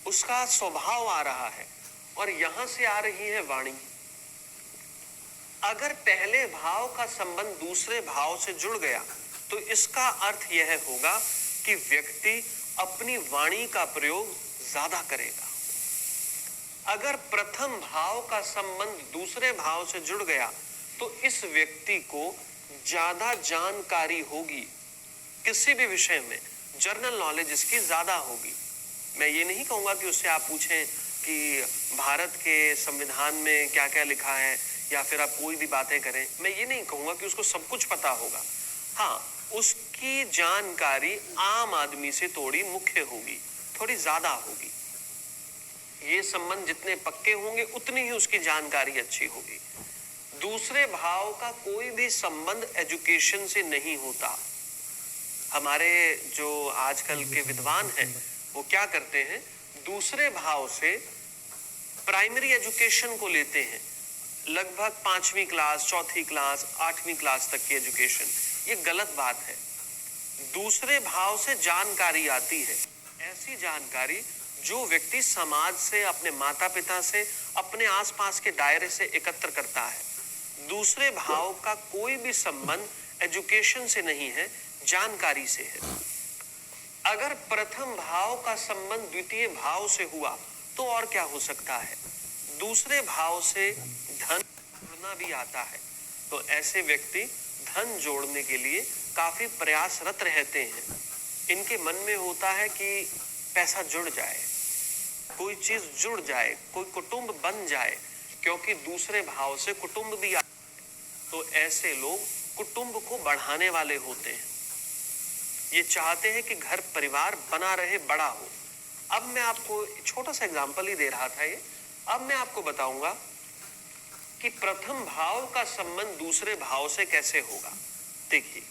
उसका स्वभाव आ रहा है, और यहां से आ रही है वाणी। अगर पहले भाव का संबंध दूसरे भाव से जुड़ गया तो इसका अर्थ यह होगा कि व्यक्ति अपनी वाणी का प्रयोग ज्यादा करेगा। अगर प्रथम भाव का संबंध दूसरे भाव से जुड़ गया तो इस व्यक्ति को ज्यादा जानकारी होगी, किसी भी विषय में जनरल नॉलेज इसकी ज्यादा होगी। मैं ये नहीं कहूंगा कि उससे आप पूछें कि भारत के संविधान में क्या क्या लिखा है, या फिर आप कोई भी बातें करें, मैं ये नहीं कहूंगा कि उसको सब कुछ पता होगा। हाँ, उसकी जानकारी आम आदमी से थोड़ी मुख्य होगी, थोड़ी ज्यादा होगी। ये संबंध जितने पक्के होंगे उतनी ही उसकी जानकारी अच्छी होगी। दूसरे भाव का कोई भी संबंध एजुकेशन से नहीं होता। हमारे जो आजकल के विद्वान हैं वो क्या करते हैं, दूसरे भाव से प्राइमरी एजुकेशन को लेते हैं, लगभग 5वीं क्लास, 4थी क्लास, 8वीं क्लास तक की एजुकेशन। ये गलत बात है। दूसरे भाव से जानकारी आती है, ऐसी जानकारी जो व्यक्ति समाज से, अपने माता पिता से, अपने आसपास के दायरे से एकत्र करता है। दूसरे भाव का कोई भी संबंध एजुकेशन से नहीं है, जानकारी से है। अगर प्रथम भाव का संबंध द्वितीय भाव से हुआ तो और क्या हो सकता है, दूसरे भाव से धन जोड़ना भी आता है। तो ऐसे व्यक्ति धन जोड़ने के लिए काफी प्रयासरत रहते हैं। इनके मन में होता है कि पैसा जुड़ जाए, कोई चीज जुड़ जाए, कोई कुटुंब बन जाए, क्योंकि दूसरे भाव से कुटुंब भी आता है। तो ऐसे लोग कुटुंब को बढ़ाने वाले होते हैं। ये चाहते हैं कि घर परिवार बना रहे, बड़ा हो। अब मैं आपको छोटा सा एग्जांपल ही दे रहा था ये। अब मैं आपको बताऊंगा कि प्रथम भाव का संबंध दूसरे भाव से कैसे होगा। देखिए,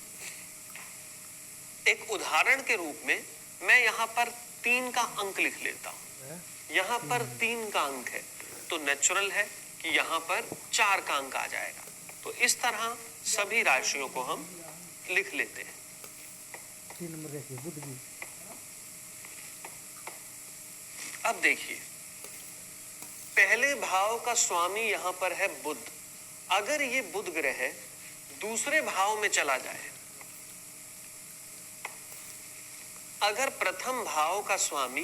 एक उदाहरण के रूप में मैं यहाँ पर 3 का अंक लिख लेता हूं। यहाँ पर 3 का अंक है तो नेचुरल है कि यहाँ पर 4 का अंक आ जाएगा। तो इस तरह सभी राशियों को हम लिख लेते हैं। 3 नंबर देखिए, बुध की। अब देखिए, पहले भाव का स्वामी यहाँ पर है बुध। अगर ये बुध ग्रह दूसरे भाव में चला जाए, अगर प्रथम भाव का स्वामी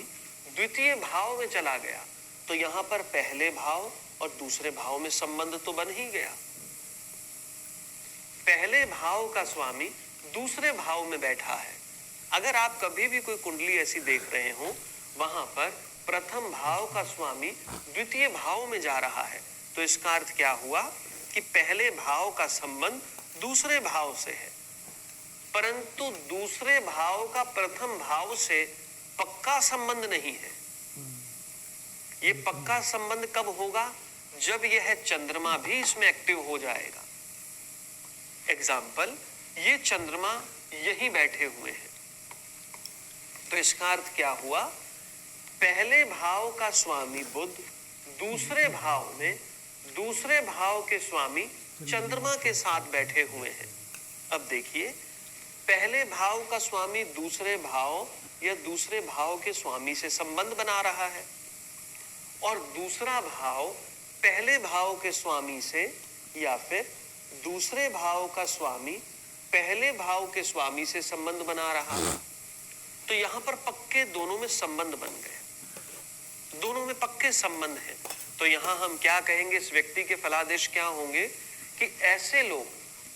द्वितीय भाव में चला गया तो यहाँ पर पहले भाव और दूसरे भाव में संबंध तो बन ही गया। पहले भाव का स्वामी दूसरे भाव में बैठा है। अगर आप कभी भी कोई कुंडली ऐसी देख रहे हो, वहां पर प्रथम भाव का स्वामी द्वितीय भाव में जा रहा है, तो इसका अर्थ क्या हुआ कि पहले भाव का संबंध दूसरे भाव से है। परंतु दूसरे भाव का प्रथम भाव से पक्का संबंध नहीं है। ये पक्का संबंध कब होगा, जब यह चंद्रमा भी इसमें एक्टिव हो जाएगा। एग्जाम्पल, ये चंद्रमा यहीं बैठे हुए हैं, तो इसका अर्थ क्या हुआ, पहले भाव का स्वामी बुध दूसरे भाव में, दूसरे भाव के स्वामी चंद्रमा के साथ बैठे हुए हैं। अब देखिए, पहले भाव का स्वामी दूसरे भाव या दूसरे भाव के स्वामी से संबंध बना रहा है, और दूसरा भाव पहले भाव के स्वामी से, या फिर दूसरे भाव का स्वामी पहले भाव के स्वामी से संबंध बना रहा है। तो यहाँ पर पक्के दोनों में संबंध बन गए, दोनों में पक्के संबंध हैं। तो यहाँ हम क्या कहेंगे, इस व्यक्ति के फलादेश क्या होंगे कि ऐसे लोग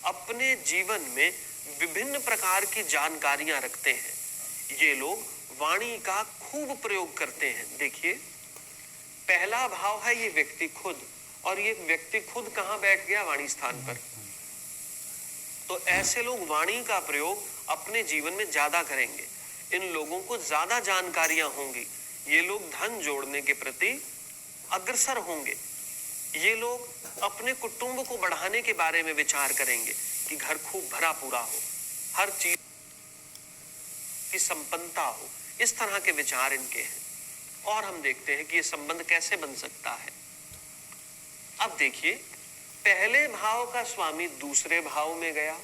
अपने जीवन में विभिन्न प्रकार की जानकारियां रखते हैं। ये लोग वाणी का खूब प्रयोग करते हैं। देखिए, पहला भाव है ये व्यक्ति खुद, और ये व्यक्ति खुद कहाँ बैठ गया, वाणी स्थान पर। तो ऐसे लोग वाणी का प्रयोग अपने जीवन में ज्यादा करेंगे। इन लोगों को ज्यादा जानकारियां होंगी। ये लोग धन जोड़ने के प्रति अग्रसर होंगे। ये लोग अपने कुटुंब को बढ़ाने के बारे में विचार करेंगे कि घर खूब भरा पूरा हो, हर चीज की संपन्नता हो। इस तरह के विचार इनके हैं। और हम देखते हैं कि ये संबंध कैसे बन सकता है। अब देखिए, पहले भाव का स्वामी दूसरे भाव में गया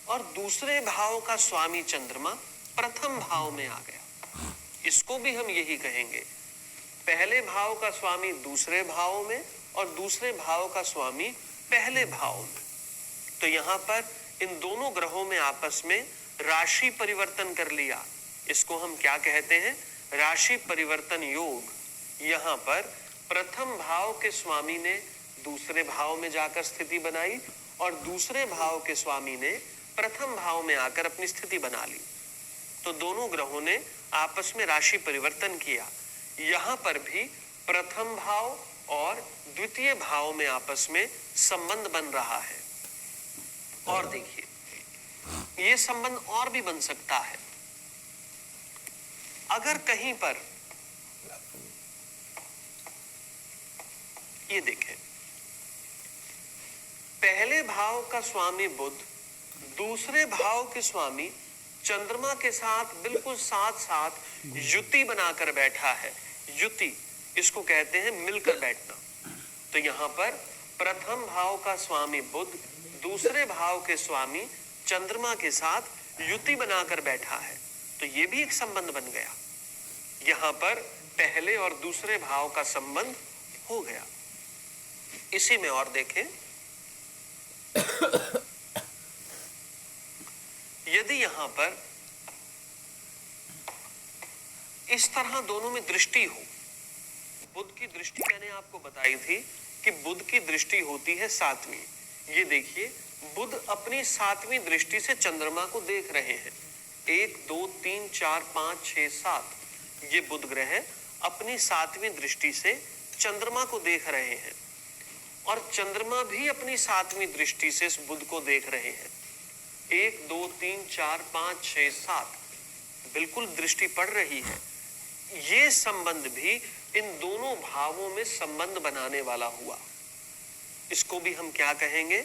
और दूसरे भाव का स्वामी चंद्रमा प्रथम भाव में आ गया। इसको भी हम यही कहेंगे, पहले भाव का स्वामी दूसरे भाव में और दूसरे भाव का स्वामी पहले भाव में। तो यहाँ पर इन दोनों ग्रहों में आपस में राशि परिवर्तन कर लिया। इसको हम क्या कहते हैं, राशि परिवर्तन योग। यहाँ पर प्रथम भाव के स्वामी ने दूसरे भाव में जाकर स्थिति बनाई और दूसरे भाव के स्वामी ने प्रथम भाव में आकर अपनी स्थिति बना ली। तो दोनों ग्रहों ने आपस में राशि परिवर्तन किया। यहाँ पर भी प्रथम भाव और द्वितीय भाव में आपस में संबंध बन रहा है। और देखिए, ये संबंध और भी बन सकता है। अगर कहीं पर ये देखें, पहले भाव का स्वामी बुध दूसरे भाव के स्वामी चंद्रमा के साथ बिल्कुल साथ साथ युति बनाकर बैठा है। युति इसको कहते हैं मिलकर बैठना। तो यहाँ पर प्रथम भाव का स्वामी बुध दूसरे भाव के स्वामी चंद्रमा के साथ युति बनाकर बैठा है, तो ये भी एक संबंध बन गया। यहाँ पर पहले और दूसरे भाव का संबंध हो गया। इसी में और देखें, यदि यहां पर इस तरह दोनों में दृष्टि हो, बुध की दृष्टि मैंने आपको बताई थी कि बुध की दृष्टि होती है सातवीं। ये देखिए, बुध अपनी सातवीं दृष्टि से चंद्रमा को देख रहे हैं। 1 2 3 4 5 6 7 ये बुध ग्रह अपनी सातवीं दृष्टि से चंद्रमा को देख रहे हैं और चंद्रमा भी अपनी सातवीं दृष्टि से इस बुध को देख रहे हैं। 1 2 3 4 5 6 7 बिल्कुल दृष्टि पड़ रही है। ये संबंध भी इन दोनों भावों में संबंध बनाने वाला हुआ। इसको भी हम क्या कहेंगे?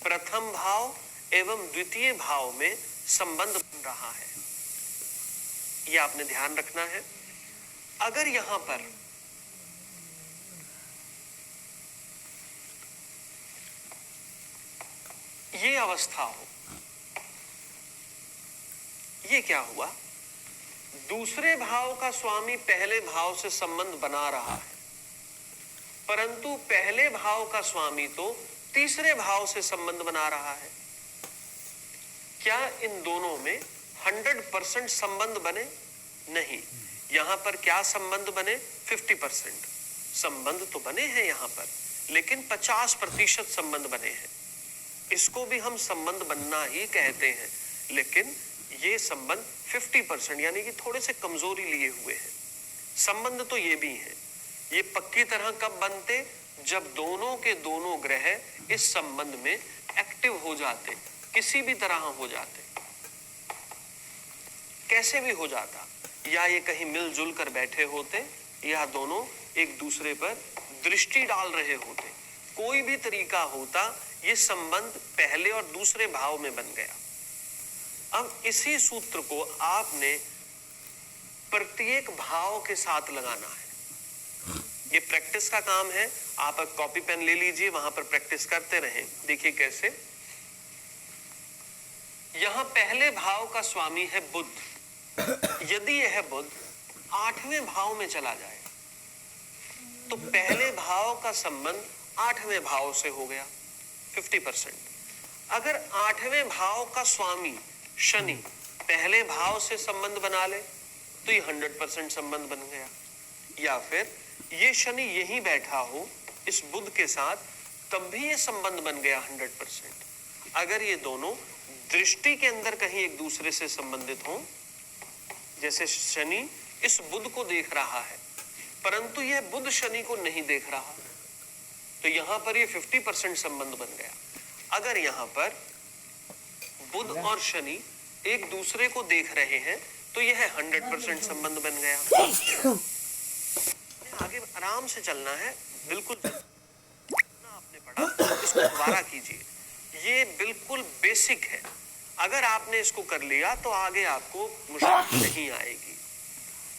प्रथम भाव एवं द्वितीय भाव में संबंध बन रहा है। ये आपने ध्यान रखना है। अगर यहां पर ये अवस्था हो, ये क्या हुआ? दूसरे भाव का स्वामी पहले भाव से संबंध बना रहा है, परंतु पहले भाव का स्वामी तो तीसरे भाव से संबंध बना रहा है। क्या इन दोनों में 100% संबंध बने? नहीं। यहां पर क्या संबंध बने? 50% संबंध तो बने हैं यहां पर, लेकिन 50% संबंध बने हैं। इसको भी हम संबंध बनना ही कहते हैं, लेकिन ये संबंध 50% यानी कि थोड़े से कमजोरी लिए हुए हैं। संबंध तो ये भी है। ये पक्की तरह कब बनते? जब दोनों के दोनों ग्रह इस संबंध में एक्टिव हो जाते, किसी भी तरह हो जाते, कैसे भी हो जाता, या ये कहीं मिलजुल कर बैठे होते या दोनों एक दूसरे पर दृष्टि डाल रहे होते, कोई भी तरीका होता, ये संबंध पहले और दूसरे भाव में बन गया। अब इसी सूत्र को आपने प्रत्येक भाव के साथ लगाना है। ये प्रैक्टिस का काम है। आप एक कॉपी पेन ले लीजिए, वहां पर प्रैक्टिस करते रहें। देखिए कैसे। यहां पहले भाव का स्वामी है बुध। यदि यह बुध 8वें भाव में चला जाए तो पहले भाव का संबंध 8वें भाव से हो गया 50%। अगर 8वें भाव का स्वामी शनि पहले भाव से संबंध बना ले तो ये 100% संबंध बन गया। या फिर ये शनि यहीं बैठा हो इस बुध के साथ, तब भी ये संबंध बन गया 100%। अगर ये दोनों दृष्टि के अंदर कहीं एक दूसरे से संबंधित हों, जैसे शनि इस बुध को देख रहा है परंतु यह बुध शनि को नहीं देख रहा, तो यहां पर ये 50% संबंध बन गया। अगर यहां पर बुध और शनि एक दूसरे को देख रहे हैं तो यह 100% संबंध बन गया। आगे आराम से चलना है, बिल्कुल आपने पढ़ा इसको दोबारा कीजिए। ये बिल्कुल बेसिक है। अगर आपने इसको कर लिया तो आगे आपको मुश्किल नहीं आएगी।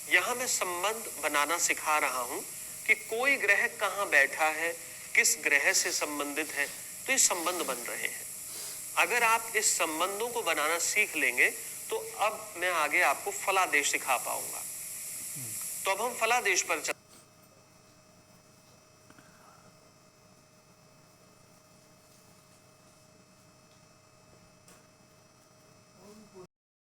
यहां मैं संबंध बनाना सिखा रहा हूं कि कोई ग्रह कहां बैठा है, किस ग्रह से संबंधित है, तो ये संबंध बन रहे हैं। अगर आप इस संबंधों को बनाना सीख लेंगे तो अब मैं आगे आपको फलादेश सिखा पाऊंगा। तो अब हम फलादेश पर